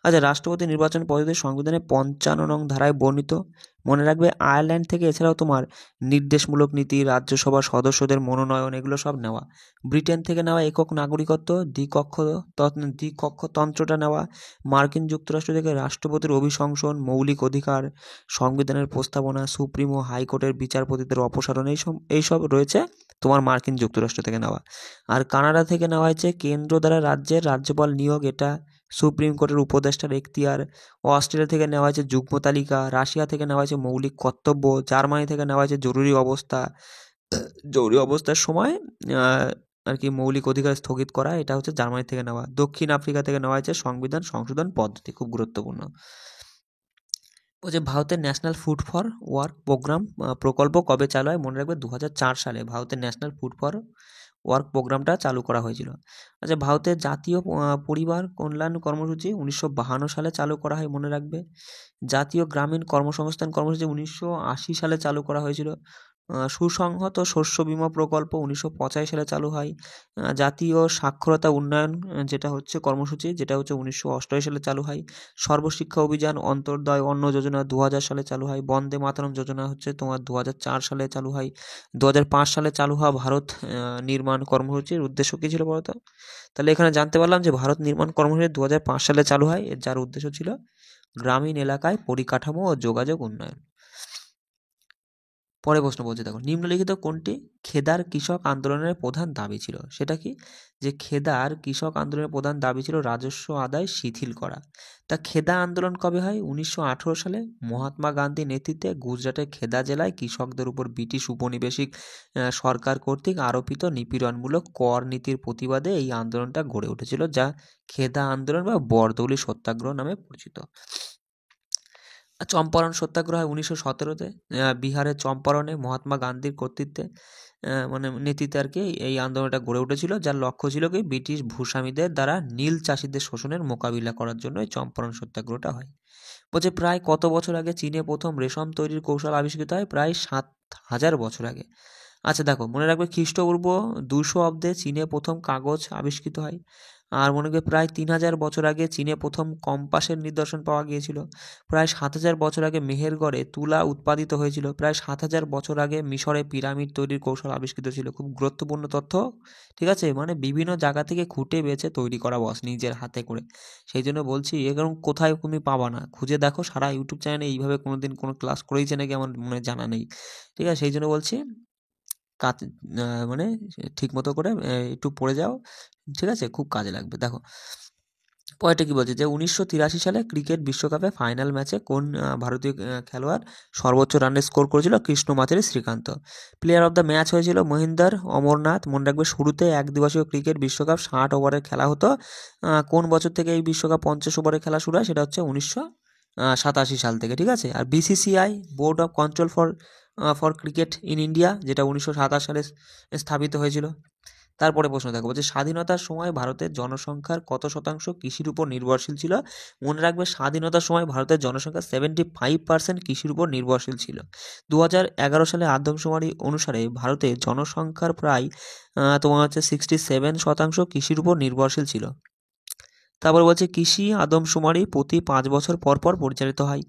আচ্ছা, রাষ্ট্রপতি নির্বাচন পদ্ধতি সংবিধানের 55 নং ধারায় বর্ণিত। মনে রাখবে আয়ারল্যান্ড থেকে এছাড়াও তোমার নির্দেশমূলক নীতি, রাজ্যসভার সদস্যদের মনোনয়ন, এগুলো সব নেওয়া। ব্রিটেন থেকে নেওয়া একক নাগরিকত্ব, দ্বিকক্ষতন্ত্রটা নেওয়া। মার্কিন যুক্তরাষ্ট্র থেকে রাষ্ট্রপতির অভিশংসন, মৌলিক অধিকার, সংবিধানের প্রস্তাবনা, সুপ্রিম ও হাইকোর্টের বিচারপতিদের অপসারণ, এইসব রয়েছে তোমার মার্কিন যুক্তরাষ্ট্র থেকে নেওয়া। আর কানাডা থেকে নেওয়া হয়েছে কেন্দ্র দ্বারা রাজ্যের রাজ্যপাল নিয়োগ, এটা সুপ্রিম কোর্টের উপদেষ্টার এখতিয়ার। অস্ট্রেলিয়া থেকে নেওয়া হয়েছে যুগ্ম তালিকা। রাশিয়া থেকে নেওয়া হয়েছে মৌলিক কর্তব্য। জার্মানি থেকে নেওয়া হয়েছে জরুরি অবস্থা। জরুরি অবস্থার সময় আর কি মৌলিক অধিকার স্থগিত করা, এটা হচ্ছে জার্মানি থেকে নেওয়া। দক্ষিণ আফ্রিকা থেকে নেওয়া হয়েছে সংবিধান সংশোধন পদ্ধতি, খুব গুরুত্বপূর্ণ। ভারতের ন্যাশনাল ফুড ফর ওয়ার্ক প্রকল্প কবে চালু হয়? মনে রাখবে 2004 সালে ভারতের ন্যাশনাল ফুড ফর ওয়ার্ক প্রোগ্রামটা চালু করা হয়েছিল। আচ্ছা, ভারতের জাতীয় পরিবার কল্যাণ কর্মসূচি 1952 সালে চালু করা হয়, মনে রাখবে। জাতীয় গ্রামীণ কর্মসংস্থান কর্মসূচি 1980 সালে চালু করা হয়েছিল। সুসংহত শস্য বীমা প্রকল্প 1985 সালে চালু হয়। জাতীয় সাক্ষরতা উন্নয়ন যেটা হচ্ছে কর্মসূচি, যেটা হচ্ছে 1988 সালে চালু হয়। সর্বশিক্ষা অভিযান, অন্তর্দয় অন্ন যোজনা 2000 সালে চালু হয়। বন্দে মাতরম যোজনা হচ্ছে তোমার 2004 সালে চালু হয়। 2005 সালে চালু হওয়া ভারত নির্মাণ কর্মসূচির উদ্দেশ্য কী ছিল বলতো? তাহলে এখানে জানতে পারলাম যে ভারত নির্মাণ কর্মসূচি 2005 সালে চালু হয়, যার উদ্দেশ্য ছিল গ্রামীণ এলাকায় পরিকাঠামো ও যোগাযোগ উন্নয়ন। পরে প্রশ্ন বলছে, দেখো নিম্নলিখিত কোনটি খেদার কৃষক আন্দোলনের প্রধান দাবি ছিল? সেটা কি? যে খেদার কৃষক আন্দোলনের প্রধান দাবি ছিল রাজস্ব আদায় শিথিল করা। তা খেদা আন্দোলন কবে হয়? 1918 সালে মহাত্মা গান্ধীর নেতৃত্বে গুজরাটের খেদা জেলায় কৃষকদের উপর ব্রিটিশ উপনিবেশিক সরকার কর্তৃক আরোপিত নিপীড়নমূলক কর নীতির প্রতিবাদে এই আন্দোলনটা গড়ে উঠেছিল, যা খেদা আন্দোলন বা বরদৌলি সত্যাগ্রহ নামে পরিচিত। চম্পারণ সত্যাগ্রহ হয় 1917-তে বিহারের চম্পারণে মহাত্মা গান্ধীর কর্তৃত্বে মানে নেতৃত্বে আর কি এই আন্দোলনটা গড়ে উঠেছিল, যার লক্ষ্য ছিল কি ব্রিটিশ ভূস্বামীদের দ্বারা নীল চাষিদের শোষণের মোকাবিলা করার জন্য এই চম্পারণ সত্যাগ্রহটা হয়। বলছে প্রায় কত বছর আগে চীনে প্রথম রেশম তৈরির কৌশল আবিষ্কৃত হয়? প্রায় 7,000 বছর আগে। আচ্ছা দেখো, মনে রাখবে খ্রিস্টপূর্ব 200 অব্দে চীনে প্রথম কাগজ আবিষ্কৃত হয়। আর মনে করি প্রায় 3000 বছর আগে চীনে প্রথম কম্পাসের নিদর্শন পাওয়া গিয়েছিল। প্রায় 7000 বছর আগে মেহেরগড়ে তুলা উৎপাদিত হয়েছিল। প্রায় 7000 বছর আগে মিশরে পিরামিড তৈরির কৌশল আবিষ্কৃত ছিল। খুব গুরুত্বপূর্ণ তথ্য, ঠিক আছে? মানে বিভিন্ন জায়গা থেকে খুঁটে বেছে তৈরি করা বস নিজের হাতে করে। সেই জন্য বলছি এরকম কোথায় তুমি পাবা না, খুঁজে দেখো। সারা ইউটিউব চ্যানেলে এইভাবে কোনোদিন কোনো ক্লাস করেইছে নাকি আমার মনে জানা নেই, ঠিক আছে? সেই জন্য বলছি কাজ মানে ঠিক মতো করে একটু পড়ে যাও, ঠিক আছে? খুব কাজে লাগবে। দেখো পরেরটা কি বলছে যে 1983 সালে ক্রিকেট বিশ্বকাপে ফাইনাল ম্যাচে কোন ভারতীয় খেলোয়াড় সর্বোচ্চ রানের স্কোর করেছিল? Krishnamachari Srikkanth. Player of the match হয়েছিল মহিন্দর অমরনাথ। মনে রাখবে শুরুতে একদিবসীয় ক্রিকেট বিশ্বকাপ 60 ওভারের খেলা হতো। কোন বছর থেকে এই বিশ্বকাপ 50 ওভারের খেলা শুরু হয়? সেটা হচ্ছে 1987 সাল থেকে, ঠিক আছে? আর BCCI board of control for cricket in India, যেটা 1927 সালে স্থাপিত হয়েছিল। তারপরে প্রশ্ন দেখো, বলছে স্বাধীনতার সময় ভারতের জনসংখ্যার কত শতাংশ কৃষির উপর নির্ভরশীল ছিল? মনে রাখবে স্বাধীনতার সময় ভারতের জনসংখ্যা 75% কৃষির উপর নির্ভরশীল ছিল। 2011 সালে আদমশুমারি অনুসারে ভারতের জনসংখ্যার প্রায় তোমার হচ্ছে 67% কৃষির উপর নির্ভরশীল ছিল। তারপর বলছে কৃষি আদমশুমারি প্রতি 5 বছর পর পর পরিচালিত হয়।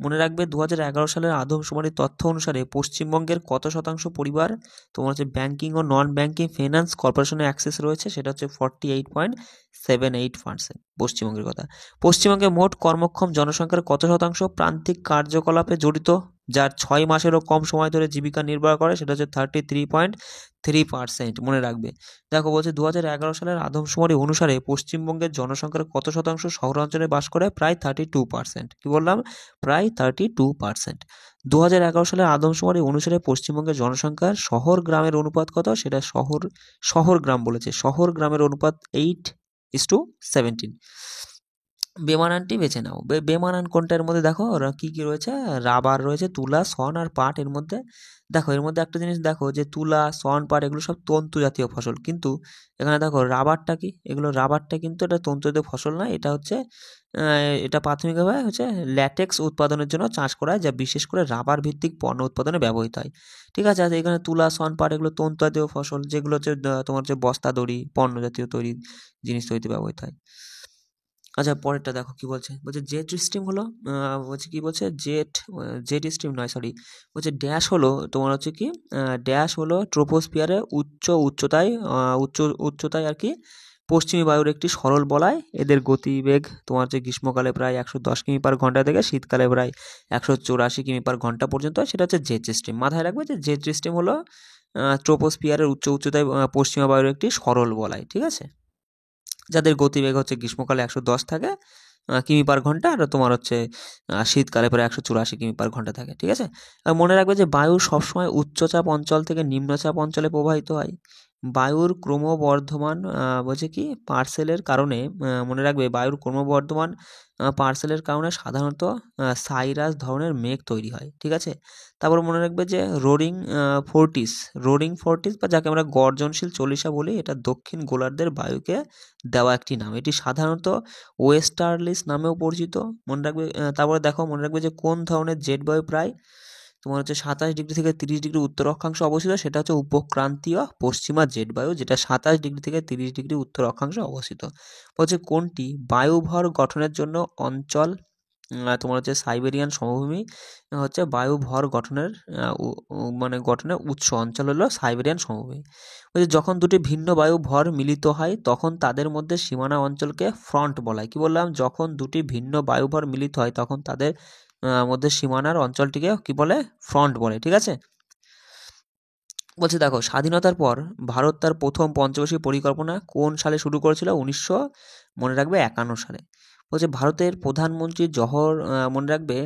মনে রাখবে 2011 সালের আদমশুমারির তথ্য অনুসারে পশ্চিমবঙ্গের কত শতাংশ পরিবার তোমার হচ্ছে ব্যাংকিং ও নন ব্যাংকিং ফিনান্স কর্পোরেশনের অ্যাক্সেস রয়েছে? সেটা হচ্ছে 48.78%। পশ্চিমবঙ্গের কথা। পশ্চিমবঙ্গে মোট কর্মক্ষম জনসংখ্যার কত শতাংশ প্রান্তিক কার্যকলাপে জড়িত, যার 6 মাসেরও কম সময় ধরে জীবিকা নির্বাহ করে? সেটা হচ্ছে 33.3%। মনে রাখবে। দেখো বলছে 2011 সালের আদমশুমারি অনুসারে পশ্চিমবঙ্গের জনসংখ্যার কত শতাংশ শহরাঞ্চলে বাস করে? প্রায় 32%। কি বললাম? প্রায় 32%। 2011 সালের আদমশুমারি অনুসারে পশ্চিমবঙ্গের জনসংখ্যার শহর গ্রামের অনুপাত কত? সেটা শহর গ্রাম বলেছে। শহর গ্রামের অনুপাত 8:17। বেমানানটি বেছে নাও। বেমানান কোনটা এর মধ্যে? দেখো ওরা কি কি রয়েছে, রাবার রয়েছে, তুলা, শন আর পাট। এর মধ্যে দেখো, এর মধ্যে একটা জিনিস দেখো যে তুলা, শন, পাট এগুলো সব তন্তু জাতীয় ফসল, কিন্তু এখানে দেখো রাবারটা কি, এগুলো রাবারটা কিন্তু এটা তন্তু জাতীয় ফসল না, এটা হচ্ছে এটা প্রাথমিকভাবে হচ্ছে ল্যাটেক্স উৎপাদনের জন্য চাষ করা হয়, যা বিশেষ করে রাবার ভিত্তিক পণ্য উৎপাদনে ব্যবহৃত হয়, ঠিক আছে? আর এখানে তুলা, শন, পাট এগুলো তন্তু জাতীয় ফসল, যেগুলো হচ্ছে তোমার হচ্ছে বস্তা দড়ি, পণ্য জাতীয় তৈরি জিনিস তৈরিতে ব্যবহৃত হয়। আচ্ছা পরেরটা দেখো কি বলছে, বলছে জেট স্ট্রিম হলো বলছে কি বলছে জেট স্ট্রিম নয়, সরি, বলছে ড্যাশ হলো তোমার হচ্ছে কি ড্যাশ হলো ট্রোপোস্ফিয়ারে উচ্চতায় আর কি পশ্চিমী বায়ুর একটি সরল বলয়। এদের গতিবেগ তোমার হচ্ছে গ্রীষ্মকালে প্রায় 110 কিমি পার ঘন্টা থেকে শীতকালে প্রায় 184 কিমি পার ঘন্টা পর্যন্ত। সেটা হচ্ছে জেট স্ট্রিম। মাথায় রাখবে যে জেট স্ট্রিম হলো ট্রোপোস্ফিয়ারের উচ্চতায় পশ্চিমা বায়ুর একটি সরল বলয়, ঠিক আছে? যাদের গতিবেগ হচ্ছে গ্রীষ্মকালে 110 থাকে কিমি পার ঘন্টা, আর তোমার হচ্ছে শীতকালে প্রায় 184 কিমি পার ঘন্টা থাকে, ঠিক আছে? আর মনে রাখবে যে বায়ু সবসময় উচ্চচাপ অঞ্চল থেকে নিম্নচাপ অঞ্চলে প্রবাহিত হয়। বায়ুর ক্রমবর্ধমান বলছে কি পার্সেলের কারণে মনে রাখবে বায়ুর ক্রমবর্ধমান পার্সেলের কারণে সাধারণত সাইরাস ধরনের মেঘ তৈরি হয়, ঠিক আছে? তারপর মনে রাখবে যে রোরিং ফোর্টিস বা যাকে আমরা গর্জনশীল চল্লিশা বলি, এটা দক্ষিণ গোলার্ধের বায়ুকে দেওয়া একটি নাম। এটি সাধারণত ওয়েস্টার্লিস নামেও পরিচিত। মনে রাখবে তারপরে দেখো মনে রাখবে যে কোন ধরনের জেট বায়ু প্রায় তোমার হচ্ছে 27 ডিগ্রি থেকে 30 ডিগ্রি উত্তর অক্ষাংশে অবস্থিত? সেটা হচ্ছে উপক্রান্তীয় পশ্চিমা জেট বায়ু, যেটা 27 ডিগ্রি থেকে 30 ডিগ্রি উত্তর অক্ষাংশে অবস্থিত। বলছে কোনটি বায়ুভর গঠনের জন্য অঞ্চল তোমার হচ্ছে সাইবেরিয়ান সমভূমি হচ্ছে বায়ুভর গঠনের মানে গঠনের উৎস অঞ্চল হলো সাইবেরিয়ান সমভূমি। বলছে যখন দুটি ভিন্ন বায়ু ভর মিলিত হয় তখন তাদের মধ্যে সীমানা অঞ্চলকে ফ্রন্ট বলা হয়। কি বললাম? যখন দুটি ভিন্ন বায়ুভর মিলিত হয় তখন তাদের মধ্যে সীমানার অঞ্চলটিকে কি বলে? ফ্রন্ট বলে, ঠিক আছে? বলছে দেখো স্বাধীনতার পর ভারত তার প্রথম পঞ্চবার্ষিক পরিকল্পনা কোন সালে শুরু করেছিল? মনে রাখবে 51 সালে। বলছে ভারতের প্রধানমন্ত্রী মনে রাখবে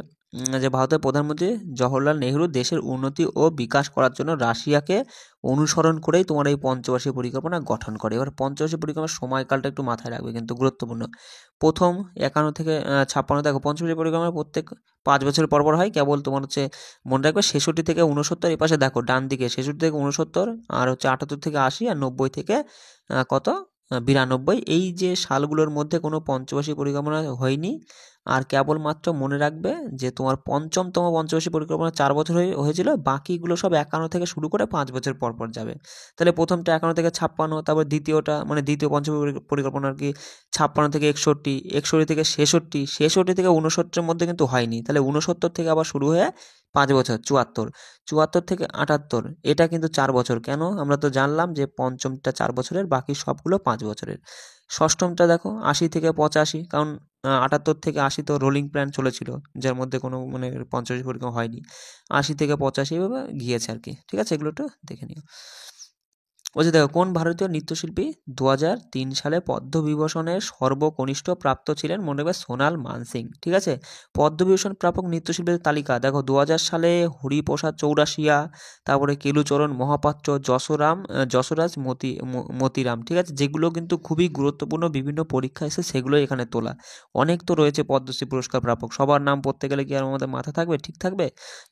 যে ভারতের প্রধানমন্ত্রী জওহরলাল নেহরু দেশের উন্নতি ও বিকাশ করার জন্য রাশিয়াকে অনুসরণ করেই তোমার এই পঞ্চবার্ষিক পরিকল্পনা গঠন করে। এবার পঞ্চবার্ষিক পরিকল্পনার সময়কালটা একটু মাথায় রাখবে, কিন্তু গুরুত্বপূর্ণ। প্রথম 51 থেকে 56, দেখো পঞ্চবার্ষিক পরিকল্পনা প্রত্যেক 5 বছর পর পর হয়। কেবল তোমার হচ্ছে মনে রাখবে 66 থেকে 69, এই পাশে দেখো ডান দিকে 66 থেকে 69, আর হচ্ছে 78 থেকে 80, আর 90 থেকে কত 92, এই যে সালগুলোর মধ্যে কোনো পঞ্চবার্ষিক পরিকল্পনা হয়নি। আর কেবলমাত্র মনে রাখবে যে তোমার পঞ্চমতম পঞ্চবার্ষিক পরিকল্পনা 4 বছর হয়েছিল, বাকিগুলো সব 51 থেকে শুরু করে 5 বছর পর পর যাবে। তাহলে প্রথমটা 51 থেকে 56, তারপর দ্বিতীয়টা মানে দ্বিতীয় পরিকল্পনা আর কি 56 থেকে 61, 61 থেকে 66, 66 থেকে 69 মধ্যে কিন্তু হয়নি। তাহলে 69 থেকে আবার শুরু হয়ে 5 বছর 74, 74 থেকে 78, এটা কিন্তু 4 বছর। কেন? আমরা তো জানলাম যে পঞ্চমটা 4 বছরের, বাকি সবগুলো 5 বছরের। ষষ্ঠমটা দেখো 80 থেকে 85, কারণ 78 থেকে 80 তো রোলিং প্ল্যান চলেছিল, যার মধ্যে কোনো মানে পঞ্চবার্ষিক পরিকল্পনা হয়নি। 80 থেকে 85 এভাবে গিয়েছে আর কি। ঠিক আছে, এগুলো একটু দেখে নিও। বলছে দেখো, কোন ভারতীয় নৃত্যশিল্পী 2003 সালে পদ্মবিভূষণের সর্বকনিষ্ঠ প্রাপ্ত ছিলেন? মনে রাখবে সোনাল মানসিং। ঠিক আছে, পদ্মবিভূষণ প্রাপক নৃত্যশিল্পীদের তালিকা দেখো। 2000 সালে হরিপ্রসাদ চৌরাশিয়া, তারপরে কেলুচরণ মহাপাত্র, যশরাজ মতিরাম। ঠিক আছে, যেগুলো কিন্তু খুবই গুরুত্বপূর্ণ, বিভিন্ন পরীক্ষা এসে সেগুলোই এখানে তোলা। অনেক তো রয়েছে পদ্মশ্রী পুরস্কার প্রাপক, সবার নাম পড়তে গেলে কি আর আমাদের মাথা থাকবে? ঠিক থাকবে?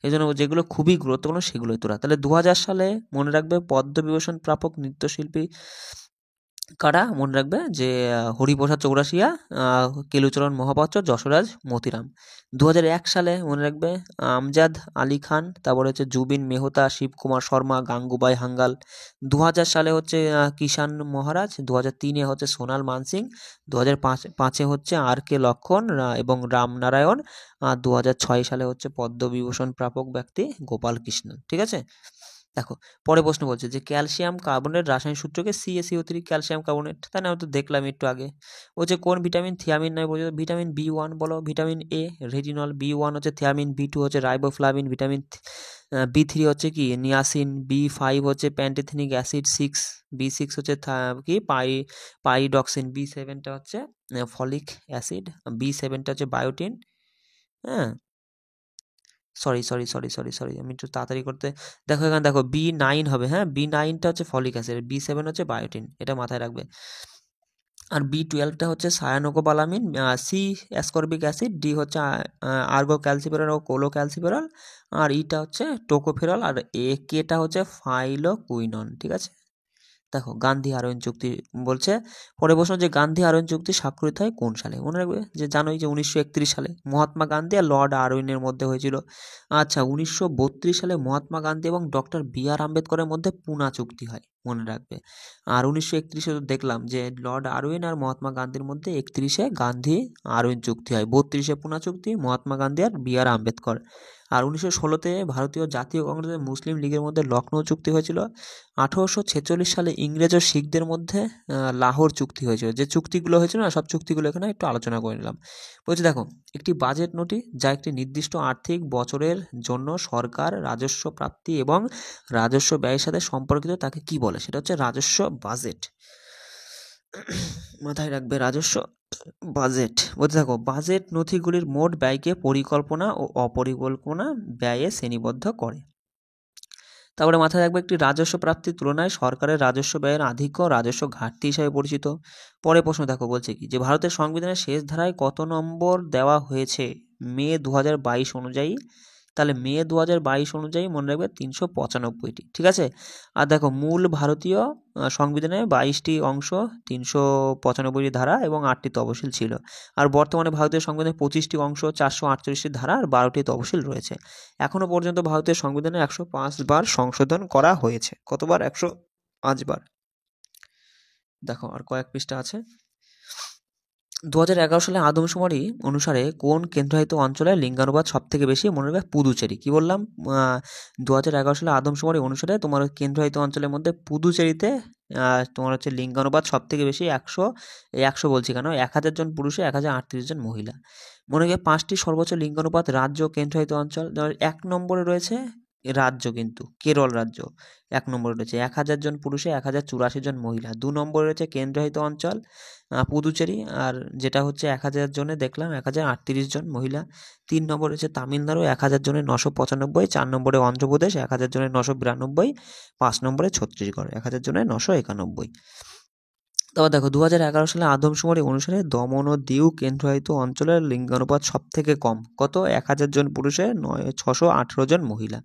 এই জন্য যেগুলো খুবই গুরুত্বপূর্ণ সেগুলোই তোলা। তাহলে 2000 সালে মনে রাখবে পদ্মবিভূষণ প্রাপক নৃত্যশিল্পী কারা? মনে রাখবে যে হরিপ্রসাদ চৌরাশিয়া, কেলুচরণ মহাপাত্র, যশরাজ মতিরাম। 2001 সালে মনে রাখবে আমজাদ আলী খান, তারপরে হচ্ছে জুবিন মেহতা, শিবকুমার শর্মা, গাঙ্গুবাই হাঙ্গাল। 2000 সালে হচ্ছে কিষান মহারাজ। 2003-এ হচ্ছে সোনাল মানসিং। 2005-এ হচ্ছে আর.কে. লক্ষ্মণ এবং রামনারায়ণ। আর 2006 সালে হচ্ছে পদ্মবিভূষণ প্রাপক ব্যক্তি গোপাল কৃষ্ণন। ঠিক আছে, দেখো পরে প্রশ্ন বলছে যে ক্যালসিয়াম কার্বনেট রাসায়নিক সূত্রকে CaCO3 ক্যালসিয়াম কার্বনেট, তাই না? তো দেখলাম একটু আগে। বলছে কোন ভিটামিন থিয়ামিন নয় পরিচিত? ভিটামিন B1 বলো। ভিটামিন A রেটিনল, B1 হচ্ছে থিয়ামিন, B2 হচ্ছে রাইবোফ্লাভিন, ভিটামিন B3 হচ্ছে কি নিয়াসিন, B5 হচ্ছে প্যান্টোথেনিক অ্যাসিড, B6 হচ্ছে কি পাইরিডক্সিন, B7টা হচ্ছে ফলিক অ্যাসিড, B7টা হচ্ছে বায়োটিন। হ্যাঁ, সরি, আমি একটু তাড়াতাড়ি করতে, দেখো এখানে দেখো B9 হবে। হ্যাঁ, B9টা হচ্ছে ফলিক অ্যাসিড, B7 হচ্ছে বায়োটিন, এটা মাথায় রাখবে। আর B12টা হচ্ছে cyanocobalamin, C ascorbic acid, D হচ্ছে আর্গো ক্যালসিফেরল ও কোলো ক্যালসিফেরল, আর ইটা হচ্ছে টোকোফেরল, আর কেটা হচ্ছে ফাইলোকুইনন। ঠিক আছে, দেখো গান্ধী আরোহণ চুক্তি বলছে। পরে প্রশ্ন যে গান্ধী আরোহণ চুক্তি স্বাক্ষরিত হয় কোন সালে? মনে রাখবে যে জানোই যে 1931 সালে মহাত্মা গান্ধী আর লর্ড আরউইনের মধ্যে হয়েছিল। আচ্ছা, 1932 সালে মহাত্মা গান্ধী এবং ডক্টর B.আর. আম্বেদকরের মধ্যে পুনা চুক্তি হয়, মনে রাখবে। আর 1931-এ তো দেখলাম যে লর্ড আরউইন আর মহাত্মা গান্ধীর মধ্যে 31-এ গান্ধী আরউইন চুক্তি হয়, 32-এ পুনা চুক্তি মহাত্মা গান্ধী আর B.আর. আম্বেদকর। আর 1916-তে ভারতীয় জাতীয় কংগ্রেসের মুসলিম লীগের মধ্যে লখনৌ চুক্তি হয়েছিল। 1846 সালে ইংরেজ ও শিখদের মধ্যে লাহোর চুক্তি হয়েছিল। যে চুক্তিগুলো হয়েছিল না, সব চুক্তিগুলো এখানে একটু আলোচনা করে নিলাম। বলছি দেখো, একটি বাজেট নোটিশ যা একটি নির্দিষ্ট আর্থিক বছরের জন্য সরকার রাজস্ব প্রাপ্তি এবং রাজস্ব ব্যয়ের সাথে সম্পর্কিত, তাকে কি বলে? সেটা হচ্ছে রাজস্ব বাজেট। মাথায় রাখবে, রাজস্ব বাজেট। বলতে থাকো, বাজেট নথিগুলির মোট ব্যয়কে পরিকল্পনা ও অপরিকল্পনা ব্যয়ে শ্রেণীবদ্ধ করে। তারপরে মাথায় রাখবে, একটি রাজস্ব প্রাপ্তির তুলনায় সরকারের রাজস্ব ব্যয়ের আধিক্য রাজস্ব ঘাটতি হিসাবে পরিচিত। পরে প্রশ্ন দেখো, বলছে কি যে ভারতের সংবিধানের শেষ ধারায় কত নম্বর দেওয়া হয়েছে মে 2022 অনুযায়ী? তাহলে মে 2022 অনুযায়ী মনে রাখবে 395টি। ঠিক আছে, আর দেখো মূল ভারতীয় সংবিধানে 22টি অংশ, 395টি ধারা এবং 8টি তফসিল ছিল। আর বর্তমানে ভারতীয় সংবিধানে 25টি অংশ, 448টি ধারা আর 12টি তফসিল রয়েছে। এখনো পর্যন্ত ভারতীয় সংবিধানে 105 বার সংশোধন করা হয়েছে। কতবার? 105 বার। দেখো আর কয়েক পৃষ্ঠা আছে। 2011 সালে আদমশুমারি অনুসারে কোন কেন্দ্রশাসিত অঞ্চলে লিঙ্গানুপাত সব থেকে বেশি? মনে রাখবে পুদুচেরি। কি বললাম? 2011 সালে আদমশুমারি অনুসারে তোমার কেন্দ্রশাসিত অঞ্চলের মধ্যে পুদুচেরিতে তোমার হচ্ছে লিঙ্গানুপাত সব থেকে বেশি। 100 বলছি কেন, 1000 জন পুরুষে 1038 জন মহিলা। মনে রাখবে 5টি সর্বোচ্চ লিঙ্গানুপাত রাজ্য কেন্দ্রশাসিত অঞ্চল। 1 নম্বরে রয়েছে রাজ্য, কিন্তু কেরল রাজ্য 1 নম্বরে রয়েছে 1000 জন পুরুষে 1084 জন মহিলা। 2 নম্বরে রয়েছে কেন্দ্রশাসিত অঞ্চল পুদুচেরি, আর যেটা হচ্ছে 1000 জনে দেখলাম 1038 জন মহিলা। 3 নম্বরে রয়েছে তামিলনাড়ু 1000 জনে 995। 4 নম্বরে অন্ধ্রপ্রদেশ 1000 জনে 992। 5 নম্বরে ছত্তিশগড় 1000 জনে 991। তারপর দেখো 2011 সালে আদমশুমারি অনুসারে দমন ও দিউ কেন্দ্রশাসিত অঞ্চলের লিঙ্গানুপাত সব থেকে কম। কত? 1000 জন পুরুষে 618 জন মহিলা।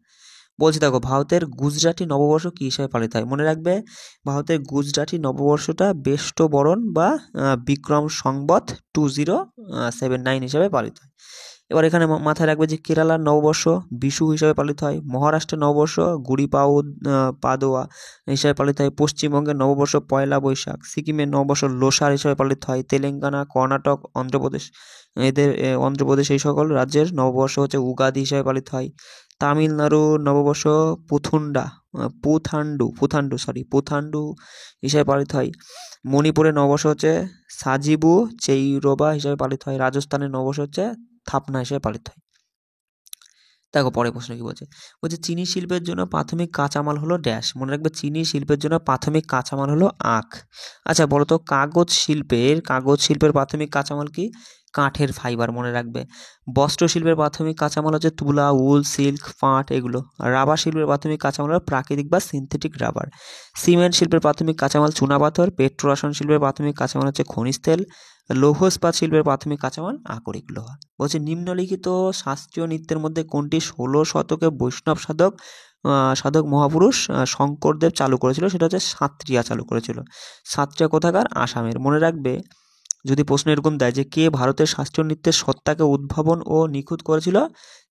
বলছি দেখো, ভারতের গুজরাটি নববর্ষ কী হিসাবে পালিত হয়? মনে রাখবে, ভারতের গুজরাটি নববর্ষটা বেষ্ট বরণ বা বিক্রম সংবৎ 2079 হিসাবে পালিত হয়। এবার এখানে মাথায় রাখবে যে কেরালার নববর্ষ বিশু হিসাবে পালিত হয়, মহারাষ্ট্রের নববর্ষ গুড়ি পাদোয়া হিসাবে পালিত হয়, পশ্চিমবঙ্গের নববর্ষ পয়লা বৈশাখ, সিকিমের নববর্ষ লোসার হিসাবে পালিত হয়, তেলেঙ্গানা, কর্ণাটক, অন্ধ্রপ্রদেশ, অন্ধ্রপ্রদেশ এই সকল রাজ্যের নববর্ষ হচ্ছে উগাদি হিসাবে পালিত হয়। তামিলনাড়ুর নববর্ষ পুথান্ডু হিসাবে পালিত হয়। মণিপুরের নববর্ষ হচ্ছে সাজিবু চেইরোবা হিসাবে পালিত হয়। রাজস্থানের নববর্ষ হচ্ছে থাপনা হিসেবে পালিত হয়। দেখো পরের প্রশ্ন কি বলছে, বলছে চিনি শিল্পের জন্য প্রাথমিক কাঁচামাল হলো ড্যাশ। মনে রাখবে, চিনি শিল্পের জন্য প্রাথমিক কাঁচামাল হলো আখ। আচ্ছা বলো তো, কাগজ শিল্পের প্রাথমিক কাঁচামাল কি? কাঠের ফাইবার। মনে রাখবে, বস্ত্র শিল্পের প্রাথমিক কাঁচামাল হচ্ছে তুলা, উল, সিল্ক, পাট এগুলো। রাবার শিল্পের প্রাথমিক কাঁচামাল হলো প্রাকৃতিক বা সিনথেটিক রাবার। সিমেন্ট শিল্পের প্রাথমিক কাঁচামাল চুনাপাথর। পেট্রোরসায়ন শিল্পের প্রাথমিক কাঁচামাল হচ্ছে খনিজ তেল। লৌহ ইস্পাত শিল্পের প্রাথমিক কাঁচামাল আকরিক লোহা। বলছে নিম্নলিখিত শাস্ত্রীয় নৃত্যের মধ্যে কোনটি 16 শতকে বৈষ্ণব সাধক মহাপুরুষ শঙ্করদেব চালু করেছিল? সেটা হচ্ছে সাত্রিয়া চালু করেছিল। সাত্রিয়া কোথাকার? আসামের। মনে রাখবে, যদি প্রশ্ন এরকম দেয় যে কে ভারতের শাস্ত্রীয় নৃত্যের সত্তাকে উদ্ভাবন ও নিখুঁত করেছিল?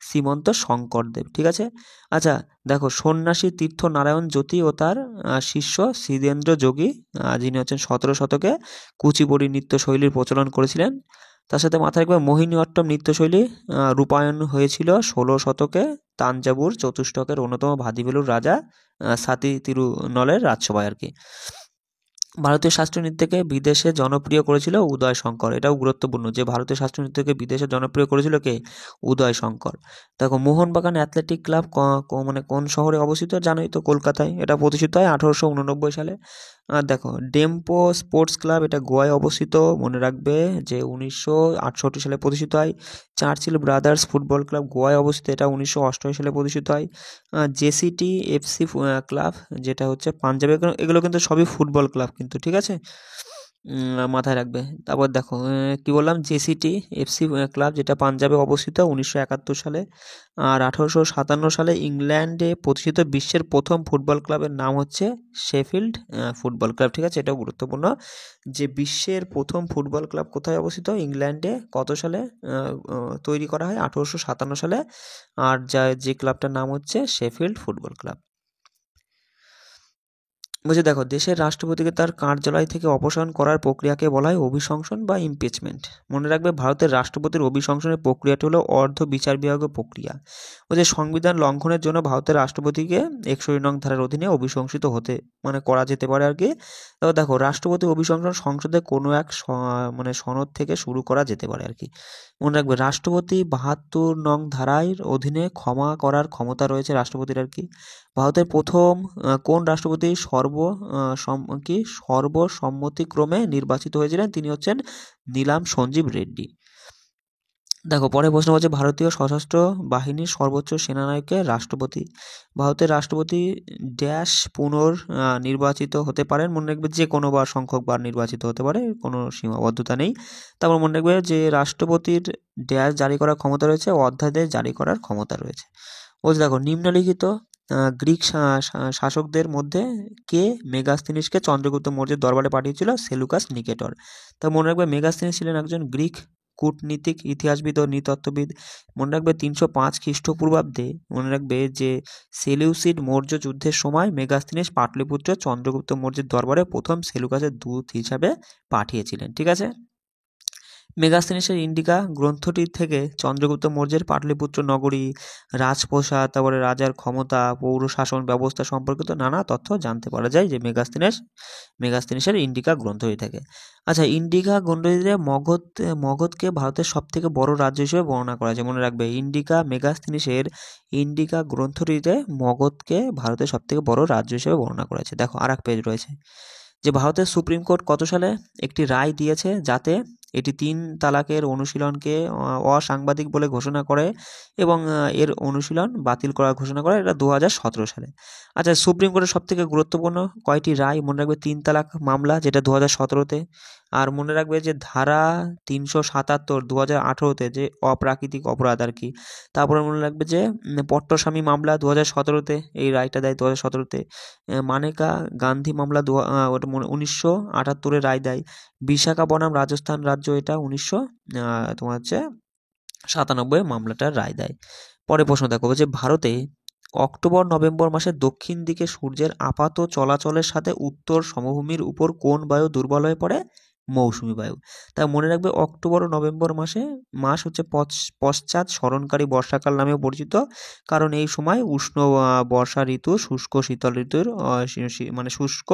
শ্রীমন্ত শঙ্করদেব। ঠিক আছে। আচ্ছা দেখো, সন্ন্যাসী তীর্থ নারায়ণ জ্যোতি ও তার শিষ্য হৃদেন্দ্র যোগী, যিনি হচ্ছেন 17 শতকে কুচিপুড়ি নৃত্যশৈলীর প্রচলন করেছিলেন। তার সাথে মাথায় রাখবে, মোহিনীঅট্টম নৃত্যশৈলী রূপায়ণ হয়েছিল 16 শতকে তাঞ্জাবুর চতুষ্টকের অন্যতম ভাদিভেলুর রাজা সাতি তিরুনলের রাজসভায় আর কি। ভারতীয় শাস্ত্রীয় নৃত্যকে বিদেশে জনপ্রিয় করেছিল উদয় শঙ্কর। এটাও গুরুত্বপূর্ণ যে ভারতীয় শাস্ত্রীয় নৃত্যকে বিদেশে জনপ্রিয় করেছিল কে? উদয় শঙ্কর। দেখো, মোহনবাগান অ্যাথলেটিক ক্লাব মানে কোন শহরে অবস্থিত? জানোই তো, কলকাতায়। এটা প্রতিষ্ঠিত হয় 1889 সালে। আর দেখো, ডেম্পো স্পোর্টস ক্লাব, এটা গোয়ায় অবস্থিত। মনে রাখবে যে 1968 সালে প্রতিষ্ঠিত হয়। চার্চিল ব্রাদার্স ফুটবল ক্লাব গোয়ায় অবস্থিত, এটা 1988 সালে প্রতিষ্ঠিত হয়। জেসিটি এফসি ক্লাব, যেটা হচ্ছে পাঞ্জাবে, এগুলো কিন্তু সবই ফুটবল ক্লাব কিন্তু, ঠিক আছে, মাথায় রাখবে। তারপর দেখো কি বললাম, জেসিটি এফসি ক্লাব, যেটা পাঞ্জাবে অবস্থিত 1971 সালে। আর 1857 সালে ইংল্যান্ডে প্রতিষ্ঠিত বিশ্বের প্রথম ফুটবল ক্লাবের নাম হচ্ছে শেফিল্ড ফুটবল ক্লাব। ঠিক আছে, এটাও গুরুত্বপূর্ণ যে বিশ্বের প্রথম ফুটবল ক্লাব কোথায় অবস্থিত? ইংল্যান্ডে। কত সালে তৈরি করা হয়? 1857 সালে। আর যে ক্লাবটার নাম হচ্ছে শেফিল্ড ফুটবল ক্লাব। বলছে দেখো, দেশের রাষ্ট্রপতিকে তার কার্যালয় থেকে অপসারণ করার প্রক্রিয়াকে বলা হয় অভিশংসন বা ইমপিচমেন্ট। মনে রাখবে, ভারতের রাষ্ট্রপতির অভিশংসনের প্রক্রিয়াটি হলো অর্ধ বিচার বিভাগীয় প্রক্রিয়া। বলছে সংবিধান লঙ্ঘনের জন্য ভারতের রাষ্ট্রপতিকে 61 নং ধারার অধীনে অভিশংসিত হতে করা যেতে পারে আর কি। তারপর দেখো, রাষ্ট্রপতি অভিশংসন সংসদে কোনো এক সনদ থেকে শুরু করা যেতে পারে আর কি। মনে রাখবে, রাষ্ট্রপতি 72 নং ধারার অধীনে ক্ষমা করার ক্ষমতা রয়েছে রাষ্ট্রপতির আর কি। ভারতের প্রথম কোন রাষ্ট্রপতি সর্বসম্মতিক্রমে নির্বাচিত হয়েছিলেন? তিনি হচ্ছেন নীলাম সঞ্জীব রেড্ডি। দেখো পরের প্রশ্ন হচ্ছে, ভারতীয় সশস্ত্র বাহিনীর সর্বোচ্চ সেনানায়ককে রাষ্ট্রপতি। ভারতের রাষ্ট্রপতি ড্যাশ নির্বাচিত হতে পারেন। মনে রাখবে, যে কোনো সংখ্যক বার নির্বাচিত হতে পারে, কোনো সীমাবদ্ধতা নেই। তারপর মনে রাখবে যে রাষ্ট্রপতির ড্যাশ জারি করার ক্ষমতা রয়েছে, অধ্যাদেশ জারি করার ক্ষমতা রয়েছে। বলছে দেখো, নিম্নলিখিত গ্রিক শাসকদের মধ্যে কে মেগাস্থিনিসকে চন্দ্রগুপ্ত মৌর্যের দরবারে পাঠিয়েছিল? সেলুকাস নিকেটর। তা মনে রাখবে, মেগাস্থিনিস ছিলেন একজন গ্রিক কূটনীতিক, ইতিহাসবিদ ও নৃতত্ত্ববিদ। মনে রাখবে 305 খ্রিস্টপূর্বাব্দে মনে রাখবে যে সেলিউসিড মৌর্য যুদ্ধের সময় মেগাস্থিনিস পাটলিপুত্র চন্দ্রগুপ্ত মৌর্যের দরবারে প্রথম সেলুকাসের দূত হিসাবে পাঠিয়েছিলেন। ঠিক আছে। মেগাস্থিনিসের ইন্ডিকা গ্রন্থটি থেকে চন্দ্রগুপ্ত মৌর্যের পাটলিপুত্র নগরী, রাজপ্রাসাদ, তারপরে রাজার ক্ষমতা, পৌর শাসন ব্যবস্থা সম্পর্কিত নানা তথ্য জানতে পারা যায় যে মেগাস্থিনিসের ইন্ডিকা গ্রন্থটি থেকে। আচ্ছা, ইন্ডিকা গ্রন্থটিতে মগধকে ভারতের সবথেকে বড় রাজ্য হিসেবে বর্ণনা করা হয়েছে। মনে রাখবে, মেগাস্থিনিসের ইন্ডিকা গ্রন্থটিতে মগধকে ভারতের সবথেকে বড় রাজ্য হিসেবে বর্ণনা করা হয়েছে। দেখো আর এক পেজ রয়েছে যে ভারতের সুপ্রিম কোর্ট কত সালে একটি রায় দিয়েছে যাতে এটি 3 তালাকের অনুশীলনকে অসাংবাদিক বলে ঘোষণা করে এবং এর অনুশীলন বাতিল করার ঘোষণা করে, এটা 2017 সালে। আচ্ছা, সুপ্রিম কোর্টের সবথেকে গুরুত্বপূর্ণ কয়টি রায় মনে রাখবে? 3 তালাক মামলা, যেটা 2017-তে। আর মনে রাখবে যে ধারা 377 2018-তে, যে অপ্রাকৃতিক অপরাধ আর কি। তারপরে মনে রাখবে যে পট্টস্বামী মামলা 2017-তে, এই রায়টা দেয় 2017-তে। মানেকা গান্ধী মামলা ওটা 1978-এ রায় দেয়। বিশাখা বনাম রাজস্থান রাজ্য, এটা 1900 তোমার হচ্ছে 97 মামলাটার রায় দেয়। পরে প্রশ্ন দেখো যে ভারতে অক্টোবর নভেম্বর মাসে দক্ষিণ দিকে সূর্যের আপাত চলাচলের সাথে উত্তর সমভূমির উপর কোন বায়ু দুর্বল হয়ে পড়ে? মৌসুমী বায়ু। তা মনে রাখবে অক্টোবর ও নভেম্বর মাস হচ্ছে পশ্চাৎ স্মরণকারী বর্ষাকাল নামেও পরিচিত, কারণ এই সময় উষ্ণ বর্ষা ঋতু শুষ্ক শীতল ঋতুর মানে শুষ্ক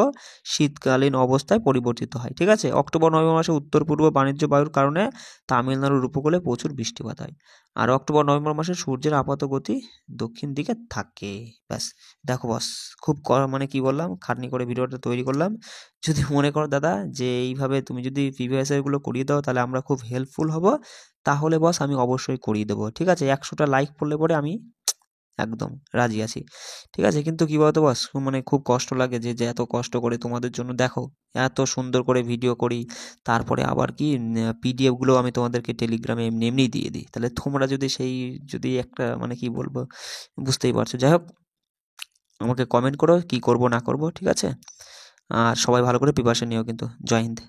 শীতকালীন অবস্থায় পরিবর্তিত হয়। ঠিক আছে, অক্টোবর নভেম্বর মাসে উত্তর পূর্ব বাণিজ্য বায়ুর কারণে তামিলনাড়ুর উপকূলে প্রচুর বৃষ্টিপাত হয়। আর অক্টোবর নভেম্বর মাসে সূর্যের আপাত গতি দক্ষিণ দিকে থাকে। ব্যাস, দেখো বস, খুব মানে কি বললাম, খাটনি করে ভিডিওটা তৈরি করলাম। যদি মনে করো দাদা যে এইভাবে তুমি যদি প্রিভিয়াস ইয়ারগুলো করিয়ে দাও তাহলে আমরা খুব হেল্পফুল হব, তাহলে বস আমি অবশ্যই করিয়ে দেবো। ঠিক আছে, 100টা লাইক পড়লে পরে আমি একদম রাজি আছি। ঠিক আছে, কিন্তু কি বলতো বস, মানে খুব কষ্ট লাগে যে যে এত কষ্ট করে তোমাদের জন্য দেখো এত সুন্দর করে ভিডিও করি, তারপরে আবার কি পিডিএফগুলো আমি তোমাদেরকে টেলিগ্রামে এমনি এমনি দিয়ে দিই, তাহলে তোমরা যদি যদি একটা মানে কি বলবো, বুঝতেই পারছো। যাই হোক, আমাকে কমেন্ট করো কি করব না করব, ঠিক আছে? আর সবাই ভালো করে প্রিপারেশন নিও কিন্তু। জয় হিন্দ।